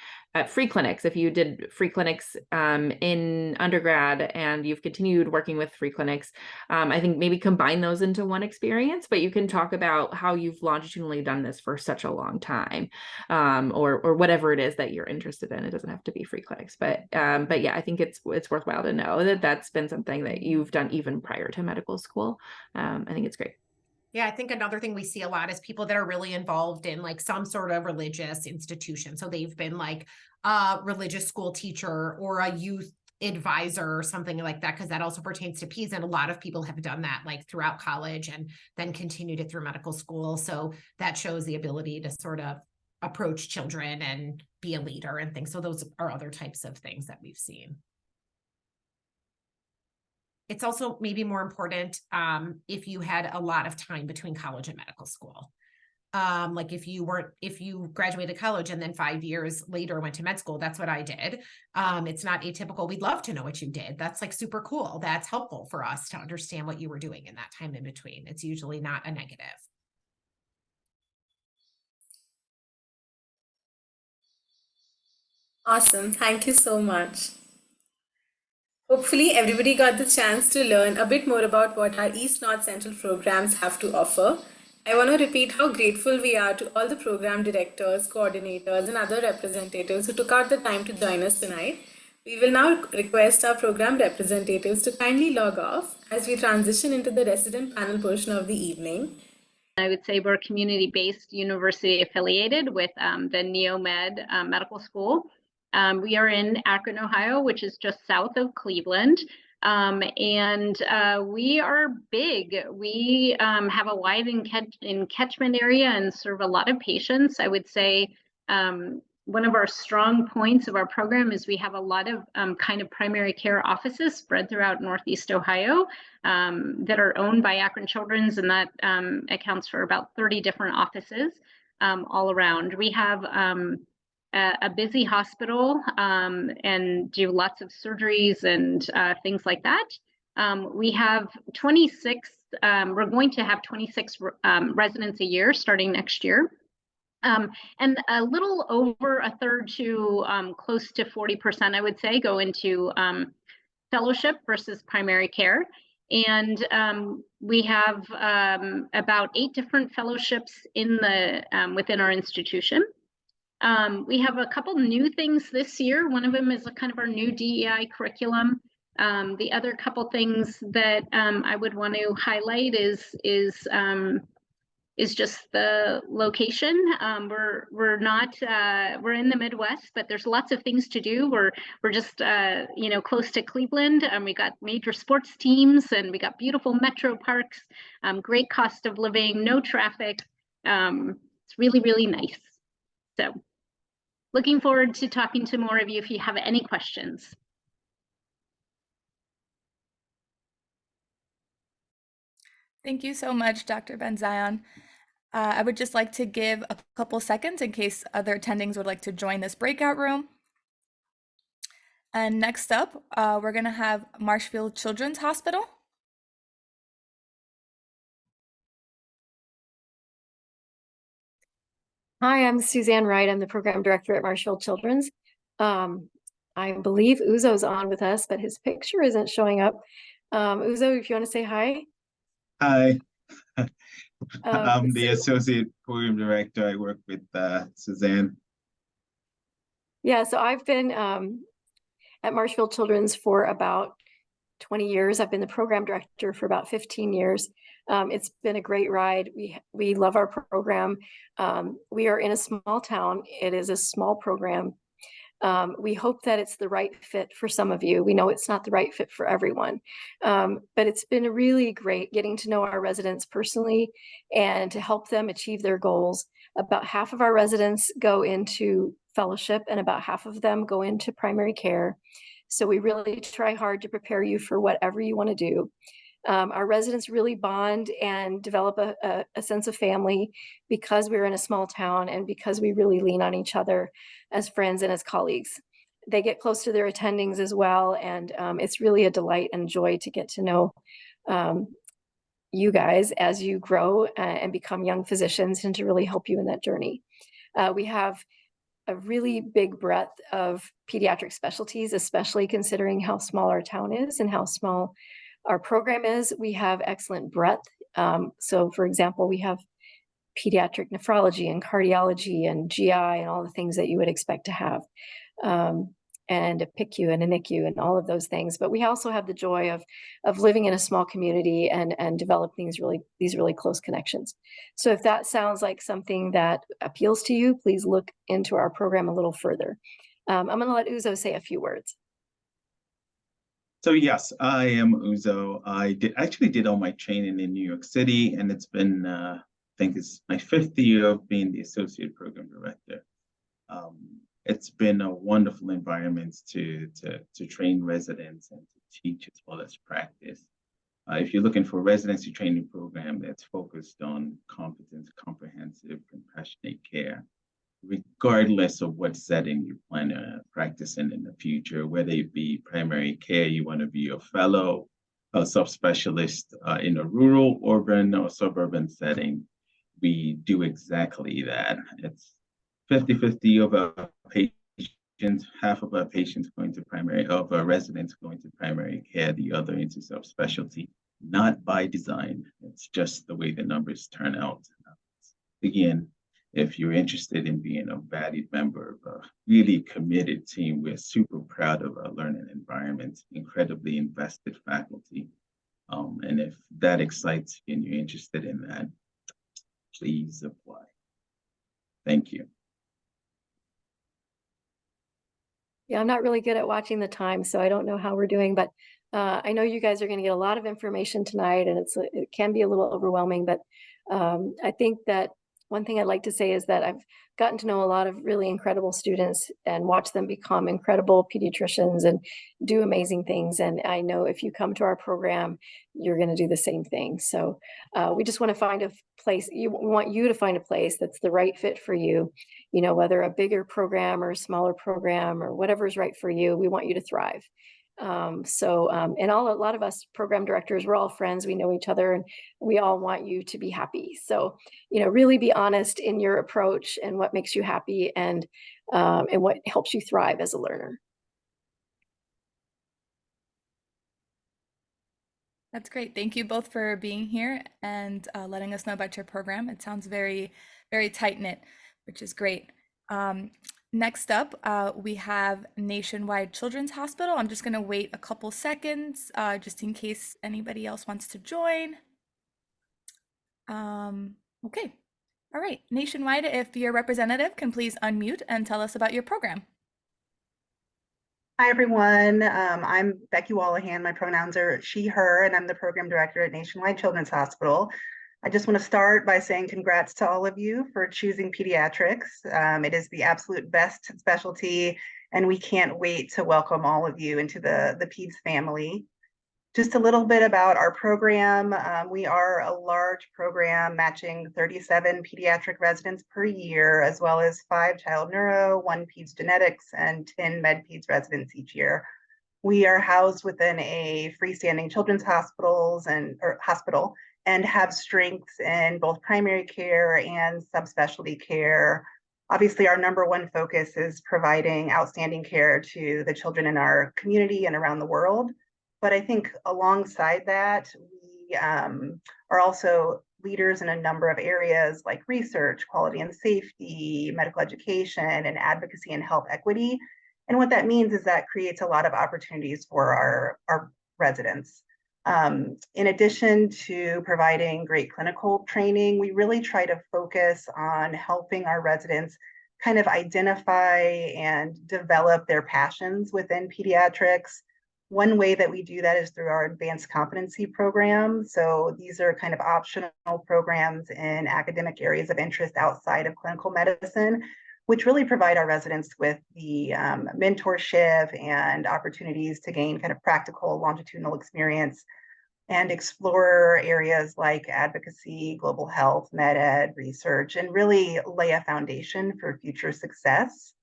free clinics, if you did free clinics in undergrad and you've continued working with free clinics, I think maybe combine those into one experience, but you can talk about how you've longitudinally done this for such a long time, or whatever it is that you're interested in. It doesn't have to be free clinics, but yeah, I think it's worthwhile to know that that's been something that you've done even prior to medical school. I think it's great. Yeah, I think another thing we see a lot is people that are really involved in like some sort of religious institution. So they've been like a religious school teacher or a youth advisor or something like that, because that also pertains to Peds. And a lot of people have done that like throughout college and then continued it through medical school. So that shows the ability to sort of approach children and be a leader and things. So those are other types of things that we've seen. It's also maybe more important if you had a lot of time between college and medical school. Like if you graduated college and then 5 years later went to med school, that's what I did. It's not atypical. We'd love to know what you did. That's like super cool. That's helpful for us to understand what you were doing in that time in between. It's usually not a negative. Awesome. Thank you so much. Hopefully, everybody got the chance to learn a bit more about what our East North Central programs have to offer. I want to repeat how grateful we are to all the program directors, coordinators, and other representatives who took out the time to join us tonight. We will now request our program representatives to kindly log off as we transition into the resident panel portion of the evening. I would say we're community-based, university affiliated with the NeoMed Medical School. We are in Akron, Ohio, which is just south of Cleveland. And we are big. We have a wide catchment area and serve a lot of patients. I would say one of our strong points of our program is we have a lot of kind of primary care offices spread throughout Northeast Ohio that are owned by Akron Children's, and that accounts for about 30 different offices all around. We have a busy hospital and do lots of surgeries and things like that. We have 26, we're going to have 26 residents a year starting next year. And a little over a third to close to 40%, I would say, go into fellowship versus primary care. And we have about 8 different fellowships in the within our institution. We have a couple new things this year. One of them is a kind of our new DEI curriculum. The other couple things that I would want to highlight is just the location. We're in the Midwest, but there's lots of things to do. We're just close to Cleveland, and we got major sports teams, and we got beautiful metro parks, great cost of living, no traffic. It's really, really nice. So looking forward to talking to more of you if you have any questions. Thank you so much, Dr. Ben-Zion. I would just like to give a couple seconds in case other attendings would like to join this breakout room. And next up, we're going to have Marshfield Children's Hospital. Hi, I'm Suzanne Wright. I'm the program director at Marshfield Children's. I believe Uzo's on with us, but his picture isn't showing up. Uzo, if you want to say hi. Hi. I'm the associate program director. I work with Suzanne. Yeah, so I've been at Marshfield Children's for about 20 years. I've been the program director for about 15 years. It's been a great ride. We love our program. We are in a small town. It is a small program. We hope that it's the right fit for some of you. We know it's not the right fit for everyone, but it's been really great getting to know our residents personally and to help them achieve their goals. About half of our residents go into fellowship and about half of them go into primary care. So we really try hard to prepare you for whatever you want to do. Our residents really bond and develop a sense of family because we're in a small town and because we really lean on each other as friends and as colleagues. They get close to their attendings as well, and it's really a delight and joy to get to know you guys as you grow and become young physicians and to really help you in that journey. We have a really big breadth of pediatric specialties, especially considering how small our town is and how small our program is. We have excellent breadth. So for example, we have pediatric nephrology and cardiology and GI and all the things that you would expect to have. And a PICU and a NICU and all of those things. But we also have the joy of living in a small community and developing these really close connections. So if that sounds like something that appeals to you, please look into our program a little further. I'm going to let Uzo say a few words. So yes, I am Uzo. I actually did all my training in New York City, and it's been, I think it's my 5th year of being the Associate Program Director. It's been a wonderful environment to train residents and to teach as well as practice. If you're looking for a residency training program that's focused on competence, comprehensive, compassionate care, regardless of what setting you plan to practice in the future, whether it be primary care, you want to be a fellow, a subspecialist in a rural, urban, or suburban setting, we do exactly that. It's 50-50 of our patients, half of our patients going to of our residents going to primary care, the other into subspecialty, not by design. It's just the way the numbers turn out. Again, if you're interested in being a valued member of a really committed team, we're super proud of our learning environment, incredibly invested faculty. And if that excites you and you're interested in that, please apply. Thank you. Yeah, I'm not really good at watching the time, so I don't know how we're doing, but I know you guys are going to get a lot of information tonight, and it can be a little overwhelming, but I think that one thing I'd like to say is that I've gotten to know a lot of really incredible students and watch them become incredible pediatricians and do amazing things. And I know if you come to our program, you're going to do the same thing. So we just want to find a place. We want you to find a place that's the right fit for you. You know, whether a bigger program or a smaller program or whatever is right for you, we want you to thrive. And a lot of us program directors, we're all friends, we know each other, and we all want you to be happy. So, you know, really be honest in your approach and what makes you happy and what helps you thrive as a learner. That's great. Thank you both for being here and letting us know about your program. It sounds very, very tight-knit, which is great. Next up, we have Nationwide Children's Hospital. I'm just going to wait a couple seconds just in case anybody else wants to join. Okay. All right. Nationwide, if your representative can please unmute and tell us about your program. Hi, everyone. I'm Becky Wallahan. My pronouns are she, her, and I'm the program director at Nationwide Children's Hospital. I just want to start by saying congrats to all of you for choosing pediatrics. It is the absolute best specialty, and we can't wait to welcome all of you into the PEDS family. Just a little bit about our program. We are a large program matching 37 pediatric residents per year, as well as 5 child neuro, 1 PEDS genetics, and 10 med PEDS residents each year. We are housed within a freestanding children's hospital and have strengths in both primary care and subspecialty care. Obviously, our #1 focus is providing outstanding care to the children in our community and around the world. But I think alongside that, we are also leaders in a number of areas like research, quality and safety, medical education, and advocacy and health equity. And what that means is that creates a lot of opportunities for our residents. In addition to providing great clinical training, we really try to focus on helping our residents kind of identify and develop their passions within pediatrics. One way that we do that is through our advanced competency program. So these are kind of optional programs in academic areas of interest outside of clinical medicine, which really provide our residents with the mentorship and opportunities to gain kind of practical longitudinal experience and explore areas like advocacy, global health, med ed, research, and really lay a foundation for future success.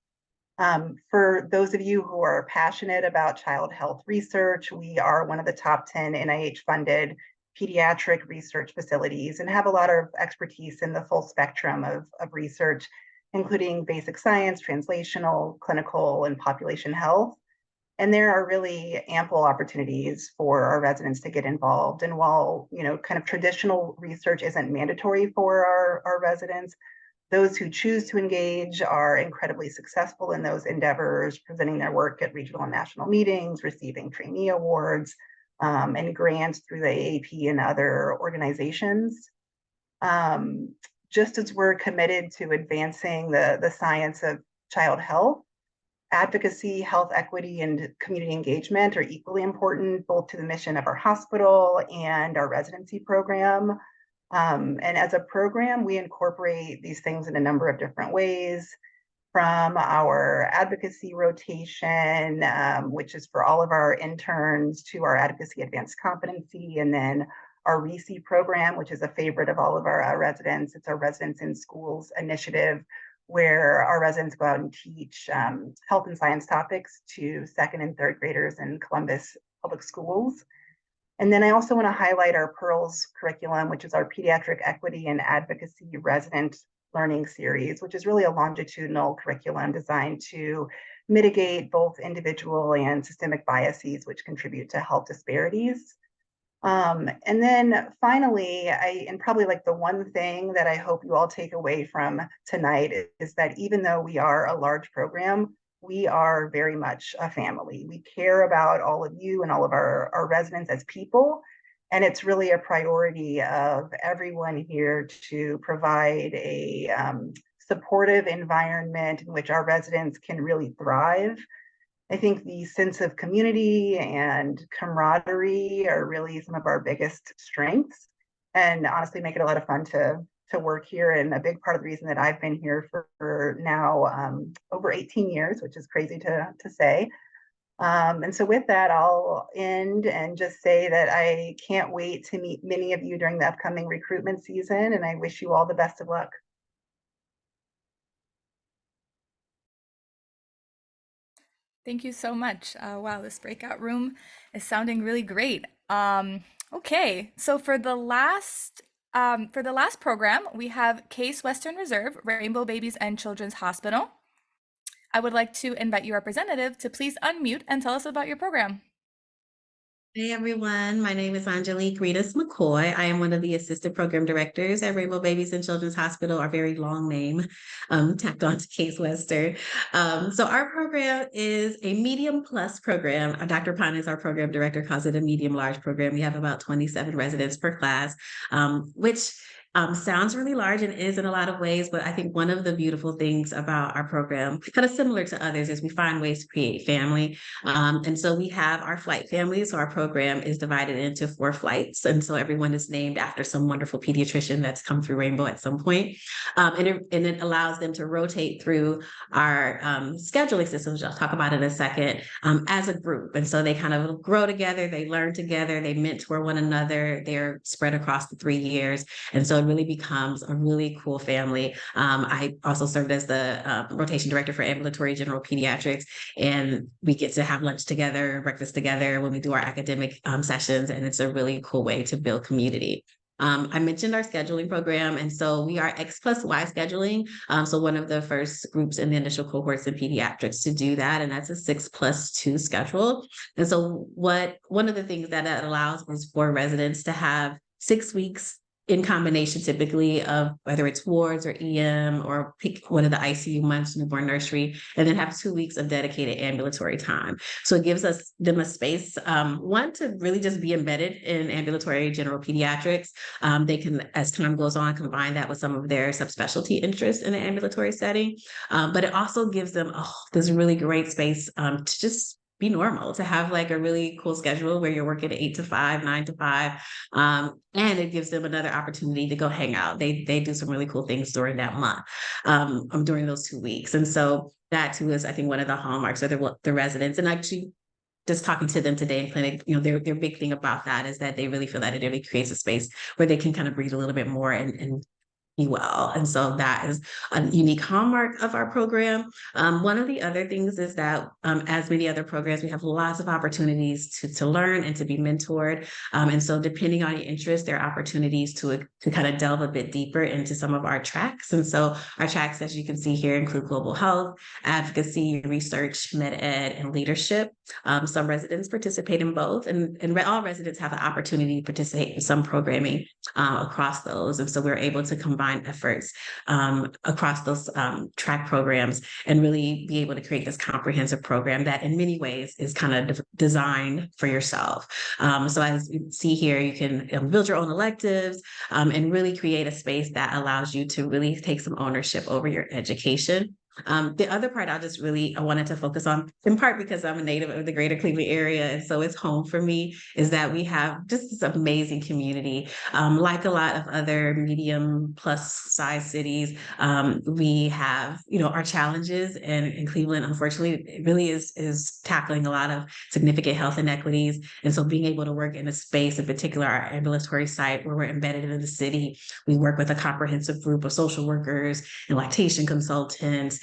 For those of you who are passionate about child health research, we are one of the top 10 NIH-funded pediatric research facilities and have a lot of expertise in the full spectrum of research, including basic science, translational, clinical, and population health. And there are really ample opportunities for our residents to get involved. And while, kind of traditional research isn't mandatory for our residents, those who choose to engage are incredibly successful in those endeavors, presenting their work at regional and national meetings, receiving trainee awards, and grants through the AAP and other organizations. Just as we're committed to advancing the science of child health, advocacy, health equity, and community engagement are equally important, both to the mission of our hospital and our residency program. And as a program, we incorporate these things in a number of different ways, from our advocacy rotation, which is for all of our interns, to our advocacy advanced competency, and then our RECE program, which is a favorite of all of our residents. It's our Residents in Schools initiative, where our residents go out and teach health and science topics to second and third graders in Columbus Public Schools. And then I also want to highlight our PEARLS curriculum, which is our Pediatric Equity and Advocacy Resident Learning Series, which is really a longitudinal curriculum designed to mitigate both individual and systemic biases, which contribute to health disparities. And then finally, and probably like the one thing that I hope you all take away from tonight is that even though we are a large program, we are very much a family. We care about all of you and all of our residents as people. And it's really a priority of everyone here to provide a supportive environment in which our residents can really thrive. I think the sense of community and camaraderie are really some of our biggest strengths, and honestly make it a lot of fun to work here. And a big part of the reason that I've been here for now over 18 years, which is crazy to say. And so with that, I'll end and just say that I can't wait to meet many of you during the upcoming recruitment season, and I wish you all the best of luck. Thank you so much. Wow, this breakout room is sounding really great. Okay, so for the last program, we have Case Western Reserve, Rainbow Babies and Children's Hospital. I would like to invite your representative to please unmute and tell us about your program. Hey everyone, my name is Angelique Ritas McCoy. I am one of the assistant program directors at Rainbow Babies and Children's Hospital, our very long name, tacked on to Case Western. So our program is a medium plus program. Dr. Pine is our program director, calls it a medium large program. We have about 27 residents per class, which sounds really large and is in a lot of ways, but I think one of the beautiful things about our program, kind of similar to others, is we find ways to create family. And so we have our flight families. So our program is divided into 4 flights. And so everyone is named after some wonderful pediatrician that's come through Rainbow at some point. And it allows them to rotate through our scheduling systems, which I'll talk about in a second, as a group. And so they kind of grow together, they learn together, they mentor one another, they're spread across the 3 years. And so it really becomes a really cool family. I also served as the rotation director for ambulatory general pediatrics, and we get to have lunch together, breakfast together when we do our academic sessions, and it's a really cool way to build community. I mentioned our scheduling program, and so we are X+Y scheduling. So one of the first groups in the initial cohorts in pediatrics to do that, and that's a 6+2 schedule. And so one of the things that allows is for residents to have 6 weeks in combination, typically, of whether it's wards or EM, or pick one of the ICU months, newborn nursery, and then have 2 weeks of dedicated ambulatory time. So it gives them a space, one, to really just be embedded in ambulatory general pediatrics. They can, as time goes on, combine that with some of their subspecialty interests in the ambulatory setting. But it also gives them this really great space to just be normal, to have like a really cool schedule where you're working 8 to 5, 9 to 5. And it gives them another opportunity to go hang out. They do some really cool things during that month, during those 2 weeks. And so that too is, I think, one of the hallmarks of the residents. And actually, just talking to them today in clinic, their big thing about that is that they really feel that it really creates a space where they can kind of breathe a little bit more and well. And so that is a unique hallmark of our program. One of the other things is that as many other programs, we have lots of opportunities to learn and to be mentored. And so depending on your interest, there are opportunities to kind of delve a bit deeper into some of our tracks. And so our tracks, as you can see here, include global health, advocacy, research, med ed, and leadership. Some residents participate in both, and all residents have the opportunity to participate in some programming across those. And so we're able to combine efforts across those track programs and really be able to create this comprehensive program that in many ways is kind of designed for yourself. So as you see here, you can build your own electives and really create a space that allows you to really take some ownership over your education. The other part I wanted to focus on, in part because I'm a native of the greater Cleveland area, and so it's home for me, is that we have just this amazing community. Like a lot of other medium plus size cities, we have, our challenges, and in Cleveland, unfortunately, it really is tackling a lot of significant health inequities. And so being able to work in a space, in particular, our ambulatory site where we're embedded in the city, we work with a comprehensive group of social workers and lactation consultants,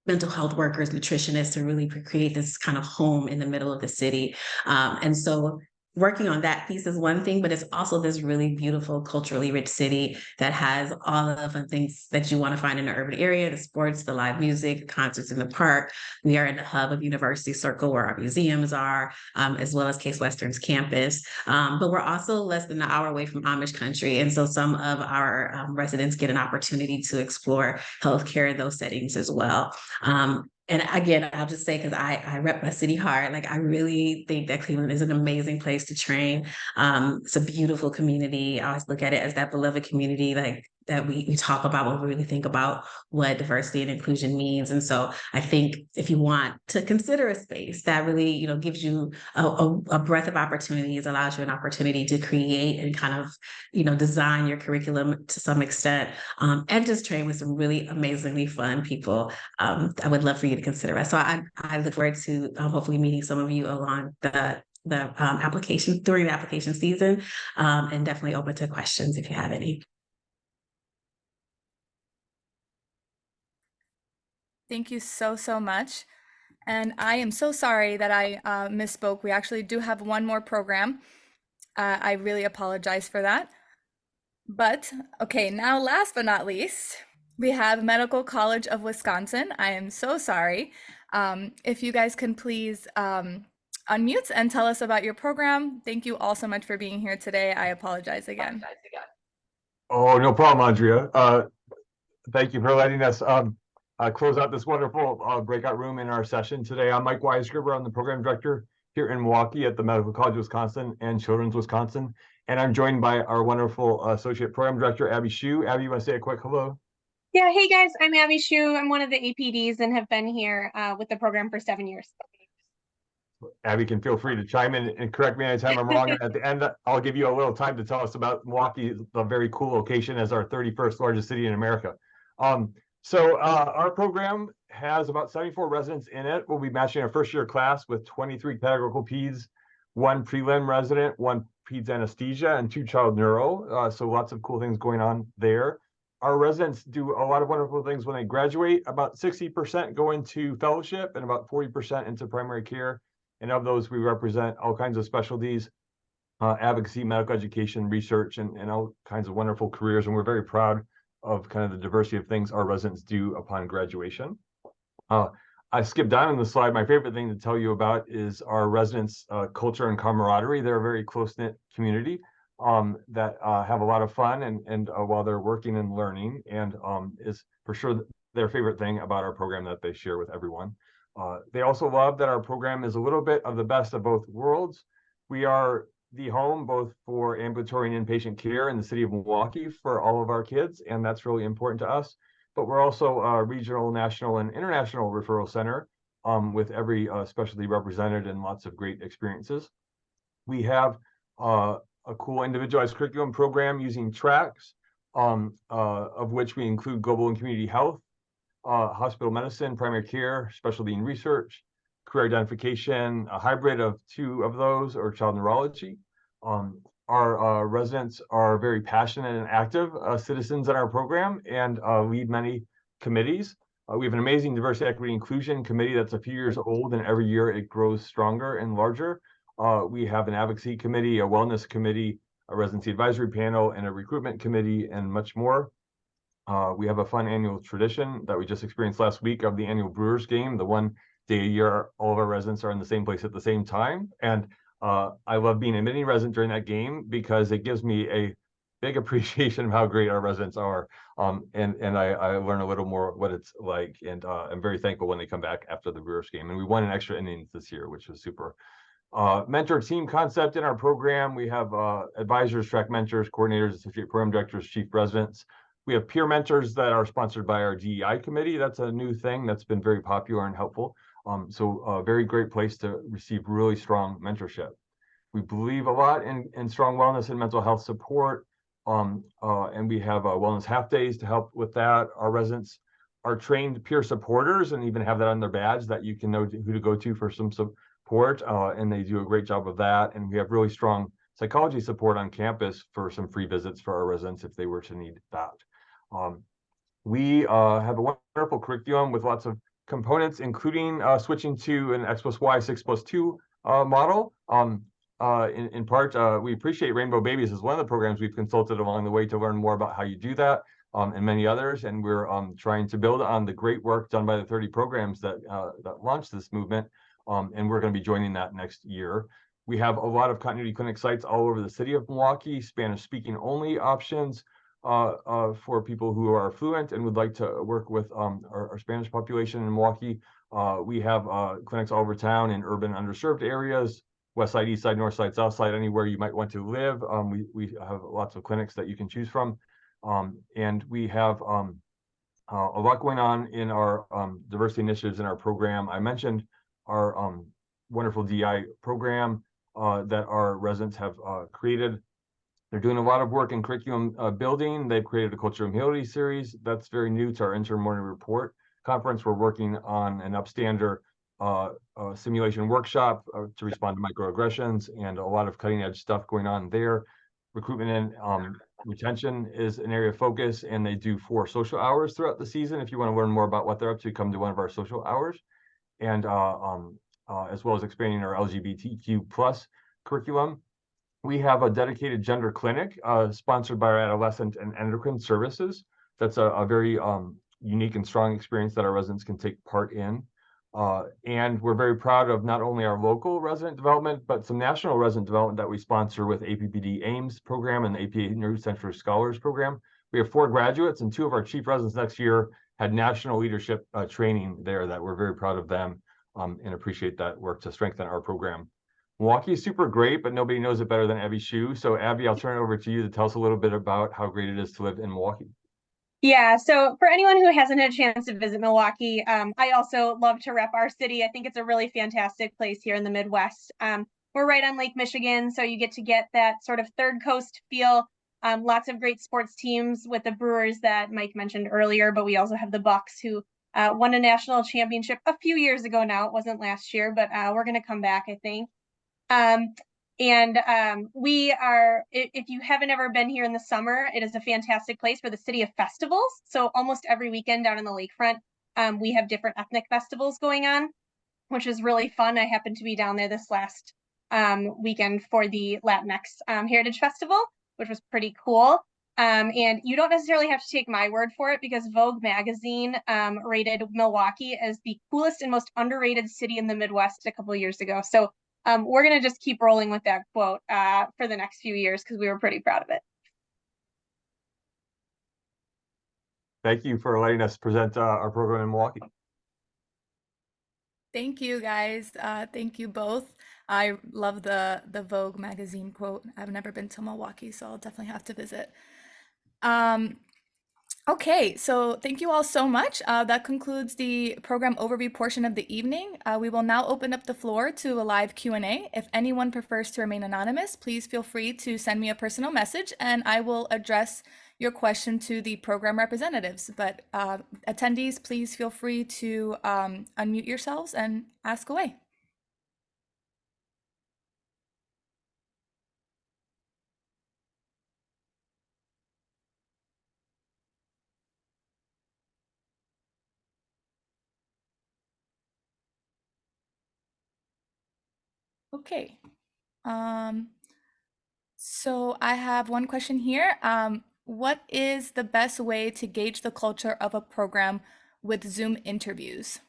mental health workers, nutritionists, to really create this kind of home in the middle of the city. And so working on that piece is one thing, but it's also this really beautiful, culturally rich city that has all of the things that you want to find in an urban area: the sports, the live music, concerts in the park. We are in the hub of University Circle, where our museums are, as well as Case Western's campus. But we're also less than an hour away from Amish country. And so some of our residents get an opportunity to explore healthcare in those settings as well. And again, I'll just say, because I rep my city hard, like I really think that Cleveland is an amazing place to train. It's a beautiful community. I always look at it as that beloved community, like that we talk about when we really think about what diversity and inclusion means. And so I think if you want to consider a space that really, gives you a breadth of opportunities, allows you an opportunity to create and kind of, design your curriculum to some extent, and just train with some really amazingly fun people, I would love for you to consider it. So I look forward to hopefully meeting some of you along the application during the application season, and definitely open to questions if you have any. Thank you so, so much. And I am so sorry that I misspoke. We actually do have one more program. I really apologize for that. But okay, now last but not least, we have Medical College of Wisconsin. I am so sorry. If you guys can please unmute and tell us about your program. Thank you all so much for being here today. I apologize again. Oh, no problem, Andrea. Thank you for letting us close out this wonderful breakout room in our session today. I'm Mike Weisgerber. I'm the program director here in Milwaukee at the Medical College of Wisconsin and Children's Wisconsin. And I'm joined by our wonderful associate program director, Abby Hsu. Abby, you want to say a quick hello? Yeah, hey guys, I'm Abby Hsu. I'm one of the APDs and have been here with the program for 7 years. Abby can feel free to chime in and correct me anytime I'm wrong. And at the end, I'll give you a little time to tell us about Milwaukee, the very cool location as our 31st largest city in America. So our program has about 74 residents in it. We'll be matching our first year class with 23 pedagogical peds, 1 prelim resident, 1 peds anesthesia, and 2 child neuro. So lots of cool things going on there. Our residents do a lot of wonderful things when they graduate. About 60% go into fellowship and about 40% into primary care. And of those, we represent all kinds of specialties, advocacy, medical education, research, and all kinds of wonderful careers. And we're very proud of kind of the diversity of things our residents do upon graduation. I skipped down on the slide. My favorite thing to tell you about is our residents' culture and camaraderie. They're a very close-knit community that have a lot of fun and while they're working and learning, and is for sure their favorite thing about our program that they share with everyone. They also love that our program is a little bit of the best of both worlds. We are the home both for ambulatory and inpatient care in the city of Milwaukee for all of our kids, and that's really important to us. But we're also a regional, national, and international referral center with every specialty represented and lots of great experiences. We have a cool individualized curriculum program using tracks, of which we include global and community health, hospital medicine, primary care, specialty and research, career identification, a hybrid of 2 of those, or child neurology. our residents are very passionate and active citizens in our program and lead many committees. We have an amazing diversity, equity, inclusion committee that's a few years old, and every year it grows stronger and larger. We have an advocacy committee, a wellness committee, a residency advisory panel, and a recruitment committee, and much more. We have a fun annual tradition that we just experienced last week of the annual Brewers game. The one day a year, all of our residents are in the same place at the same time. And I love being a mini resident during that game because it gives me a big appreciation of how great our residents are. And I learn a little more what it's like. And I'm very thankful when they come back after the Brewers game. And we won an extra innings this year, which was super. Mentor team concept in our program. We have advisors, track mentors, coordinators, associate program directors, chief residents. We have peer mentors that are sponsored by our DEI committee. That's a new thing that's been very popular and helpful. So a very great place to receive really strong mentorship. We believe a lot in strong wellness and mental health support. And we have wellness half days to help with that. Our residents are trained peer supporters and even have that on their badge that you can know who to go to for some support. And they do a great job of that. And we have really strong psychology support on campus for some free visits for our residents if they were to need that. We have a wonderful curriculum with lots of components, including switching to an X+Y 6+2 model. In part, we appreciate Rainbow Babies as one of the programs we've consulted along the way to learn more about how you do that, and many others. And we're trying to build on the great work done by the 30 programs that launched this movement. And we're going to be joining that next year. We have a lot of continuity clinic sites all over the city of Milwaukee, Spanish speaking only options for people who are fluent and would like to work with our Spanish population in Milwaukee. We have clinics all over town in urban underserved areas, west side, east side, north side, south side, anywhere you might want to live. We have lots of clinics that you can choose from. And we have a lot going on in our diversity initiatives in our program. I mentioned our wonderful DI program that our residents have created. They're doing a lot of work in curriculum building. They've created a Culture of Humility series. That's very new to our interim morning report conference. We're working on an upstander simulation workshop to respond to microaggressions, and a lot of cutting edge stuff going on there. Recruitment and retention is an area of focus, and they do 4 social hours throughout the season. If you want to learn more about what they're up to, come to one of our social hours. And as well as expanding our LGBTQ plus curriculum. We have a dedicated gender clinic sponsored by our adolescent and endocrine services. That's a very unique and strong experience that our residents can take part in. And we're very proud of not only our local resident development, but some national resident development that we sponsor with APPD AIMS program and the APA New Century Scholars program. We have 4 graduates, and 2 of our chief residents next year had national leadership training there that we're very proud of them and appreciate that work to strengthen our program. Milwaukee is super great, but nobody knows it better than Abby Shu. So Abby, I'll turn it over to you to tell us a little bit about how great it is to live in Milwaukee. Yeah, so for anyone who hasn't had a chance to visit Milwaukee, I also love to rep our city. I think it's a really fantastic place here in the Midwest. We're right on Lake Michigan, so you get that sort of third coast feel. Lots of great sports teams with the Brewers that Mike mentioned earlier, but we also have the Bucks who won a national championship a few years ago now. It wasn't last year, but we're going to come back, I think. We are, if you haven't ever been here in the summer, it is a fantastic place for the city of festivals. So almost every weekend down in the lakefront, we have different ethnic festivals going on, which is really fun. I happened to be down there this last weekend for the Latinx Heritage Festival, which was pretty cool. And you don't necessarily have to take my word for it, because Vogue magazine rated Milwaukee as the coolest and most underrated city in the Midwest a couple of years ago. So we're going to just keep rolling with that quote for the next few years, because we were pretty proud of it. Thank you for letting us present our program in Milwaukee. Thank you, guys. Thank you both. I love the Vogue magazine quote. I've never been to Milwaukee, so I'll definitely have to visit. Okay, so thank you all so much. That concludes the program overview portion of the evening. We will now open up the floor to a live Q&A. If anyone prefers to remain anonymous, please feel free to send me a personal message and I will address your question to the program representatives. But attendees, please feel free to unmute yourselves and ask away. Okay. So I have one question here. What is the best way to gauge the culture of a program with Zoom interviews?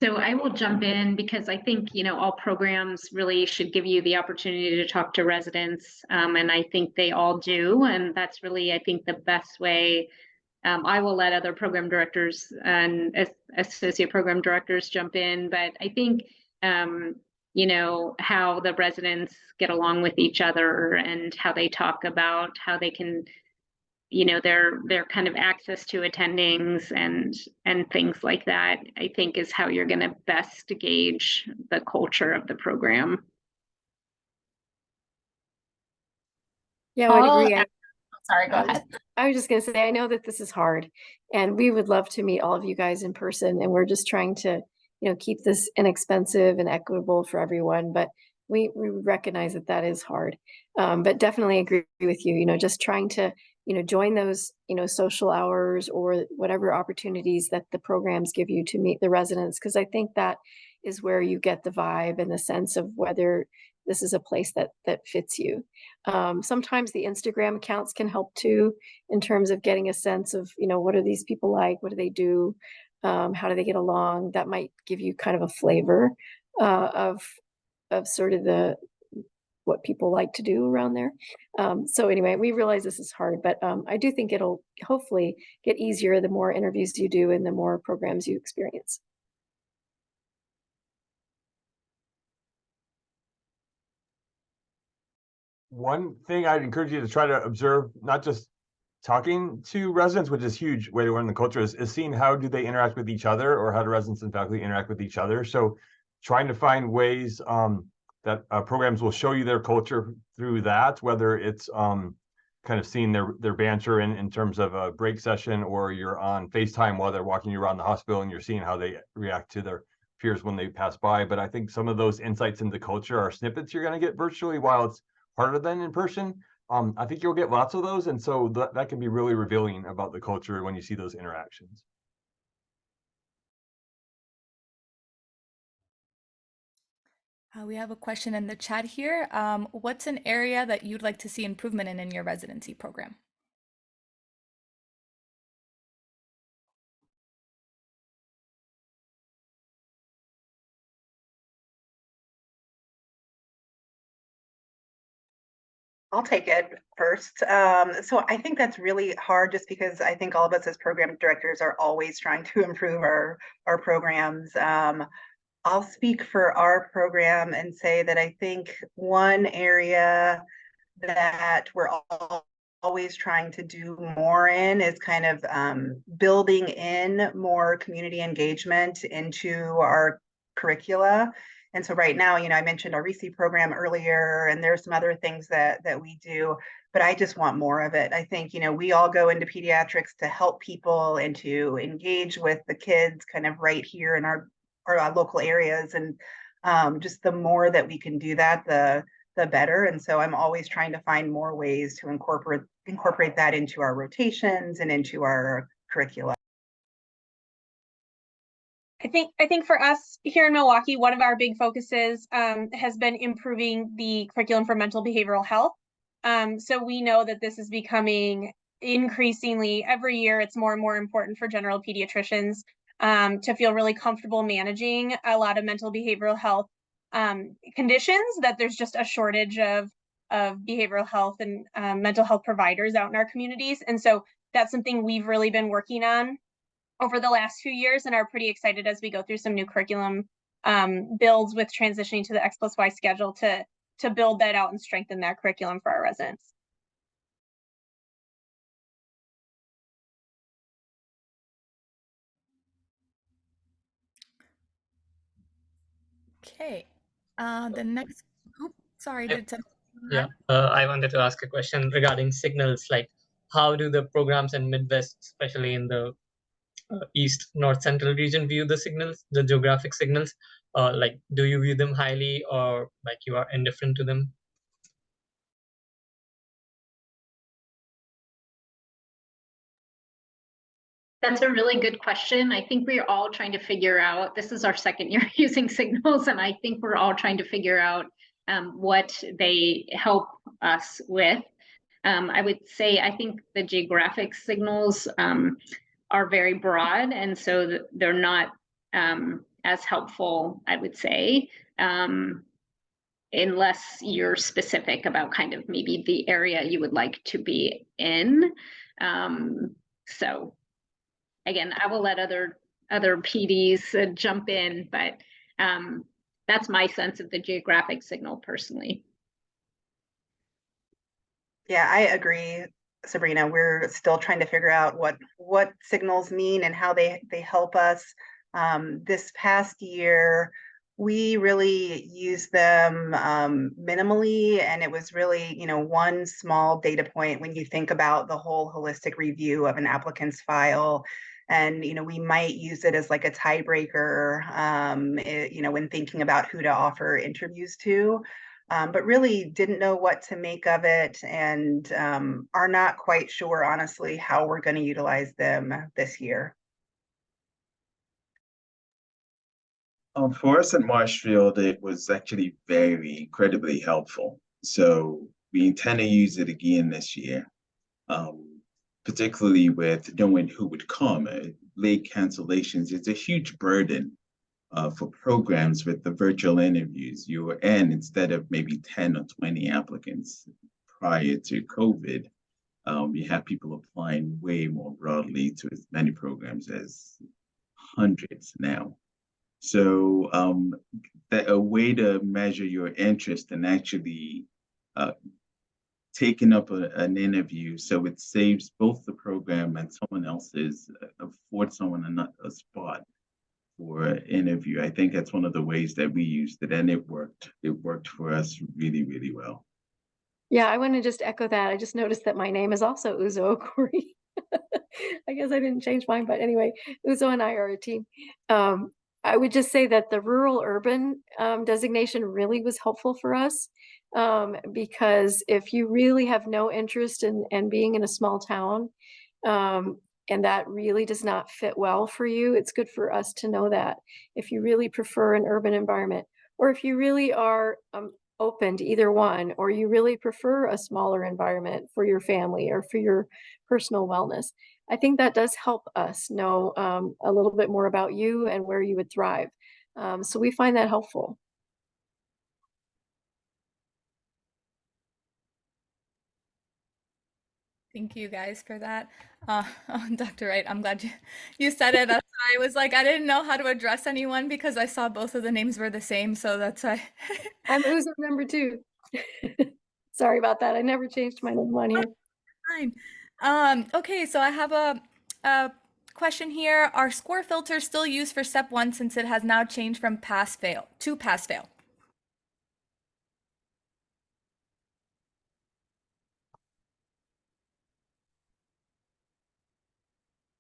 So I will jump in because I think, all programs really should give you the opportunity to talk to residents. And I think they all do. And that's really, I think, the best way. I will let other program directors and associate program directors jump in. But I think, how the residents get along with each other and how they talk about how they can, their kind of access to attendings and things like that, I think is how you're going to best gauge the culture of the program. Yeah, I would agree. Sorry, go ahead. I was just going to say, I know that this is hard, and we would love to meet all of you guys in person, and we're just trying to, keep this inexpensive and equitable for everyone, but we recognize that that is hard. But definitely agree with you, just trying to, join those, social hours or whatever opportunities that the programs give you to meet the residents, because I think that is where you get the vibe and the sense of whether this is a place that fits you. Sometimes the Instagram accounts can help too, in terms of getting a sense of, what are these people like? What do they do? How do they get along? That might give you kind of a flavor of sort of what people like to do around there. So anyway, we realize this is hard, but I do think it'll hopefully get easier the more interviews you do and the more programs you experience. One thing I'd encourage you to try to observe, not just talking to residents, which is a huge way to learn the culture, is seeing how do they interact with each other, or how do residents and faculty interact with each other. So trying to find ways that programs will show you their culture through that, whether it's kind of seeing their banter in terms of a break session, or you're on FaceTime while they're walking you around the hospital and you're seeing how they react to their peers when they pass by. But I think some of those insights into culture are snippets you're going to get virtually, while it's harder than in person. I think you'll get lots of those, and so that can be really revealing about the culture when you see those interactions. We have a question in the chat here. What's an area that you'd like to see improvement in your residency program? I'll take it first. So I think that's really hard, just because I think all of us as program directors are always trying to improve our programs. I'll speak for our program and say that I think one area that we're always trying to do more in is kind of building in more community engagement into our curricula. And so right now, I mentioned our RECE program earlier, and there's some other things that we do, but I just want more of it. I think, we all go into pediatrics to help people and to engage with the kids kind of right here in our local areas. And just the more that we can do that, the better. And so I'm always trying to find more ways to incorporate that into our rotations and into our curricula. I think for us here in Milwaukee, one of our big focuses has been improving the curriculum for mental behavioral health. So we know that this is becoming increasingly every year. It's more and more important for general pediatricians to feel really comfortable managing a lot of mental behavioral health conditions, that there's just a shortage of behavioral health and mental health providers out in our communities. And so that's something we've really been working on over the last few years, and are pretty excited as we go through some new curriculum builds with transitioning to the X+Y schedule to build that out and strengthen that curriculum for our residents. Okay. The next, sorry, did something? Yeah, I wanted to ask a question regarding signals. Like, how do the programs in Midwest, especially in the East, North, Central region, view the signals, the geographic signals? Like, do you view them highly, or like you are indifferent to them? That's a really good question. I think we're all trying to figure out, this is our second year using signals, and I think we're all trying to figure out what they help us with. I would say, I think the geographic signals are very broad, and so they're not as helpful, I would say, unless you're specific about kind of maybe the area you would like to be in. So again, I will let other PDs jump in, but that's my sense of the geographic signal personally. Yeah, I agree, Sabrina. We're still trying to figure out what signals mean and how they help us. This past year, we really used them minimally, and it was really, one small data point when you think about the whole holistic review of an applicant's file. And, we might use it as like a tiebreaker, when thinking about who to offer interviews to. But really didn't know what to make of it, and are not quite sure, honestly, how we're going to utilize them this year. For us at Marshfield, it was actually very incredibly helpful. So we intend to use it again this year, particularly with knowing who would come. Late cancellations is a huge burden for programs with the virtual interviews. You were in, instead of maybe 10 or 20 applicants prior to COVID, you have people applying way more broadly to as many programs as hundreds now. So a way to measure your interest and actually taking up an interview, so it saves both the program and someone else's, affords someone a spot for an interview. I think that's one of the ways that we used it, and it worked. It worked for us really, really well. Yeah, I want to just echo that. I just noticed that my name is also Uzo Okori. I guess I didn't change mine, but anyway, Uzo and I are a team. I would just say that the rural urban designation really was helpful for us, because if you really have no interest in being in a small town, and that really does not fit well for you, it's good for us to know that. If you really prefer an urban environment, or if you really are open to either one, or you really prefer a smaller environment for your family or for your personal wellness, I think that does help us know a little bit more about you and where you would thrive. So we find that helpful. Thank you guys for that. Dr. Wright, I'm glad you said it. That's why I was like, I didn't know how to address anyone because I saw both of the names were the same. So that's why. I'm Uzo number 2. Sorry about that. I never changed my name on here. Fine. Okay, so I have a question here. Are score filters still used for step 1 since it has now changed from pass-fail to pass-fail?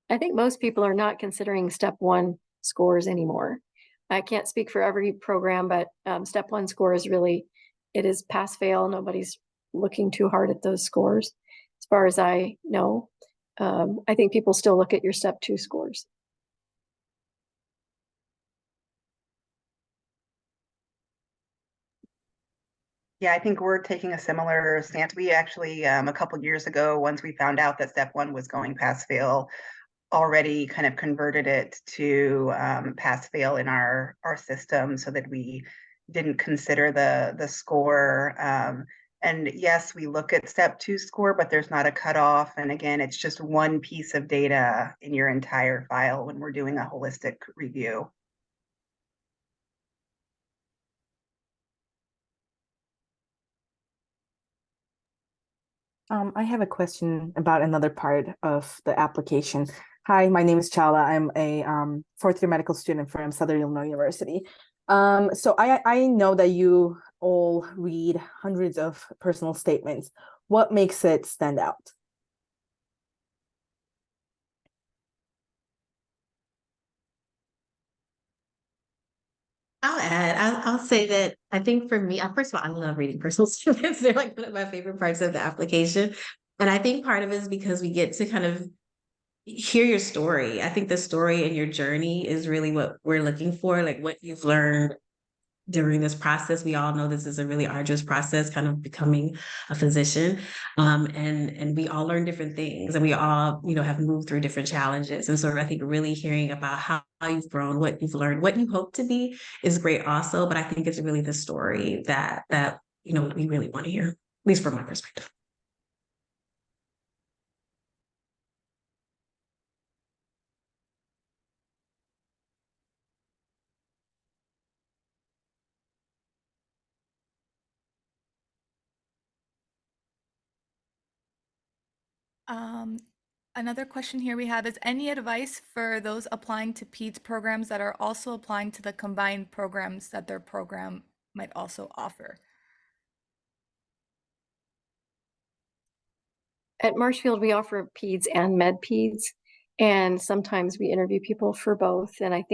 I think most people are not considering step 1 scores anymore. I can't speak for every program, but step 1 scores really, it is pass-fail. Nobody's looking too hard at those scores, as far as I know. I think people still look at your step 2 scores. Yeah, I think we're taking a similar stance. We actually, a couple years ago, once we found out that step 1 was going pass-fail, already kind of converted it to pass-fail in our system, so that we didn't consider the score. And yes, we look at step 2 score, but there's not a cutoff. And again, it's just one piece of data in your entire file when we're doing a holistic review. I have a question about another part of the application. Hi, my name is Chala. I'm a fourth-year medical student from Southern Illinois University. So I know that you all read hundreds of personal statements. What makes it stand out? I'll say that I think for me, first of all, I love reading personal statements. They're like one of my favorite parts of the application. And I think part of it is because we get to kind of hear your story. I think the story and your journey is really what we're looking for, like what you've learned during this process. We all know this is a really arduous process, kind of becoming a physician. And we all learn different things, and we all, have moved through different challenges. And so I think really hearing about how you've grown, what you've learned, what you hope to be is great also. But I think it's really the story that we really want to hear, at least from my perspective. Another question here we have is any advice for those applying to PEDS programs that are also applying to the combined programs that their program might also offer? At Marshfield, we offer PEDS and med PEDS, and sometimes we interview people for both. And I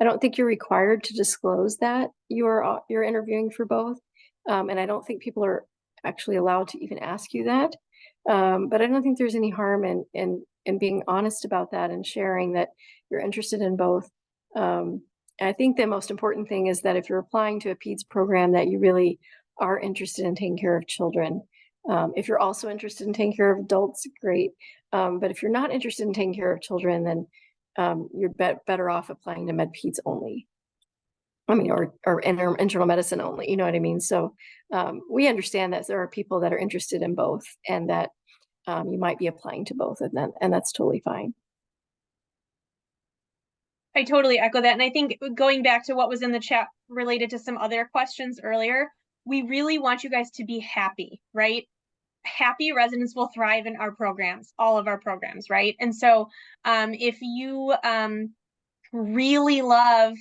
don't think you're required to disclose that you're interviewing for both. And I don't think people are actually allowed to even ask you that. But I don't think there's any harm in being honest about that and sharing that you're interested in both. I think the most important thing is that if you're applying to a PEDS program, that you really are interested in taking care of children. If you're also interested in taking care of adults, great. But if you're not interested in taking care of children, then you're better off applying to med PEDS only. I mean, or internal medicine only, you know what I mean? So we understand that there are people that are interested in both, and that you might be applying to both, and that's totally fine. I totally echo that. And I think going back to what was in the chat related to some other questions earlier, we really want you guys to be happy, right? Happy residents will thrive in our programs, all of our programs, right? And so if you really love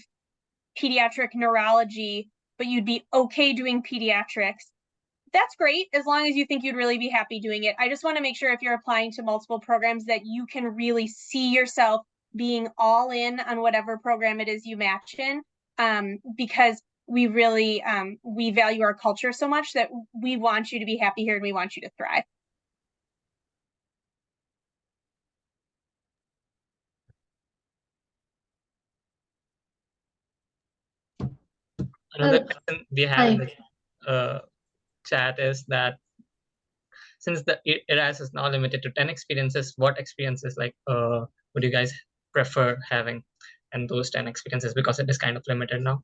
pediatric neurology, but you'd be okay doing pediatrics, that's great, as long as you think you'd really be happy doing it. I just want to make sure if you're applying to multiple programs that you can really see yourself being all in on whatever program it is you match in, because we really, we value our culture so much that we want you to be happy here and we want you to thrive. Another question we have in the chat is that since the ERAS is now limited to 10 experiences, what experiences would you guys prefer having in those 10 experiences, because it is kind of limited now?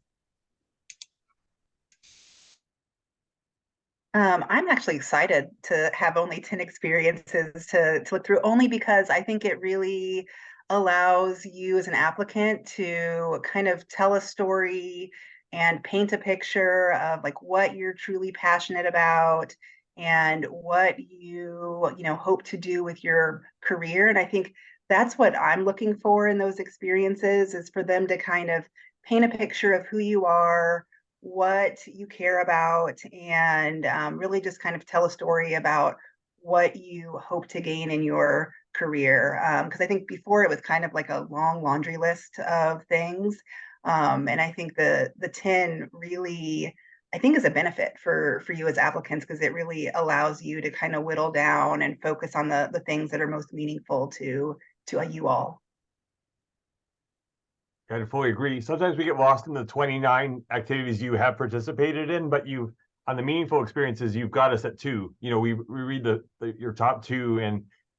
I'm actually excited to have only 10 experiences to look through, only because I think it really allows you as an applicant to kind of tell a story and paint a picture of like what you're truly passionate about and what you hope to do with your career. And I think that's what I'm looking for in those experiences, is for them to kind of paint a picture of who you are, what you care about, and really just kind of tell a story about what you hope to gain in your career. Because I think before it was kind of like a long laundry list of things. And I think the 10 really, I think, is a benefit for you as applicants, because it really allows you to kind of whittle down and focus on the things that are most meaningful to you all. I fully agree. Sometimes we get lost in the 29 activities you have participated in, but on the meaningful experiences, you've got us at 2. We read your top 2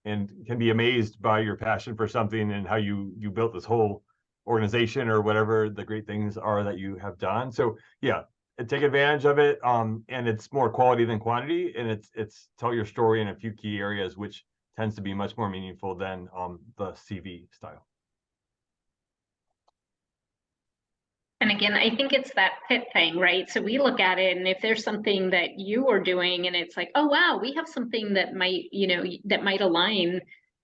and can be amazed by your passion for something and how you built this whole organization or whatever the great things are that you have done. So yeah, take advantage of it. And it's more quality than quantity, and it's tell your story in a few key areas, which tends to be much more meaningful than the CV style. And again, I think it's that fit thing, right? So we look at it, and if there's something that you are doing and it's like, oh, wow, we have something that might align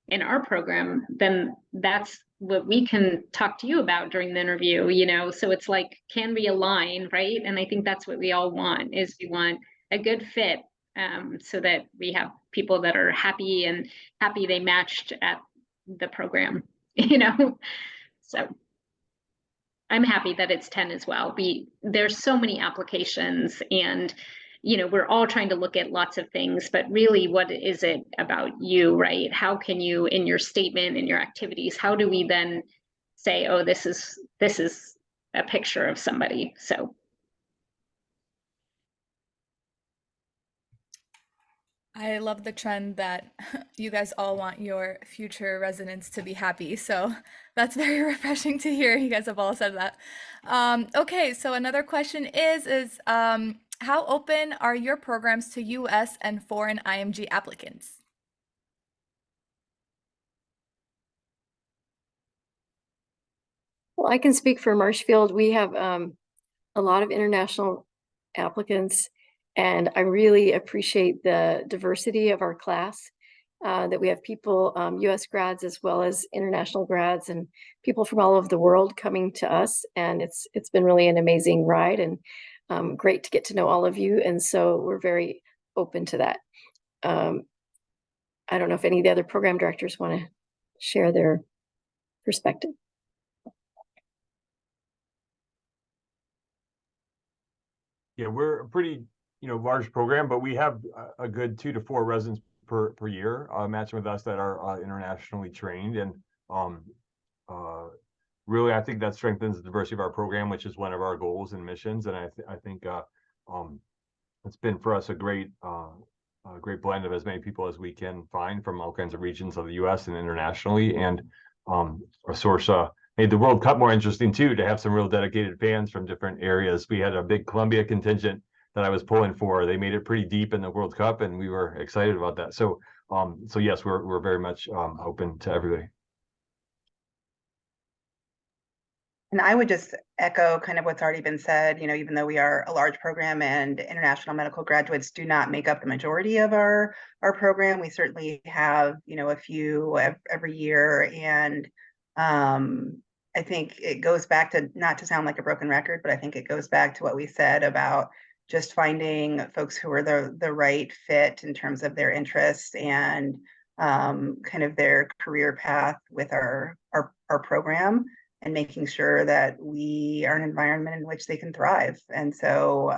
in our program, then that's what we can talk to you about during the interview, So it's like, can we align, right? And I think that's what we all want, is we want a good fit, so that we have people that are happy they matched at the program, So I'm happy that it's 10 as well. There's so many applications, and you know, we're all trying to look at lots of things, but really what is it about you, right? How can you, in your statement, in your activities, how do we then say, oh, this is a picture of somebody? So I love the trend that you guys all want your future residents to be happy. So that's very refreshing to hear. You guys have all said that. Okay, so another question is how open are your programs to US and foreign IMG applicants? Well, I can speak for Marshfield. We have a lot of international applicants, and I really appreciate the diversity of our class, that we have people, US grads as well as international grads and people from all over the world coming to us. And it's been really an amazing ride and great to get to know all of you. And so we're very open to that. I don't know if any of the other program directors want to share their perspective. Yeah, we're a pretty, large program, but we have a good 2 to 4 residents per year matching with us that are internationally trained. And really, I think that strengthens the diversity of our program, which is one of our goals and missions. And I think it's been for us a great blend of as many people as we can find from all kinds of regions of the U.S. and internationally. And our source made the World Cup more interesting too, to have some real dedicated fans from different areas. We had a big Columbia contingent that I was pulling for. They made it pretty deep in the World Cup, and we were excited about that. So yes, we're very much open to everybody. And I would just echo kind of what's already been said, even though we are a large program and international medical graduates do not make up the majority of our program, we certainly have, a few every year. And I think it goes back to, not to sound like a broken record, but I think it goes back to what we said about just finding folks who are the right fit in terms of their interests and kind of their career path with our program, and making sure that we are an environment in which they can thrive. And so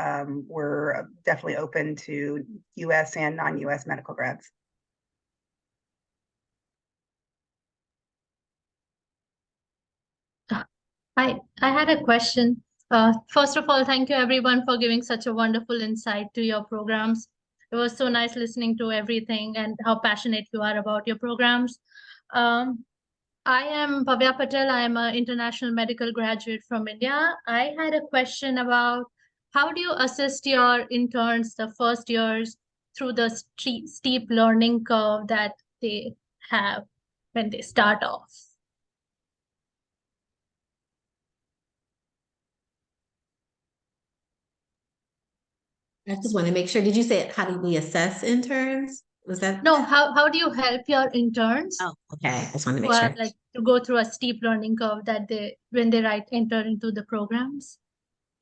we're definitely open to US and non-US medical grads. I had a question. First of all, thank you everyone for giving such a wonderful insight to your programs. It was so nice listening to everything and how passionate you are about your programs. I am Bhavya Patel. I am an international medical graduate from India. I had a question about how do you assist your interns, the first years, through the steep learning curve that they have when they start off? I just want to make sure. Did you say how do we assess interns? Was that? No, how do you help your interns? Oh, okay. I just want to make Well, sure. like to go through a steep learning curve that when they enter into the programs?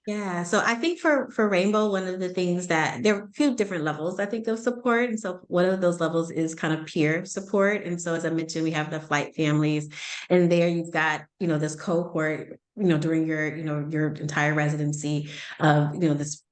Yeah, so I think for Rainbow, one of the things that there are a few different levels, I think, of support. And so one of those levels is kind of peer support. And so as I mentioned, we have the flight families, and there you've got, this cohort, during your, your entire residency of,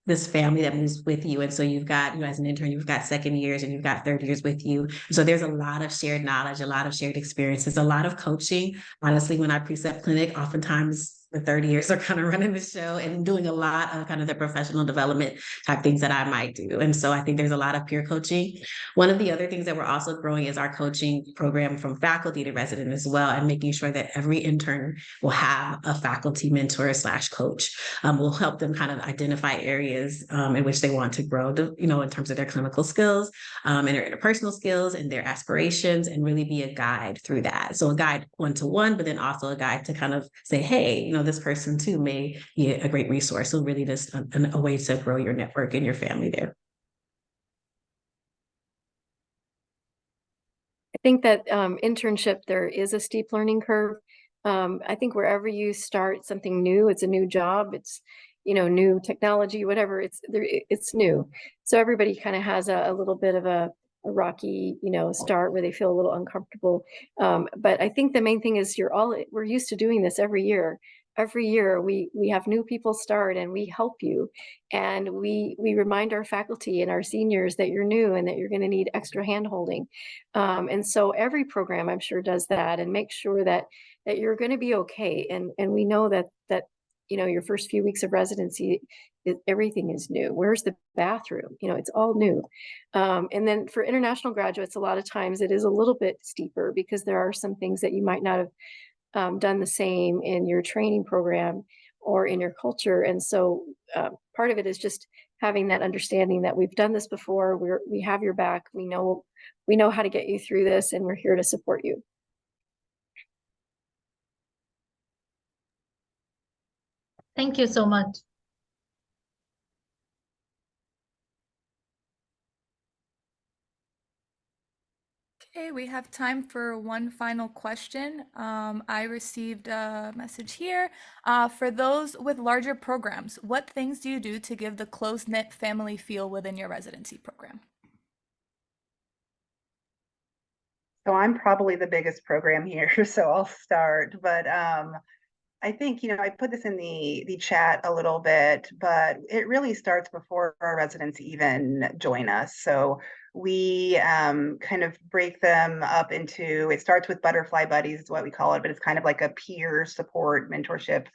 this family that moves with you. And so you've got, as an intern, you've got second years and you've got third years with you. So there's a lot of shared knowledge, a lot of shared experiences, a lot of coaching. Honestly, when I precept clinic, oftentimes the third years are kind of running the show and doing a lot of kind of the professional development type things that I might do. And so I think there's a lot of peer coaching. One of the other things that we're also growing is our coaching program from faculty to resident as well, and making sure that every intern will have a faculty mentor / coach. Will help them kind of identify areas in which they want to grow, in terms of their clinical skills and their interpersonal skills and their aspirations, and really be a guide through that. So a guide one-to-one, but then also a guide to kind of say, hey, this person too may be a great resource. So really just a way to grow your network and your family there. I think that internship, there is a steep learning curve. I think wherever you start something new, it's a new job, it's new technology, whatever, it's new. So everybody kind of has a little bit of a rocky, start where they feel a little uncomfortable. But I think the main thing is we're used to doing this every year. every year we have new people start and we help you, and we remind our faculty and our seniors that you're new and that you're going to need extra hand holding. And so every program, I'm sure, does that and make sure that you're going to be okay. And we know that your first few weeks of residency, everything is new. Where's the bathroom? It's all new. And then for international graduates, a lot of times it is a little bit steeper because there are some things that you might not have done the same in your training program or in your culture. And so part of it is just having that understanding that we've done this before. We have your back. We know how to get you through this, and we're here to support you. Thank you so much. Okay, we have time for one final question. I received a message here. For those with larger programs, what things do you do to give the close-knit family feel within your residency program? So I'm probably the biggest program here, so I'll start. But I think, I put this in the chat a little bit, but it really starts before our residents even join us. So we kind of break them up into, it starts with Butterfly Buddies is what we call it, but it's kind of like a peer support mentorship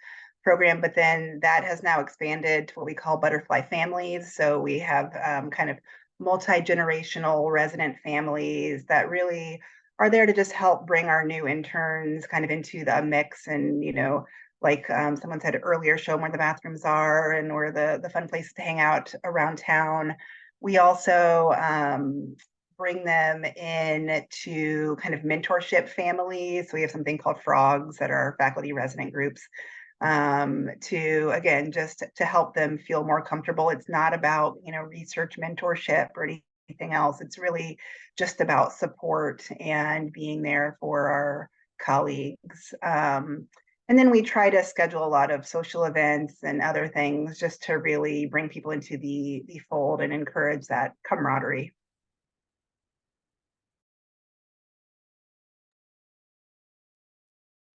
program. But then that has now expanded to what we call Butterfly Families. So we have kind of multi-generational resident families that really are there to just help bring our new interns kind of into the mix, and like someone said earlier, show them where the bathrooms are and where the fun places to hang out around town. We also bring them in to kind of mentorship families. So we have something called Frogs that are faculty resident groups, to, again, just to help them feel more comfortable. It's not about research mentorship or anything else. It's really just about support and being there for our colleagues. And then we try to schedule a lot of social events and other things just to really bring people into the fold and encourage that camaraderie.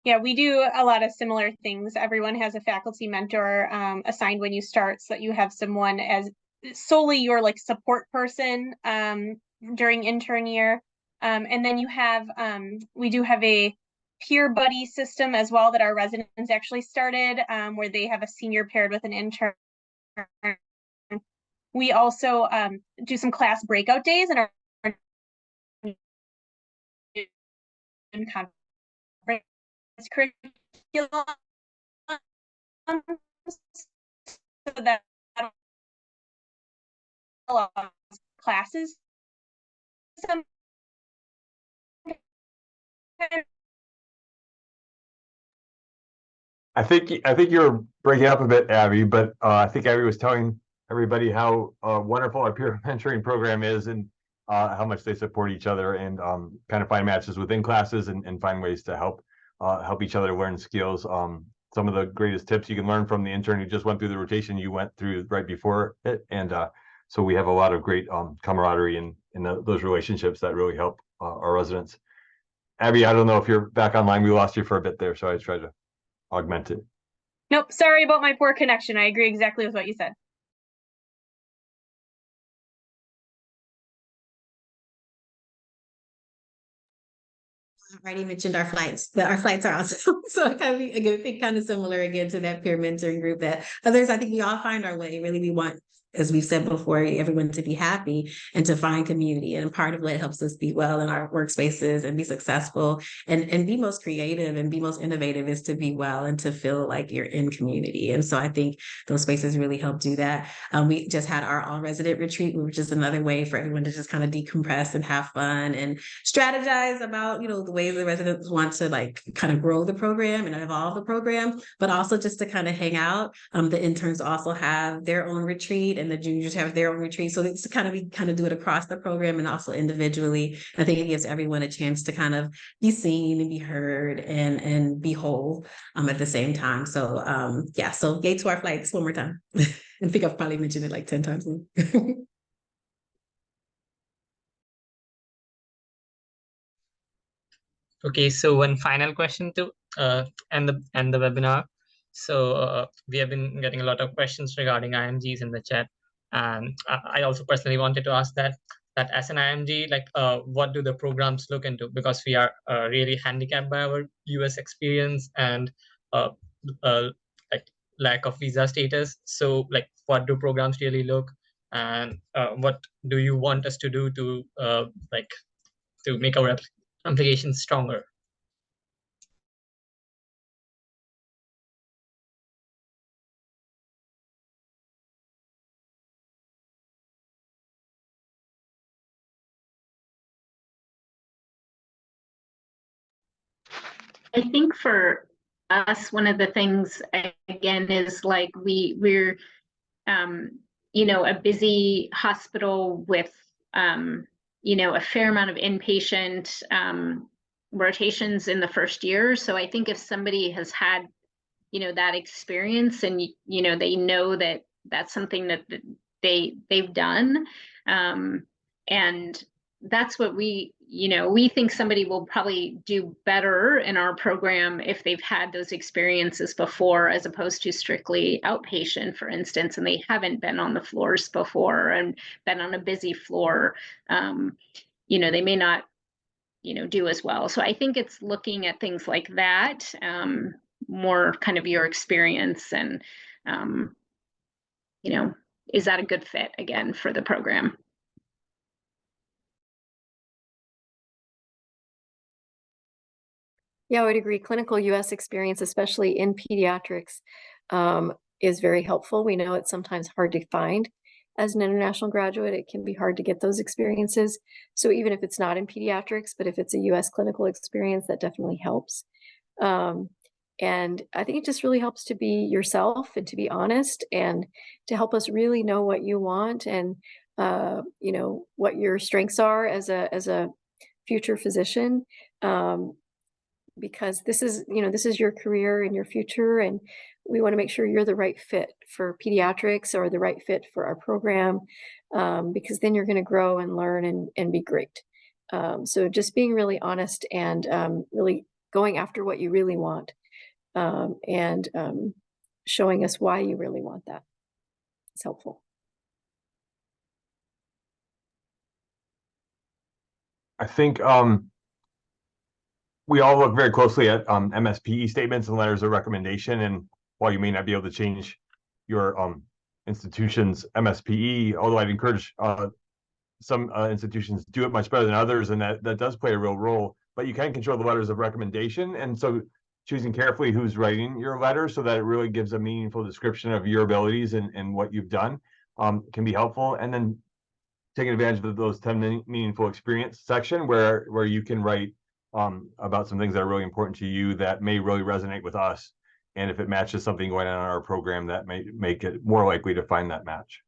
Yeah, we do a lot of similar things. Everyone has a faculty mentor assigned when you start, so that you have someone as solely your support person during intern year. And then we do have a peer buddy system as well that our residents actually started, where they have a senior paired with an intern. We also do some class breakout days in our conference curriculum, so that classes I think you're breaking up a bit, Abby, but I think Abby was telling everybody how wonderful our peer mentoring program is, and how much they support each other, and kind of find matches within classes, and find ways to help each other learn skills. Some of the greatest tips you can learn from the intern who just went through the rotation you went through right before it, and so we have a lot of great camaraderie in those relationships that really help our residents. Abby, I don't know if you're back online. We lost you for a bit there, so I tried to augment it. Nope, sorry about my poor connection. I agree exactly with what you said. I already mentioned our flights, but our flights are awesome. So I think kind of similar again to that peer mentoring group that others, I think we all find our way. Really, we want, as we've said before, everyone to be happy and to find community. And part of what helps us be well in our workspaces and be successful and be most creative and be most innovative is to be well and to feel like you're in community. And so I think those spaces really help do that. We just had our all resident retreat, which is another way for everyone to just kind of decompress and have fun and strategize about, the ways the residents want to kind of grow the program and evolve the program, but also just to kind of hang out. The interns also have their own retreat, and the juniors have their own retreat. So it's we kind of do it across the program and also individually. I think it gives everyone a chance to kind of be seen and be heard and be whole at the same time. So yeah, so yay to our flights one more time. I think I've probably mentioned it 10 times. Okay, so one final question to end the webinar. So we have been getting a lot of questions regarding IMGs in the chat. And I also personally wanted to ask that as an IMG, like what do the programs look into? Because we are really handicapped by our US experience and like lack of visa status. So like what do programs really look, and what do you want us to do to like to make our applications stronger? I think for us, one of the things again is like we're you know, a busy hospital with you know, a fair amount of inpatient rotations in the first year. So I think if somebody has had, you know, that experience and you know, they know that that's something that they've done, and that's what we, you know, we think somebody will probably do better in our program if they've had those experiences before, as opposed to strictly outpatient, for instance, and they haven't been on the floors before and been on a busy floor. You know, they may not, you know, do as well. So I think it's looking at things like that, more kind of your experience and, you know, is that a good fit again for the program? Yeah, I would agree. Clinical US experience, especially in pediatrics, is very helpful. We know it's sometimes hard to find. As an international graduate, it can be hard to get those experiences. So even if it's not in pediatrics, but if it's a US clinical experience, that definitely helps. And I think it just really helps to be yourself and to be honest and to help us really know what you want and you know, what your strengths are as a future physician. Because this is, you know, this is your career and your future, and we want to make sure you're the right fit for pediatrics or the right fit for our program, because then you're going to grow and learn and be great. So just being really honest and really going after what you really want, and showing us why you really want that is helpful. I think we all look very closely at MSPE statements and letters of recommendation. And while you may not be able to change your institution's MSPE, although I'd encourage some institutions do it much better than others, and that does play a real role, but you can control the letters of recommendation. And so choosing carefully who's writing your letter so that it really gives a meaningful description of your abilities and what you've done can be helpful. And then taking advantage of those 10 meaningful experience section where you can write about some things that are really important to you that may really resonate with us. And if it matches something going on in our program, that may make it more likely to find that match.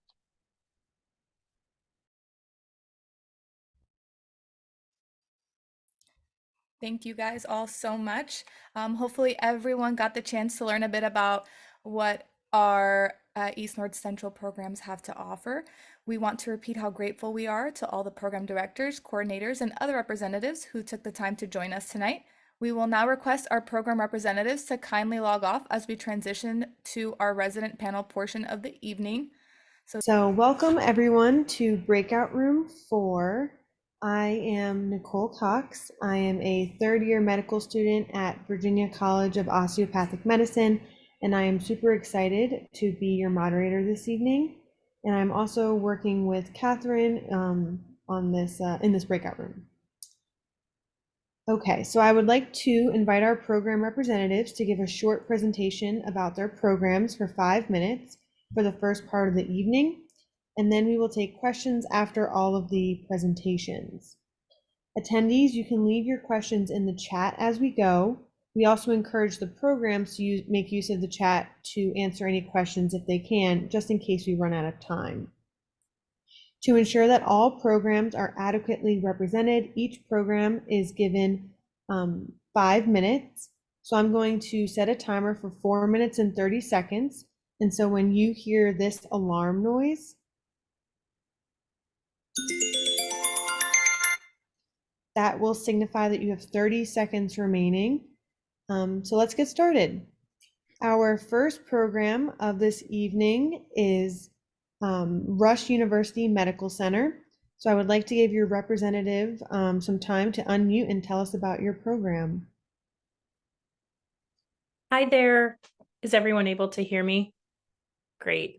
Thank you guys all so much. Hopefully everyone got the chance to learn a bit about what our East North Central programs have to offer. We want to repeat how grateful we are to all the program directors, coordinators, and other representatives who took the time to join us tonight. We will now request our program representatives to kindly log off as we transition to our resident panel portion of the evening. So welcome everyone to Breakout Room 4. I am Nicole Cox. I am a third-year medical student at Virginia College of Osteopathic Medicine, and I am super excited to be your moderator this evening. And I'm also working with Catherine on this in this breakout room. Okay, so I would like to invite our program representatives to give a short presentation about their programs for 5 minutes for the first part of the evening. And then we will take questions after all of the presentations. Attendees, you can leave your questions in the chat as we go. We also encourage the programs to make use of the chat to answer any questions if they can, just in case we run out of time. To ensure that all programs are adequately represented, each program is given 5 minutes. So I'm going to set a timer for 4 minutes and 30 seconds. And so when you hear this alarm noise, that will signify that you have 30 seconds remaining. So let's get started. Our first program of this evening is Rush University Medical Center. So I would like to give your representative some time to unmute and tell us about your program. Hi there. Is everyone able to hear me? Great.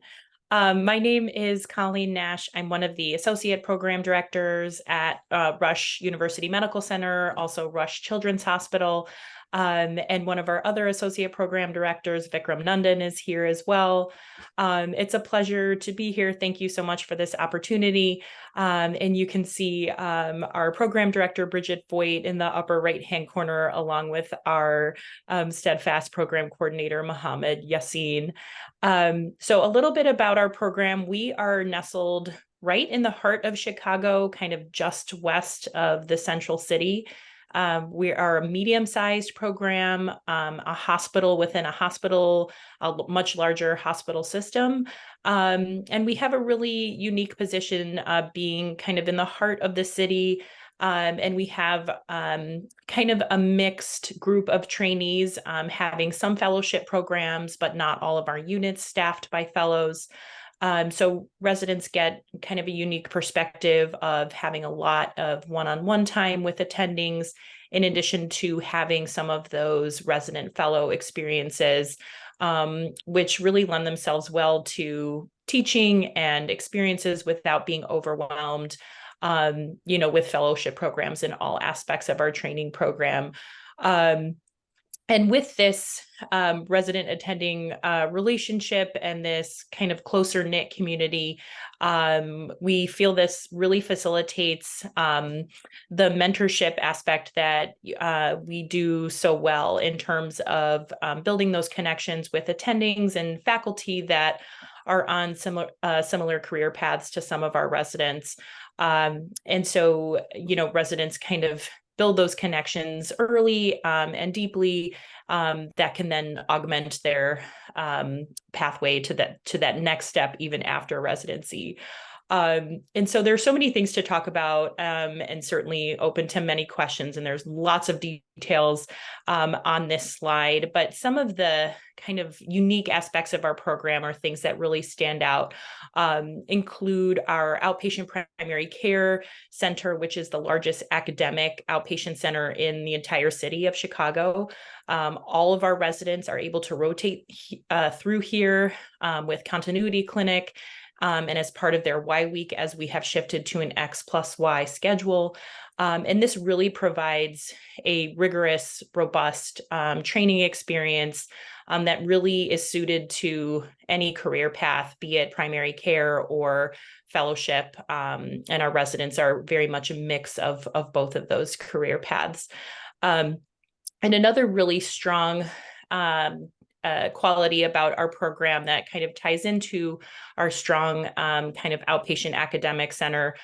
My name is Colleen Nash. I'm one of the associate program directors at Rush University Medical Center, also Rush Children's Hospital. And one of our other associate program directors, Vikram Nandan, is here as well. It's a pleasure to be here. Thank you so much for this opportunity. And you can see our program director, Bridget Voigt, in the upper right-hand corner, along with our Steadfast program coordinator, Mohammed Yassin. So a little bit about our program. We are nestled right in the heart of Chicago, kind of just west of the central city. We are a medium-sized program, a hospital within a hospital, a much larger hospital system. And we have a really unique position being kind of in the heart of the city. And we have kind of a mixed group of trainees, having some fellowship programs, but not all of our units staffed by fellows. So residents get kind of a unique perspective of having a lot of one-on-one time with attendings, in addition to having some of those resident fellow experiences, which really lend themselves well to teaching and experiences without being overwhelmed, with fellowship programs in all aspects of our training program. And with this resident attending relationship and this kind of closer knit community, we feel this really facilitates the mentorship aspect that we do so well in terms of building those connections with attendings and faculty that are on similar career paths to some of our residents. And so, residents kind of build those connections early and deeply, that can then augment their pathway to that next step even after residency. And so there's so many things to talk about, and certainly open to many questions, and there's lots of details on this slide, but some of the kind of unique aspects of our program are things that really stand out, include our outpatient primary care center, which is the largest academic outpatient center in the entire city of Chicago. All of our residents are able to rotate through here with continuity clinic, and as part of their Y week, as we have shifted to an X+Y schedule. And this really provides a rigorous, robust training experience that really is suited to any career path, be it primary care or fellowship. And our residents are very much a mix of both of those career paths. And another really strong quality about our program that kind of ties into our strong kind of outpatient academic center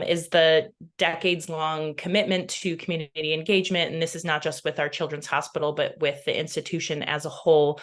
is the decades-long commitment to community engagement. And this is not just with our children's hospital, but with the institution as a whole,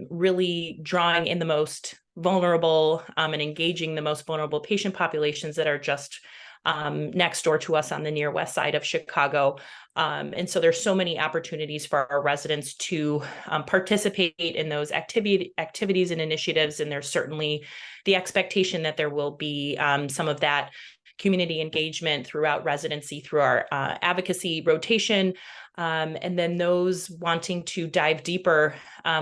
really drawing in the most vulnerable and engaging the most vulnerable patient populations that are just next door to us on the near west side of Chicago. And so there's so many opportunities for our residents to participate in those activities and initiatives. And there's certainly the expectation that there will be some of that community engagement throughout residency through our advocacy rotation. And then those wanting to dive deeper,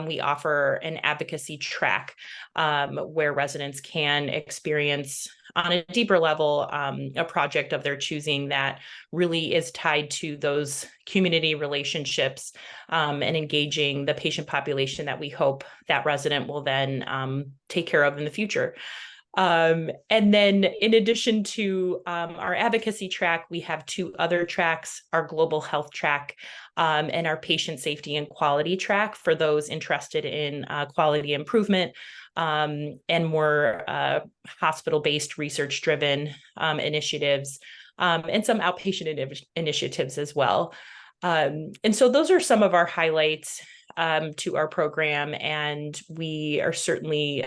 we offer an advocacy track where residents can experience on a deeper level a project of their choosing that really is tied to those community relationships and engaging the patient population that we hope that resident will then take care of in the future. And then in addition to our advocacy track, we have two other tracks, our global health track and our patient safety and quality track for those interested in quality improvement and more hospital-based research-driven initiatives and some outpatient initiatives as well. And so those are some of our highlights to our program, and we are certainly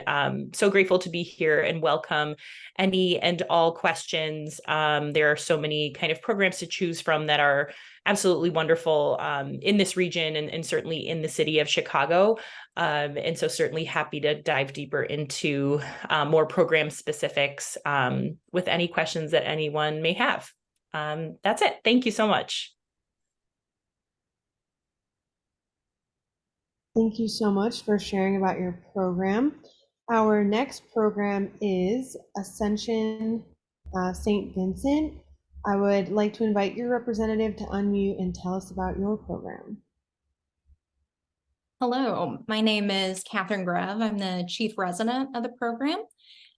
so grateful to be here and welcome any and all questions. There are so many kind of programs to choose from that are absolutely wonderful in this region and certainly in the city of Chicago. And so certainly happy to dive deeper into more program specifics with any questions that anyone may have. That's it. Thank you so much. Thank you so much for sharing about your program. Our next program is Ascension St. Vincent. I would like to invite your representative to unmute and tell us about your program. Hello, my name is Catherine Grev. I'm the chief resident of the program.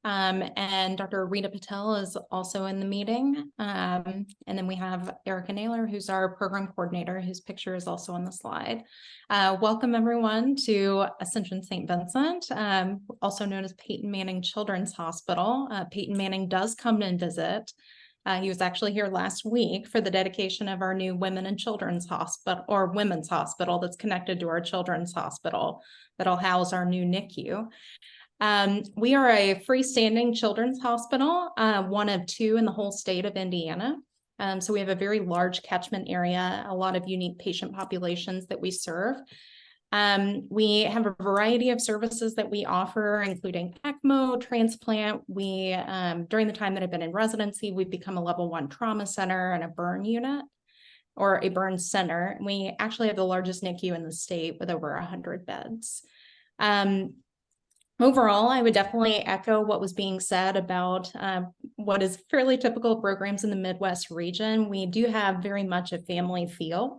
And Dr. Rita Patel is also in the meeting. And then we have Erica Naylor, who's our program coordinator, whose picture is also on the slide. Welcome everyone to Ascension St. Vincent, also known as Peyton Manning Children's Hospital. Peyton Manning does come and visit. He was actually here last week for the dedication of our new Women and Children's Hospital, or Women's Hospital, that's connected to our Children's Hospital that'll house our new NICU. We are a freestanding children's hospital, one of two in the whole state of Indiana. So we have a very large catchment area, a lot of unique patient populations that we serve. We have a variety of services that we offer, including ECMO, transplant. We, during the time that I've been in residency, we've become a level 1 trauma center and a burn unit, or a burn center. We actually have the largest NICU in the state with over 100 beds. Overall, I would definitely echo what was being said about what is fairly typical programs in the Midwest region. We do have very much a family feel,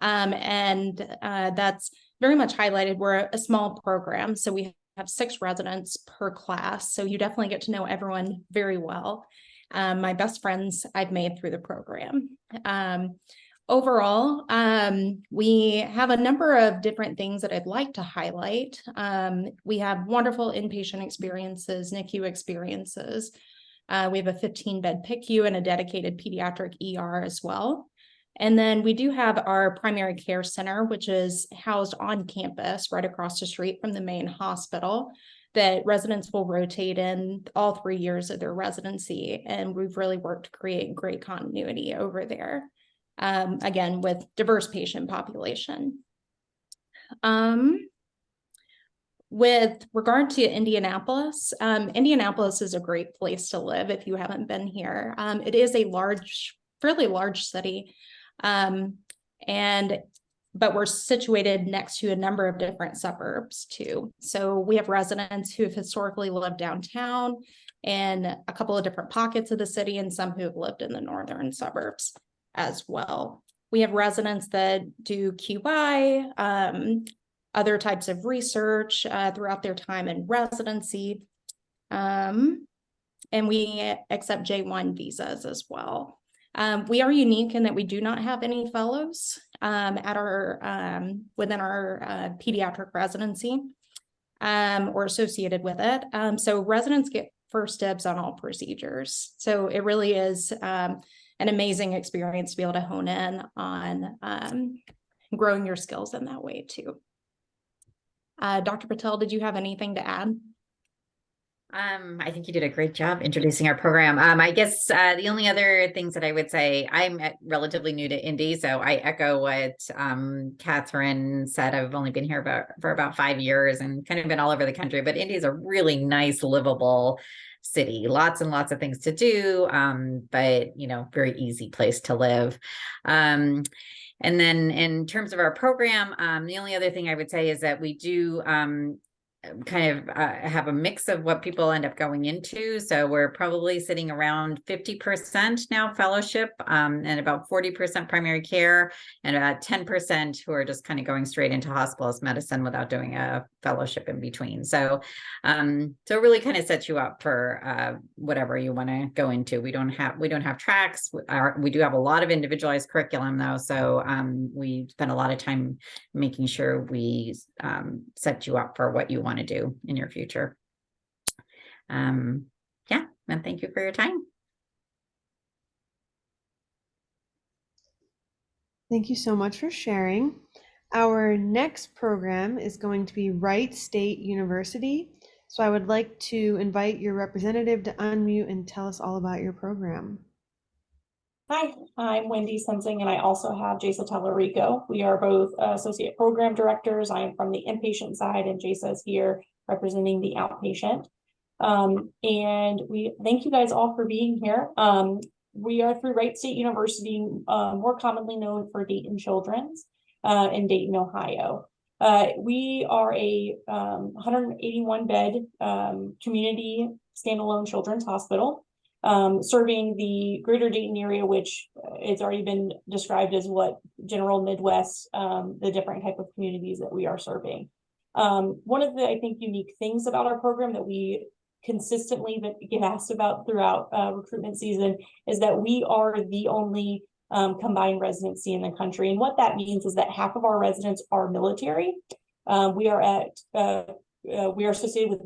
and that's very much highlighted. We're a small program, so we have 6 residents per class, so you definitely get to know everyone very well. My best friends I've made through the program. Overall, we have a number of different things that I'd like to highlight. We have wonderful inpatient experiences, NICU experiences. We have a 15-bed PICU and a dedicated pediatric ER as well. And then we do have our primary care center, which is housed on campus right across the street from the main hospital, that residents will rotate in all 3 years of their residency. And we've really worked to create great continuity over there. Again, with diverse patient population. With regard to Indianapolis, Indianapolis is a great place to live if you haven't been here. It is a fairly large city, but we're situated next to a number of different suburbs too. So we have residents who have historically lived downtown in a couple of different pockets of the city, and some who have lived in the northern suburbs as well. We have residents that do QI, other types of research throughout their time in residency. And we accept J1 visas as well. We are unique in that we do not have any fellows at our within our pediatric residency or associated with it. So residents get first dibs on all procedures. So it really is an amazing experience to be able to hone in on growing your skills in that way too. Dr. Patel, did you have anything to add? I think you did a great job introducing our program. I guess the only other things that I would say, I'm relatively new to Indy, so I echo what Catherine said. I've only been here for about 5 years and kind of been all over the country, but Indy is a really nice, livable city. Lots and lots of things to do, but very easy place to live. And then in terms of our program, the only other thing I would say is that we do kind of have a mix of what people end up going into. So we're probably sitting around 50% now fellowship, and about 40% primary care, and about 10% who are just kind of going straight into hospitalist medicine without doing a fellowship in between. So so it really kind of sets you up for whatever you want to go into. We don't have tracks. We do have a lot of individualized curriculum though. So we spend a lot of time making sure we set you up for what you want to do in your future. Yeah, and thank you for your time. Thank you so much for sharing. Our next program is going to be Wright State University. So I would like to invite your representative to unmute and tell us all about your program. Hi, I'm Wendy Sensing, and I also have Jasa Tallarico. We are both associate program directors. I am from the inpatient side, and Jasa is here representing the outpatient. And we thank you guys all for being here. We are through Wright State University, more commonly known for Dayton Children's in Dayton, Ohio. We are a 181 bed community standalone children's hospital, serving the greater Dayton area, which it's already been described as what general Midwest, the different type of communities that we are serving. One of the, I think, unique things about our program that we consistently get asked about throughout recruitment season is that we are the only combined residency in the country. And what that means is that half of our residents are military. We are associated with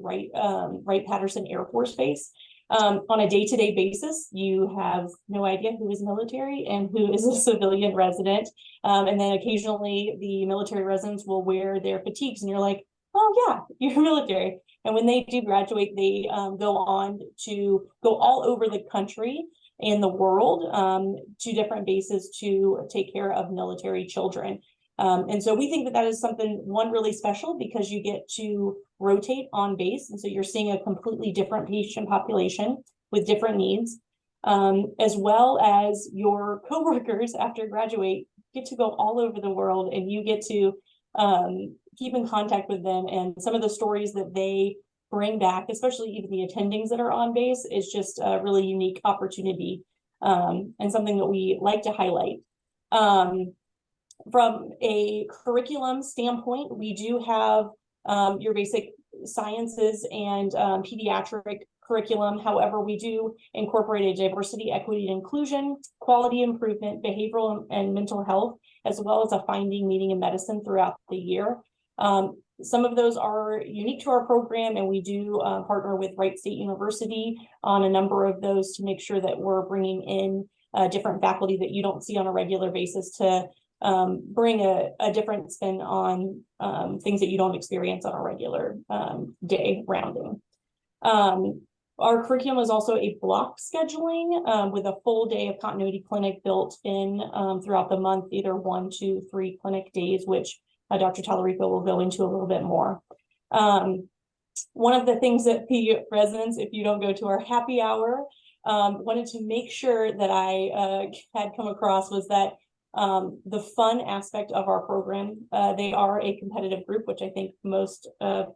Wright-Patterson Air Force Base. On a day-to-day basis, you have no idea who is military and who is a civilian resident. And then occasionally the military residents will wear their fatigues and you're like, oh yeah, you're military. And when they do graduate, they go on to go all over the country and the world to different bases to take care of military children. And so we think that that is something, one, really special because you get to rotate on base. And so you're seeing a completely different patient population with different needs, as well as your coworkers after graduate get to go all over the world and you get to keep in contact with them. And some of the stories that they bring back, especially even the attendings that are on base, is just a really unique opportunity and something that we like to highlight. From a curriculum standpoint, we do have your basic sciences and pediatric curriculum. However, we do incorporate a diversity, equity, and inclusion, quality improvement, behavioral and mental health, as well as a finding, meaning, and medicine throughout the year. Some of those are unique to our program, and we do partner with Wright State University on a number of those to make sure that we're bringing in different faculty that you don't see on a regular basis to bring a different spin on things that you don't experience on a regular day rounding. Our curriculum is also a block scheduling with a full day of continuity clinic built in throughout the month, either 1, 2, 3 clinic days, which Dr. Tallarico will go into a little bit more. One of the things that the residents, if you don't go to our happy hour, wanted to make sure that I had come across was that the fun aspect of our program, they are a competitive group, which I think most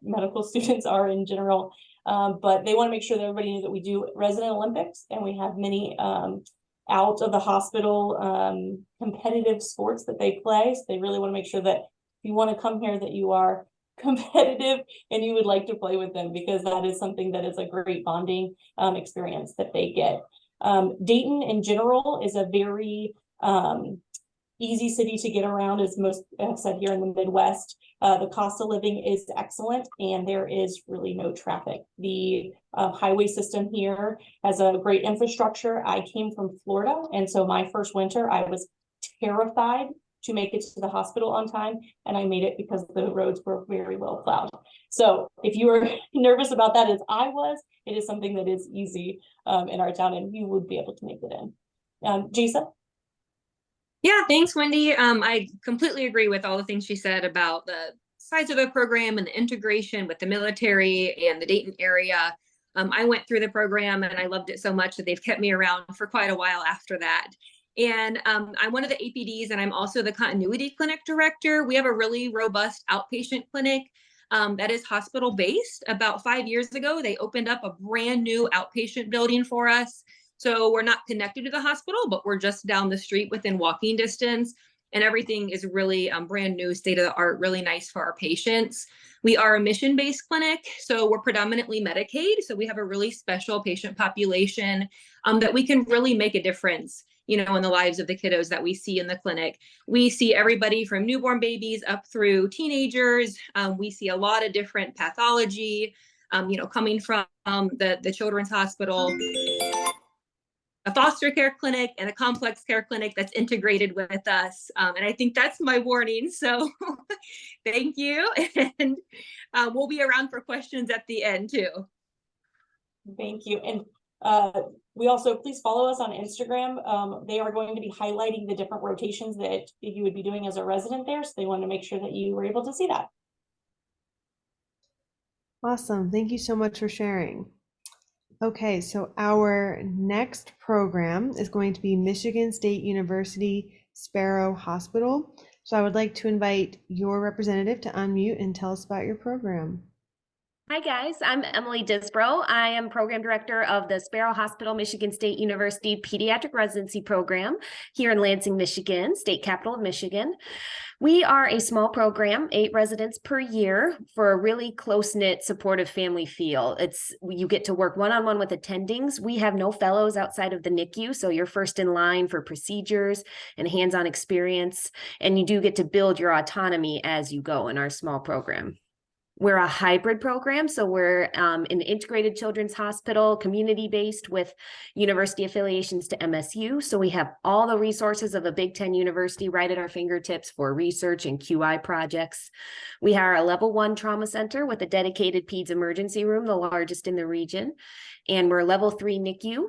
medical students are in general, but they want to make sure that everybody knows that we do resident Olympics and we have many out of the hospital competitive sports that they play. So they really want to make sure that if you want to come here that you are competitive and you would like to play with them, because that is something that is a great bonding experience that they get. Dayton in general is a very easy city to get around, as most have said here in the Midwest. The cost of living is excellent and there is really no traffic. The highway system here has a great infrastructure. I came from Florida, and so my first winter I was terrified to make it to the hospital on time, and I made it because the roads were very well plowed. So if you were nervous about that as I was, it is something that is easy in our town and you would be able to make it in. Jasa? Yeah, thanks, Wendy. I completely agree with all the things she said about the size of the program and the integration with the military and the Dayton area. I went through the program and I loved it so much that they've kept me around for quite a while after that. And I'm one of the APDs, and I'm also the continuity clinic director. We have a really robust outpatient clinic that is hospital based. About 5 years ago, they opened up a brand new outpatient building for us. So we're not connected to the hospital, but we're just down the street within walking distance. And everything is really brand new, state of the art, really nice for our patients. We are a mission-based clinic, so we're predominantly Medicaid. So we have a really special patient population that we can really make a difference, you know, in the lives of the kiddos that we see in the clinic. We see everybody from newborn babies up through teenagers. We see a lot of different pathology, you know, coming from the children's hospital, a foster care clinic, and a complex care clinic that's integrated with us. And I think that's my warning. So thank you. And we'll be around for questions at the end too. Thank you. And We also, please follow us on Instagram. They are going to be highlighting the different rotations that you would be doing as a resident there. So they wanted to make sure that you were able to see that. Awesome. Thank you so much for sharing. Okay, so our next program is going to be Michigan State University Sparrow Hospital. So I would like to invite your representative to unmute and tell us about your program. Hi guys, I'm Emily Disbrow. I am Program Director of the Sparrow Hospital Michigan State University Pediatric Residency Program here in Lansing, Michigan, state capital of Michigan. We are a small program, 8 residents per year for a really close-knit supportive family feel. You get to work one-on-one with attendings. We have no fellows outside of the NICU, so you're first in line for procedures and hands-on experience, and you do get to build your autonomy as you go in our small program. We're a hybrid program, so we're an integrated children's hospital, community-based with university affiliations to MSU. So we have all the resources of a Big Ten university right at our fingertips for research and QI projects. We are a level 1 trauma center with a dedicated peds emergency room, the largest in the region. And we're level 3 NICU.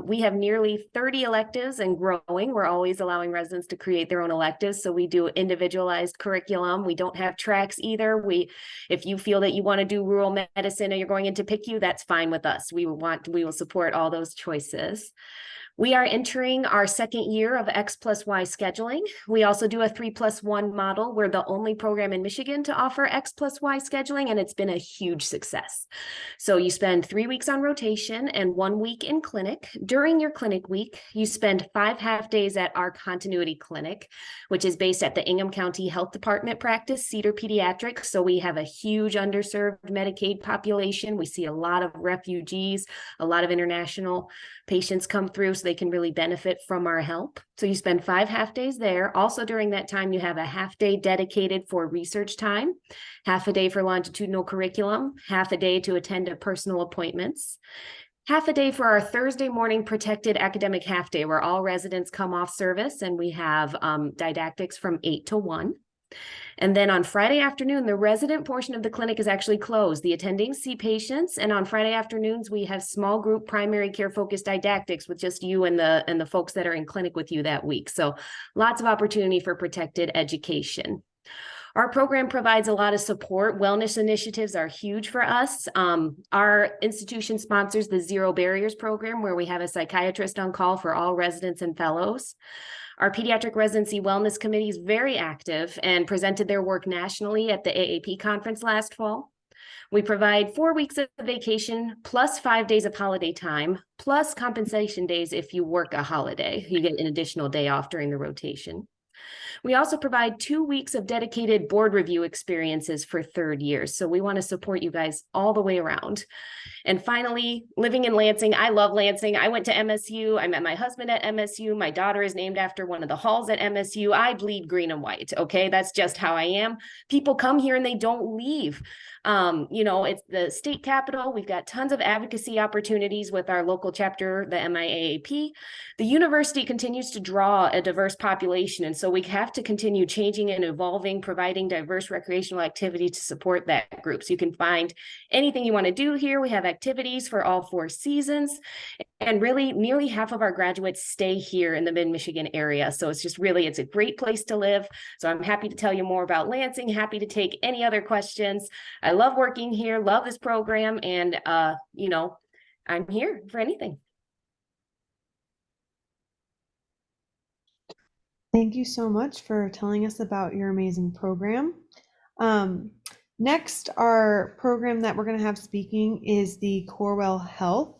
We have nearly 30 electives and growing. We're always allowing residents to create their own electives. So we do individualized curriculum. We don't have tracks either. If you feel that you want to do rural medicine or you're going into PICU, that's fine with us. We will support all those choices. We are entering our second year of X+Y scheduling. We also do a 3+1 model. We're the only program in Michigan to offer X+Y scheduling, and it's been a huge success. So you spend 3 weeks on rotation and 1 week in clinic. During your clinic week, you spend 5 half days at our continuity clinic, which is based at the Ingham County Health Department practice, Cedar Pediatrics. So we have a huge underserved Medicaid population. We see a lot of refugees, a lot of international patients come through, so they can really benefit from our help. So you spend 5 half days there. Also during that time, you have a half day dedicated for research time, half a day for longitudinal curriculum, half a day to attend to personal appointments, half a day for our Thursday morning protected academic half day, where all residents come off service and we have didactics from 8 to 1. And then on Friday afternoon, the resident portion of the clinic is actually closed. The attendings see patients, and on Friday afternoons, we have small group primary care focused didactics with just you and the folks that are in clinic with you that week. So lots of opportunity for protected education. Our program provides a lot of support. Wellness initiatives are huge for us. Our institution sponsors the Zero Barriers program, where we have a psychiatrist on call for all residents and fellows. Our Pediatric Residency Wellness Committee is very active and presented their work nationally at the AAP conference last fall. We provide 4 weeks of vacation plus 5 days of holiday time, plus compensation days if you work a holiday. You get an additional day off during the rotation. We also provide 2 weeks of dedicated board review experiences for third years. So we want to support you guys all the way around. And finally, living in Lansing. I love Lansing. I went to MSU. I met my husband at MSU. My daughter is named after one of the halls at MSU. I bleed green and white. Okay, that's just how I am. People come here and they don't leave. It's the state capital. We've got tons of advocacy opportunities with our local chapter, the MIAAP. The university continues to draw a diverse population, and so we have to continue changing and evolving, providing diverse recreational activity to support that group. So you can find anything you want to do here. We have activities for all 4 seasons, and really nearly half of our graduates stay here in the mid-Michigan area. So it's a great place to live. So I'm happy to tell you more about Lansing, happy to take any other questions. I love working here, love this program, and I'm here for anything. Thank you so much for telling us about your amazing program. Next, our program that we're going to have speaking is the Corewell Health.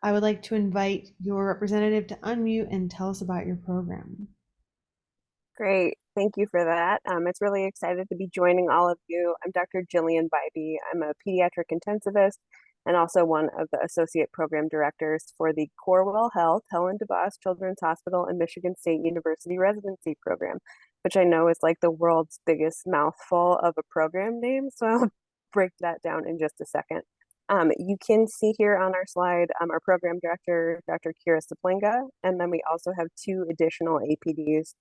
I would like to invite your representative to unmute and tell us about your program. Great, thank you for that. It's really excited to be joining all of you. I'm Dr. Jillian Bybee. I'm a pediatric intensivist and also one of the associate program directors for the Corewell Health Helen DeVos Children's Hospital and Michigan State University Residency Program, which I know is like the world's biggest mouthful of a program name. So I'll break that down in just a second. You can see here on our slide our program director, Dr. Kira Saplinga, and then we also have 2 additional APDs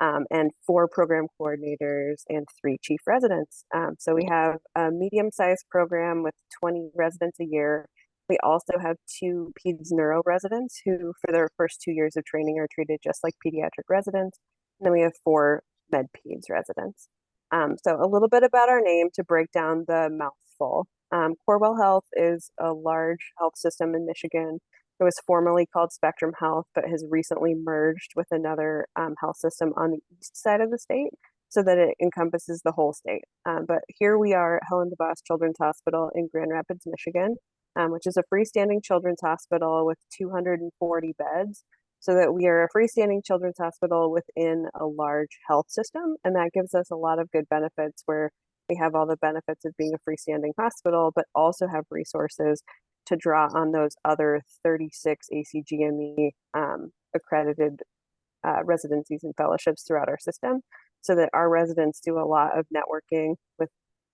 and 4 program coordinators and 3 chief residents. So we have a medium-sized program with 20 residents a year, We also have 2 peds neuro residents who, for their first 2 years of training, are treated just like pediatric residents. And then we have 4 med peds residents. So a little bit about our name to break down the mouthful. Corewell Health is a large health system in Michigan. It was formerly called Spectrum Health, but has recently merged with another health system on the east side of the state so that it encompasses the whole state. But here we are at Helen DeVos Children's Hospital in Grand Rapids, Michigan, which is a freestanding children's hospital with 240 beds. So that we are a freestanding children's hospital within a large health system. And that gives us a lot of good benefits where we have all the benefits of being a freestanding hospital, but also have resources to draw on those other 36 ACGME accredited residencies and fellowships throughout our system, so that our residents do a lot of networking with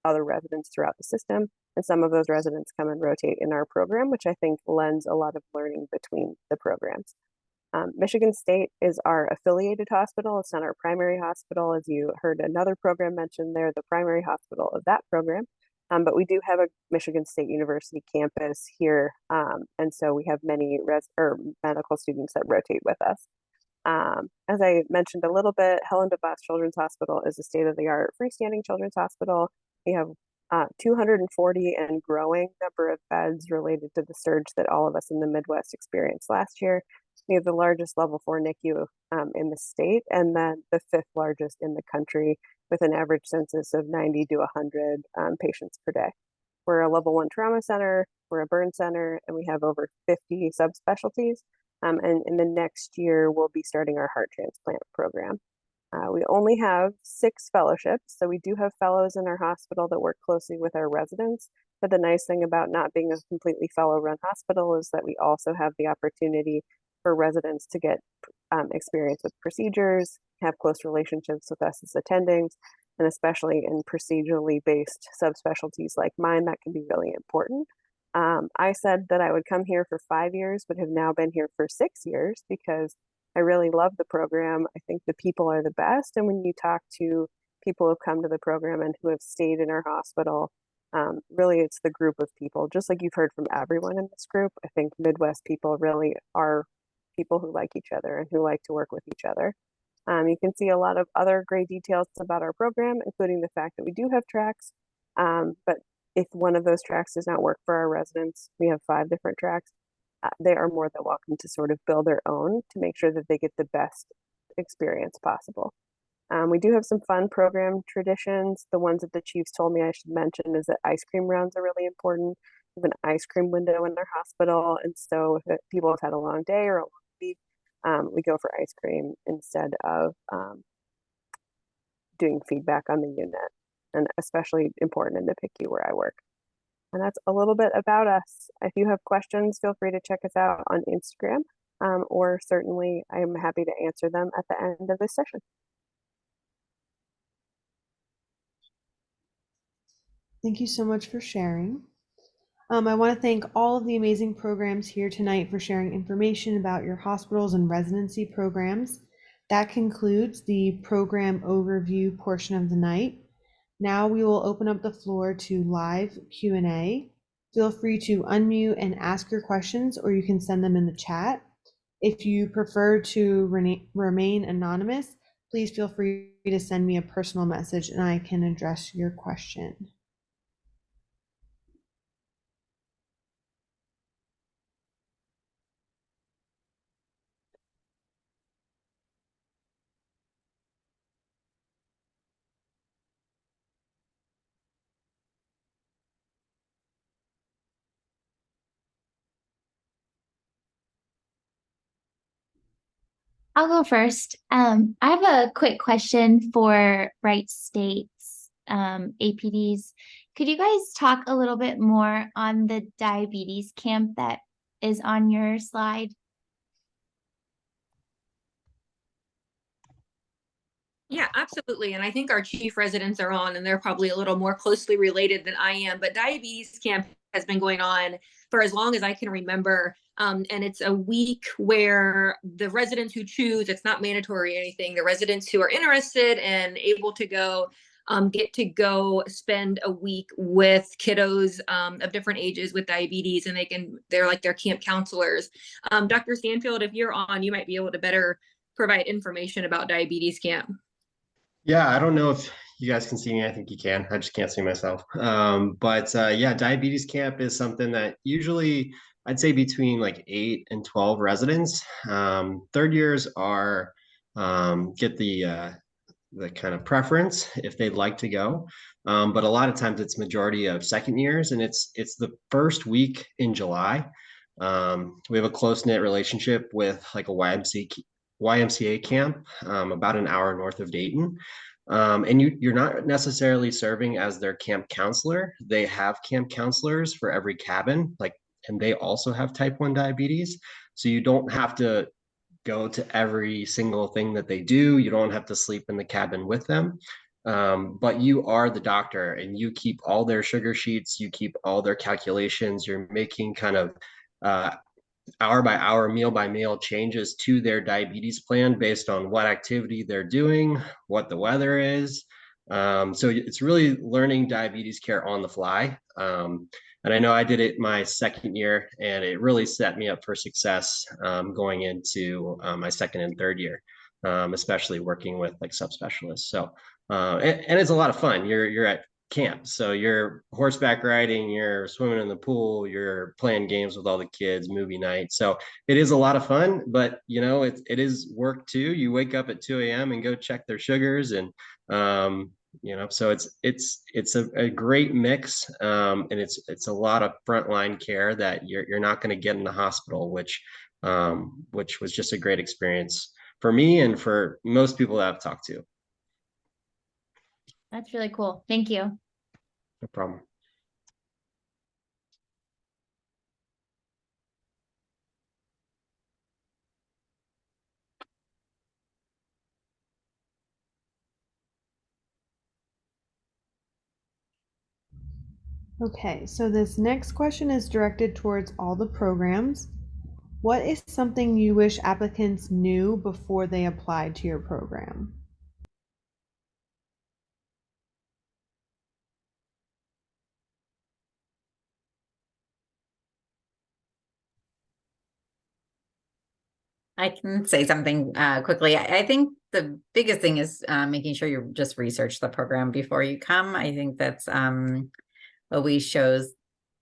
other residents throughout the system. And some of those residents come and rotate in our program, which I think lends a lot of learning between the programs. Michigan State is our affiliated hospital. It's not our primary hospital. As you heard another program mentioned, they're the primary hospital of that program. But we do have a Michigan State University campus here. And so we have many medical students that rotate with us. As I mentioned a little bit, Helen DeVos Children's Hospital is a state-of-the-art freestanding children's hospital. We have 240 and growing number of beds related to the surge that all of us in the Midwest experienced last year. We have the largest level 4 NICU in the state, and then the 5th largest in the country with an average census of 90 to 100 patients per day. We're a level 1 trauma center, we're a burn center, and we have over 50 subspecialties. And in the next year, we'll be starting our heart transplant program. We only have 6 fellowships, so we do have fellows in our hospital that work closely with our residents. But the nice thing about not being a completely fellow-run hospital is that we also have the opportunity for residents to get experience with procedures, have close relationships with us as attendings, and especially in procedurally based subspecialties like mine, that can be really important. I said that I would come here for 5 years, but have now been here for 6 years because I really love the program. I think the people are the best. And when you talk to people who have come to the program and who have stayed in our hospital, really it's the group of people, just like you've heard from everyone in this group. I think Midwest people really are people who like each other and who like to work with each other. You can see a lot of other great details about our program, including the fact that we do have tracks. But if one of those tracks does not work for our residents, we have 5 different tracks. They are more than welcome to sort of build their own to make sure that they get the best experience possible. We do have some fun program traditions. The ones that the chiefs told me I should mention is that ice cream rounds are really important. We have an ice cream window in our hospital. And so if people have had a long day or a long week, we go for ice cream instead of doing feedback on the unit, and especially important in the PICU where I work. And that's a little bit about us. If you have questions, feel free to check us out on Instagram, or certainly I'm happy to answer them at the end of this session. Thank you so much for sharing. I want to thank all of the amazing programs here tonight for sharing information about your hospitals and residency programs. That concludes the program overview portion of the night. Now we will open up the floor to live Q&A. Feel free to unmute and ask your questions, or you can send them in the chat. If you prefer to remain anonymous, please feel free to send me a personal message and I can address your question. I'll go first. I have a quick question for Wright State's APDs. Could you guys talk a little bit more on the diabetes camp that is on your slide? Yeah, absolutely. And I think our chief residents are on, and they're probably a little more closely related than I am. But diabetes camp has been going on for as long as I can remember. And it's a week where the residents who choose, it's not mandatory or anything, the residents who are interested and able to go get to go spend a week with kiddos of different ages with diabetes, and they're like their camp counselors. Dr. Stanfield, if you're on, you might be able to better provide information about diabetes camp. Yeah, I don't know if you guys can see me. I think you can. I just can't see myself. Yeah, diabetes camp is something that usually I'd say between like 8 and 12 residents. Third years are get the kind of preference if they'd like to go. But a lot of times it's majority of second years, and it's the first week in July. We have a close-knit relationship with like a YMCA camp about an hour north of Dayton. And you're not necessarily serving as their camp counselor. They have camp counselors for every cabin, and they also have type 1 diabetes. So you don't have to go to every single thing that they do. You don't have to sleep in the cabin with them. But you are the doctor, and you keep all their sugar sheets, you keep all their calculations. You're making kind of hour by hour, meal by meal changes to their diabetes plan based on what activity they're doing, what the weather is. So it's really learning diabetes care on the fly. And I know I did it my second year, and it really set me up for success going into my second and third year, especially working with like subspecialists. So, and it's a lot of fun. You're at camp, so you're horseback riding, you're swimming in the pool, you're playing games with all the kids, movie night. So it is a lot of fun, but you know, it is work too. You wake up at 2 a.m. and go check their sugars, and you know, so it's a great mix, and it's a lot of frontline care that you're not going to get in the hospital, which was just a great experience for me and for most people that I've talked to. That's really cool. Thank you. No problem. Okay, so this next question is directed towards all the programs. What is something you wish applicants knew before they applied to your program? I can say something quickly. I think the biggest thing is making sure you just research the program before you come. I think that's always shows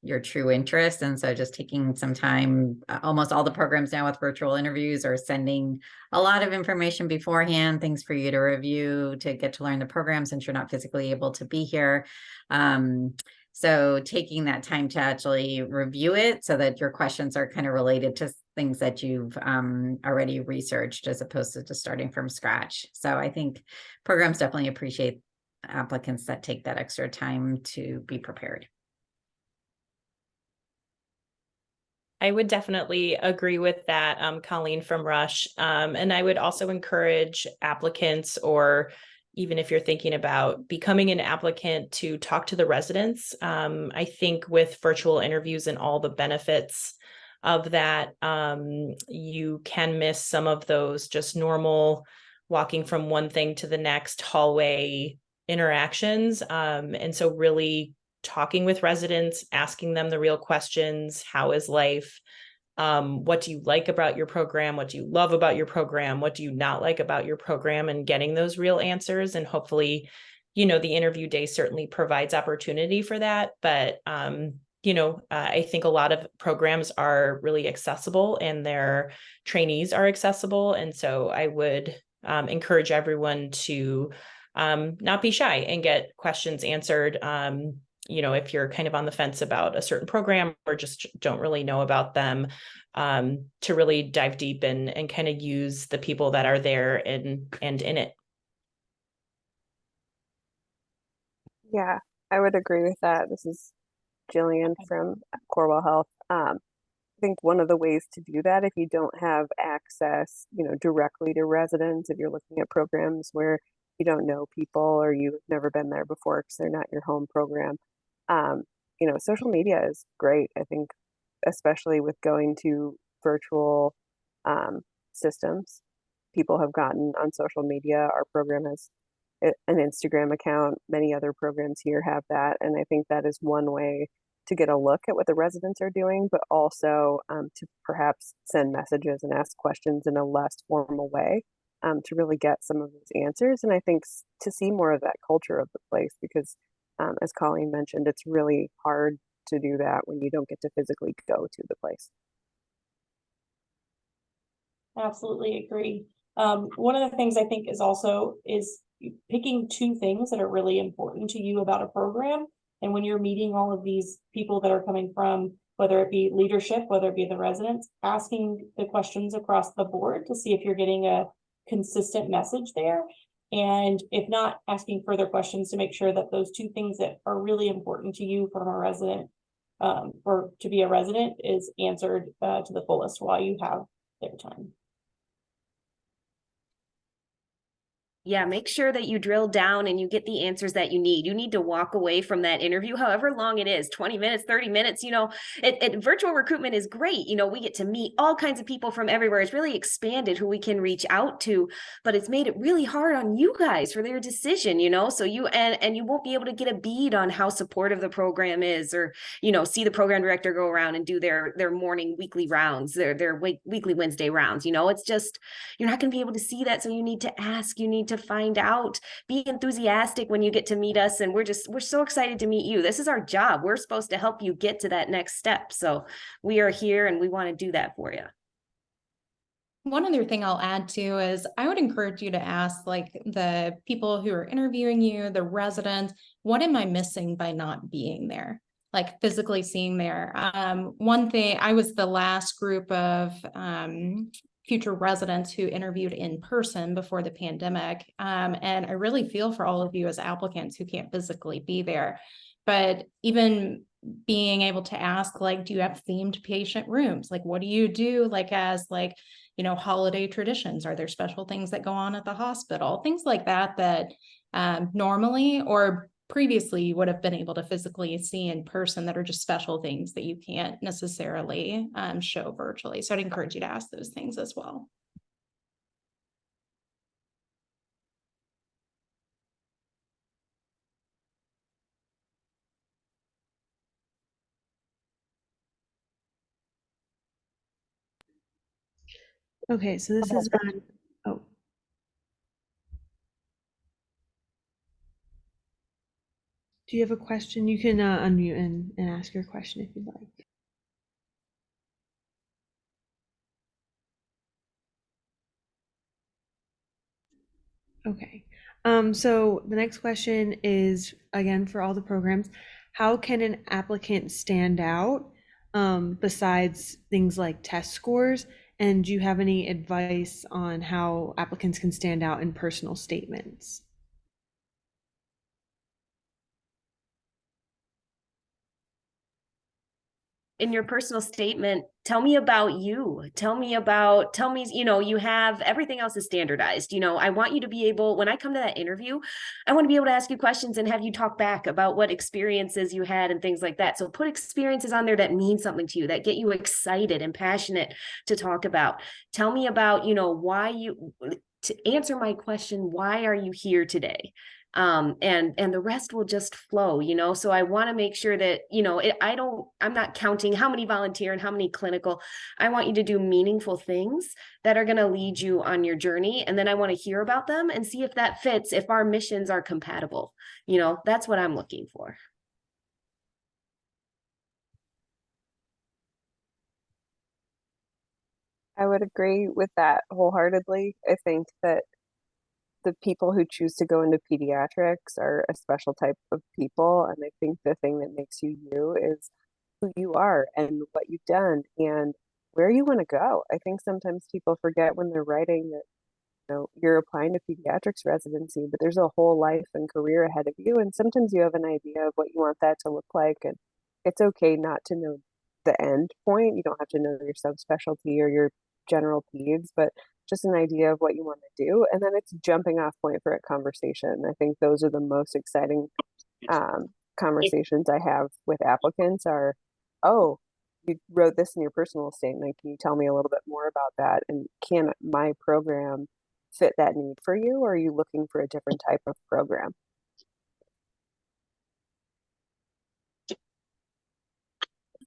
your true interest. And so just taking some time, almost all the programs now with virtual interviews are sending a lot of information beforehand, things for you to review, to get to learn the program since you're not physically able to be here. So taking that time to actually review it so that your questions are kind of related to things that you've already researched as opposed to just starting from scratch. So I think programs definitely appreciate applicants that take that extra time to be prepared. I would definitely agree with that, Colleen from Rush. And I would also encourage applicants, or even if you're thinking about becoming an applicant, to talk to the residents. I think with virtual interviews and all the benefits of that, you can miss some of those just normal walking from one thing to the next hallway interactions. And so really talking with residents, asking them the real questions. How is life? What do you like about your program? What do you love about your program? What do you not like about your program? And getting those real answers. And hopefully, you know, the interview day certainly provides opportunity for that. But, you know, I think a lot of programs are really accessible and their trainees are accessible. And so I would encourage everyone to not be shy and get questions answered. You know, if you're kind of on the fence about a certain program or just don't really know about them, to really dive deep and kind of use the people that are there and in it. Yeah, I would agree with that. This is Jillian from Corewell Health. I think one of the ways to do that, if you don't have access, you know, directly to residents, if you're looking at programs where you don't know people or you've never been there before because they're not your home program, you know, social media is great. I think, especially with going to virtual systems, people have gotten on social media. Our program has an Instagram account. Many other programs here have that. And I think that is one way to get a look at what the residents are doing, but also to perhaps send messages and ask questions in a less formal way to really get some of those answers. And I think to see more of that culture of the place, because as Colleen mentioned, it's really hard to do that when you don't get to physically go to the place. Absolutely agree. One of the things I think is also is picking two things that are really important to you about a program. And when you're meeting all of these people that are coming from, whether it be leadership, whether it be the residents, asking the questions across the board to see if you're getting a consistent message there. And if not, asking further questions to make sure that those two things that are really important to you from a resident or to be a resident is answered to the fullest while you have their time. Yeah, make sure that you drill down and you get the answers that you need. You need to walk away from that interview, however long it is, 20 minutes, 30 minutes, virtual recruitment is great. We get to meet all kinds of people from everywhere. It's really expanded who we can reach out to, but it's made it really hard on you guys for their decision, so you won't be able to get a bead on how supportive the program is, or, see the program director go around and do their morning weekly rounds, their weekly Wednesday rounds. It's just, you're not going to be able to see that. So you need to ask, you need to find out, be enthusiastic when you get to meet us. And we're so excited to meet you. This is our job. We're supposed to help you get to that next step. So we are here and we want to do that for you. One other thing I'll add too is I would encourage you to ask the people who are interviewing you, the residents, what am I missing by not being there? Physically seeing there. One thing, I was the last group of future residents who interviewed in person before the pandemic. And I really feel for all of you as applicants who can't physically be there. But even being able to ask, do you have themed patient rooms? What do you do as holiday traditions? Are there special things that go on at the hospital? Things like that normally or previously you would have been able to physically see in person that are just special things that you can't necessarily show virtually. So I'd encourage you to ask those things as well. Okay, so this is on, oh. Do you have a question? You can unmute and ask your question if you'd like. Okay, so the next question is, again, for all the programs, how can an applicant stand out besides things like test scores? And do you have any advice on how applicants can stand out in personal statements? In your personal statement, tell me about you. Tell me, you have everything else is standardized. I want you to be able, when I come to that interview, I want to be able to ask you questions and have you talk back about what experiences you had and things like that. So put experiences on there that mean something to you, that get you excited and passionate to talk about. Tell me about, to answer my question, why are you here today? And the rest will just flow, so I want to make sure that, I'm not counting how many volunteer and how many clinical. I want you to do meaningful things that are going to lead you on your journey. And then I want to hear about them and see if that fits, if our missions are compatible. That's what I'm looking for. I would agree with that wholeheartedly. I think that the people who choose to go into pediatrics are a special type of people. And I think the thing that makes you you is who you are and what you've done and where you want to go. I think sometimes people forget when they're writing that, you're applying to pediatrics residency, but there's a whole life and career ahead of you. And sometimes you have an idea of what you want that to look like. And it's okay not to know the end point. You don't have to know your subspecialty or your general peds, but just an idea of what you want to do. And then it's jumping off point for a conversation. I think those are the most exciting conversations I have with applicants are, oh, you wrote this in your personal statement. Can you tell me a little bit more about that? And can my program fit that need for you, or are you looking for a different type of program?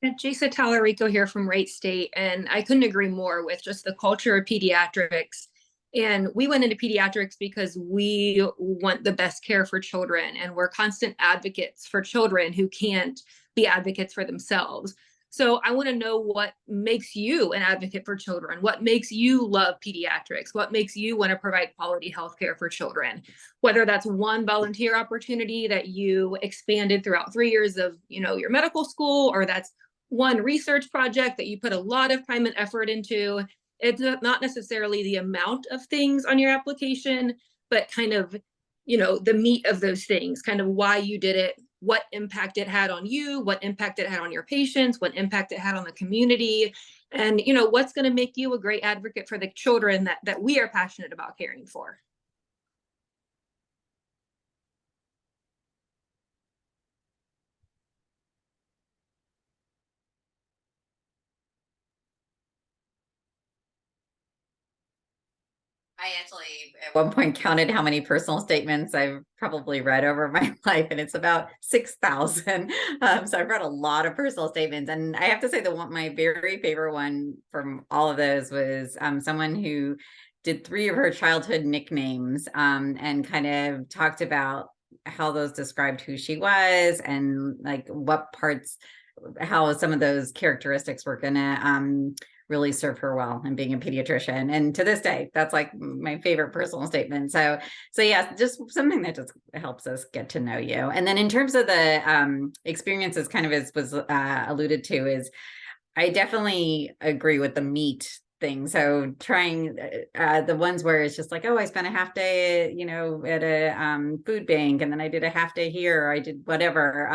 Jasa Tallarico here from Wright State, and I couldn't agree more with just the culture of pediatrics. And we went into pediatrics because we want the best care for children, and we're constant advocates for children who can't be advocates for themselves. So I want to know what makes you an advocate for children, what makes you love pediatrics, what makes you want to provide quality health care for children, whether that's one volunteer opportunity that you expanded throughout 3 years of your medical school, or that's one research project that you put a lot of time and effort into. It's not necessarily the amount of things on your application, but kind of, the meat of those things, kind of why you did it, what impact it had on you, what impact it had on your patients, what impact it had on the community, and, what's going to make you a great advocate for the children that we are passionate about caring for. I actually at one point counted how many personal statements I've probably read over my life, and it's about 6,000. So I've read a lot of personal statements, and I have to say my very favorite one from all of those was someone who did 3 of her childhood nicknames, and kind of talked about how those described who she was, and like what parts, how some of those characteristics were gonna really serve her well in being a pediatrician. And to this day, that's like my favorite personal statement. So yeah, just something that just helps us get to know you. And then in terms of the experiences, kind of as was alluded to, is I definitely agree with the meat thing. So trying the ones where it's just like, oh, I spent a half day, at a food bank, and then I did a half day here, or I did whatever.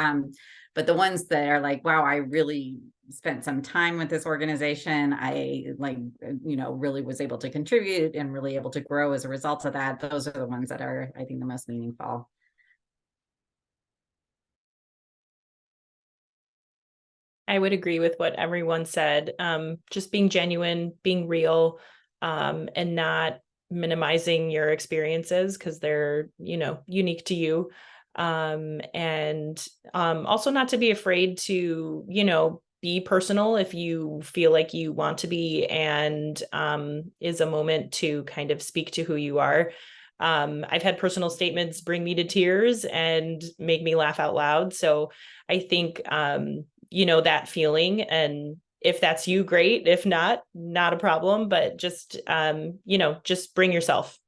But the ones that are like, wow, I really spent some time with this organization. I really was able to contribute and really able to grow as a result of that. Those are the ones that are, I think, the most meaningful. I would agree with what everyone said. Just being genuine, being real, and not minimizing your experiences because they're, unique to you. And also not to be afraid to, be personal if you feel like you want to be, and is a moment to kind of speak to who you are. I've had personal statements bring me to tears and make me laugh out loud. So I think, that feeling, and if that's you, great. If not a problem, but just, just bring yourself.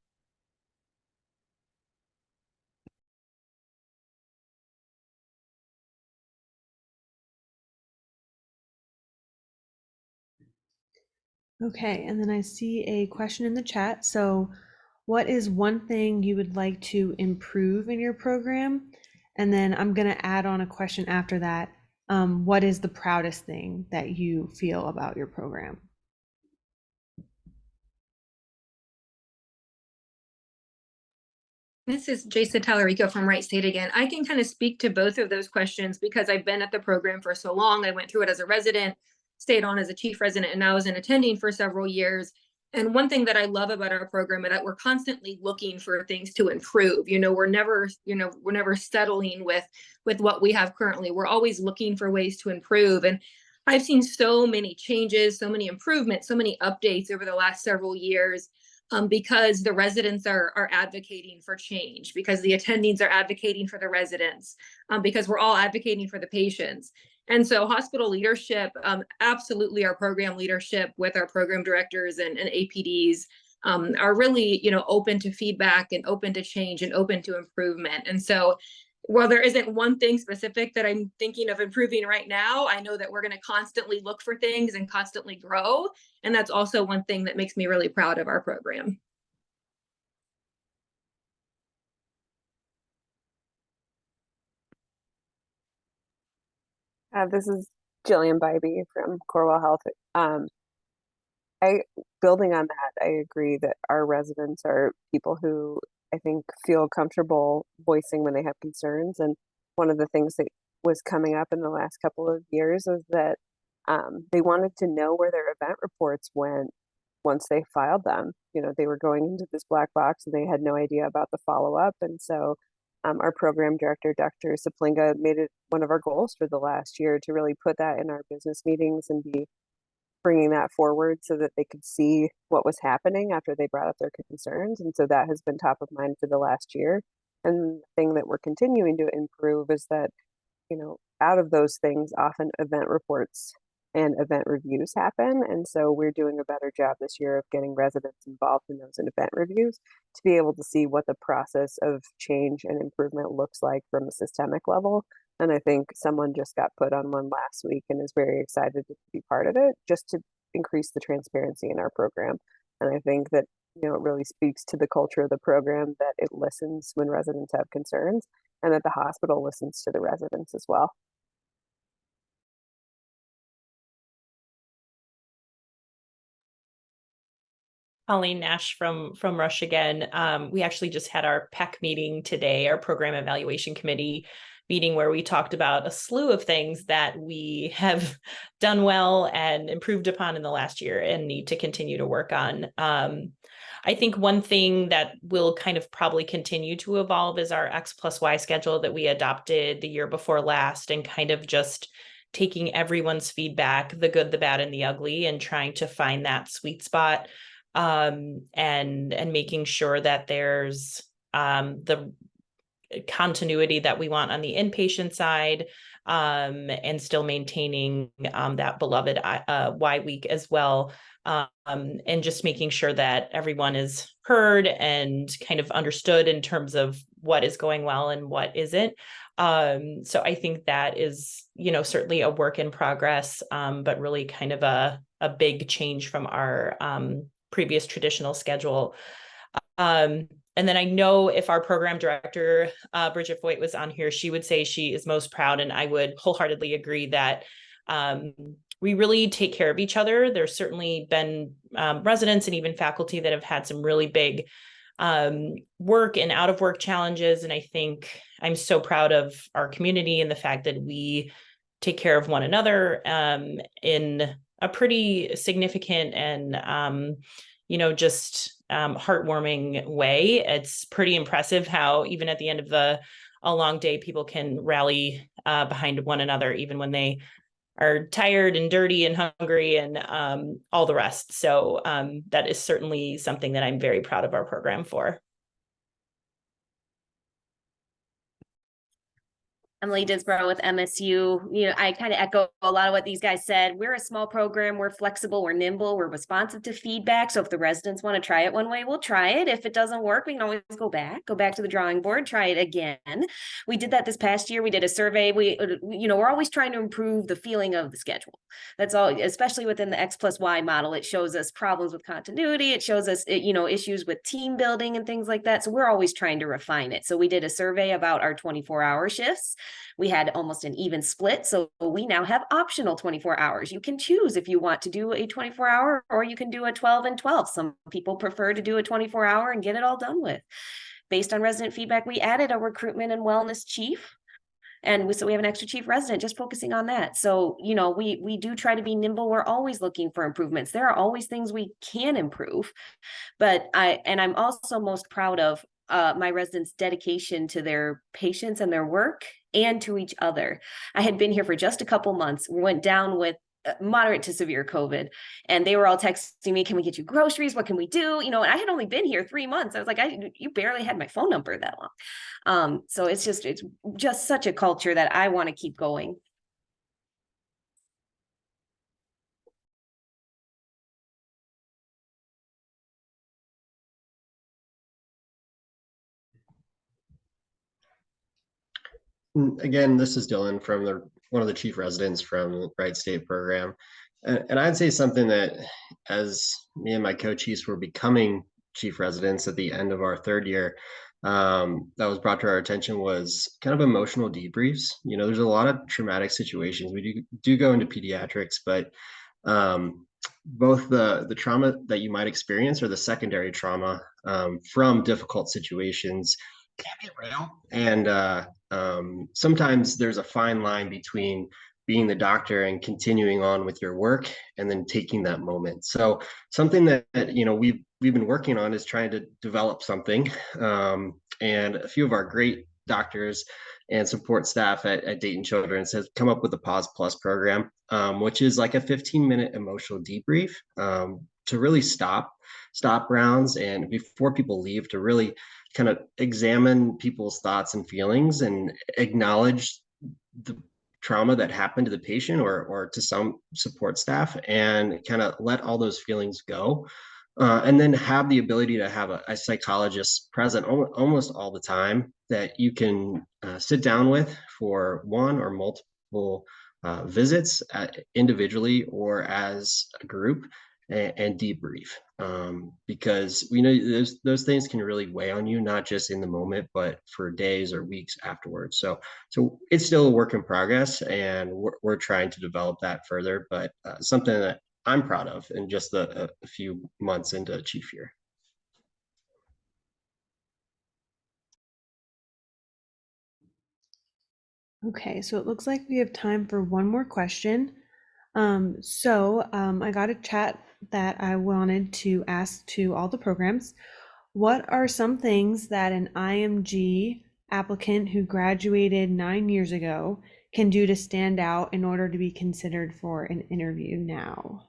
Okay, and then I see a question in the chat. So, what is one thing you would like to improve in your program? And then I'm going to add on a question after that. What is the proudest thing that you feel about your program? This is Jasa Tallarico from Wright State again. I can kind of speak to both of those questions because I've been at the program for so long. I went through it as a resident, stayed on as a chief resident, and now as an attending for several years. And one thing that I love about our program is that we're constantly looking for things to improve. We're never settling with what we have currently. We're always looking for ways to improve. And I've seen so many changes, so many improvements, so many updates over the last several years. Because the residents are advocating for change, because the attendings are advocating for the residents, because we're all advocating for the patients. And so hospital leadership, absolutely our program leadership with our program directors and APDs are really, open to feedback and open to change and open to improvement. And so while there isn't one thing specific that I'm thinking of improving right now, I know that we're going to constantly look for things and constantly grow. And that's also one thing that makes me really proud of our program. This is Jillian Bybee from Corewell Health. Building on that, I agree that our residents are people who I think feel comfortable voicing when they have concerns. And one of the things that was coming up in the last couple of years was that they wanted to know where their event reports went once they filed them. They were going into this black box and they had no idea about the follow-up. And so our program director, Dr. Saplinga, made it one of our goals for the last year to really put that in our business meetings and be bringing that forward so that they could see what was happening after they brought up their concerns. And so that has been top of mind for the last year. And the thing that we're continuing to improve is that, out of those things, often event reports and event reviews happen. And so we're doing a better job this year of getting residents involved in those event reviews to be able to see what the process of change and improvement looks like from a systemic level. And I think someone just got put on one last week and is very excited to be part of it, just to increase the transparency in our program. And I think that, it really speaks to the culture of the program that it listens when residents have concerns and that the hospital listens to the residents as well. Colleen Nash from Rush again. We actually just had our PEC meeting today, our Program Evaluation Committee meeting, where we talked about a slew of things that we have done well and improved upon in the last year and need to continue to work on. I think one thing that will kind of probably continue to evolve is our X+Y schedule that we adopted the year before last, and kind of just taking everyone's feedback, the good, the bad, and the ugly, and trying to find that sweet spot, and making sure that there's the continuity that we want on the inpatient side, and still maintaining that beloved Y week as well. And just making sure that everyone is heard and kind of understood in terms of what is going well and what isn't. So I think that is, certainly a work in progress, but really kind of a big change from our previous traditional schedule. And then I know if our program director, Bridget Voigt, was on here, she would say she is most proud, and I would wholeheartedly agree that we really take care of each other. There's certainly been residents and even faculty that have had some really big work and out of work challenges. And I think I'm so proud of our community and the fact that we take care of one another in a pretty significant and, just heartwarming way. It's pretty impressive how even at the end of a long day, people can rally behind one another, even when they are tired and dirty and hungry and all the rest. So that is certainly something that I'm very proud of our program for. Emily Disbrow with MSU. I kind of echo a lot of what these guys said. We're a small program. We're flexible. We're nimble. We're responsive to feedback. So if the residents want to try it one way, we'll try it. If it doesn't work, we can always go back to the drawing board, try it again. We did that this past year. We did a survey. We're always trying to improve the feeling of the schedule. That's all, especially within the X+Y model. It shows us problems with continuity. It shows us, issues with team building and things like that. So we're always trying to refine it. So we did a survey about our 24-hour shifts. We had almost an even split. So we now have optional 24 hours. You can choose if you want to do a 24-hour or you can do a 12 and 12. Some people prefer to do a 24-hour and get it all done with. Based on resident feedback, we added a recruitment and wellness chief. And so we have an extra chief resident just focusing on that. So, we do try to be nimble. We're always looking for improvements. There are always things we can improve. But I'm also most proud of my residents' dedication to their patients and their work and to each other. I had been here for just a couple months. We went down with moderate to severe COVID, and they were all texting me, "Can we get you groceries? What can we do?" And I had only been here 3 months. I was like, you barely had my phone number that long. So it's just such a culture that I want to keep going. Again, this is Dylan from one of the chief residents from the Bright State program. And I'd say something that, as me and my co-chiefs were becoming chief residents at the end of our third year, that was brought to our attention was kind of emotional debriefs. There's a lot of traumatic situations. We do go into pediatrics, but both the trauma that you might experience or the secondary trauma from difficult situations can be real. And sometimes there's a fine line between being the doctor and continuing on with your work and then taking that moment. So something that we've been working on is trying to develop something. And a few of our great doctors and support staff at Dayton Children's has come up with a Pause Plus program, which is like a 15-minute emotional debrief to really stop rounds and before people leave to really kind of examine people's thoughts and feelings and acknowledge the trauma that happened to the patient or to some support staff and kind of let all those feelings go. And then have the ability to have a psychologist present almost all the time that you can sit down with for one or multiple visits individually or as a group and debrief. Because we know those things can really weigh on you, not just in the moment, but for days or weeks afterwards. So it's still a work in progress, and we're trying to develop that further, but something that I'm proud of in just a few months into chief year. Okay, so it looks like we have time for one more question. I got a chat that I wanted to ask to all the programs. What are some things that an IMG applicant who graduated 9 years ago can do to stand out in order to be considered for an interview now?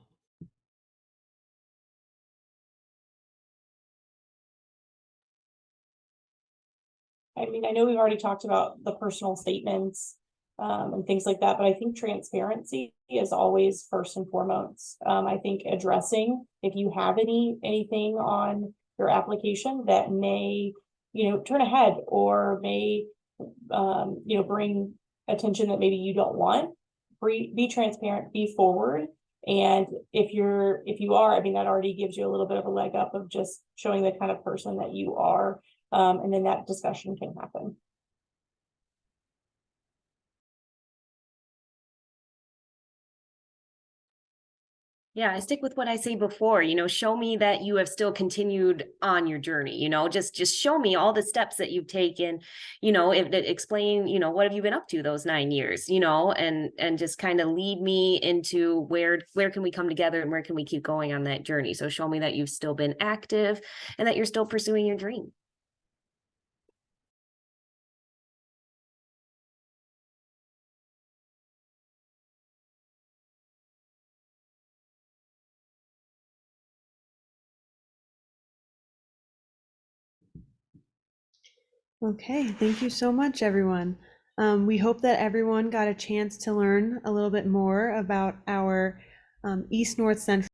I mean, I know we've already talked about the personal statements and things like that, but I think transparency is always first and foremost. I think addressing if you have anything on your application that may, turn a head or may, bring attention that maybe you don't want, be transparent, be forward. And if you are, I mean, that already gives you a little bit of a leg up of just showing the kind of person that you are. And then that discussion can happen. Yeah, I stick with what I say before, show me that you have still continued on your journey, just show me all the steps that you've taken, explain, what have you been up to those 9 years, and just kind of lead me into where can we come together and where can we keep going on that journey. So show me that you've still been active and that you're still pursuing your dream. Okay, thank you so much, everyone. We hope that everyone got a chance to learn a little bit more about our East North Central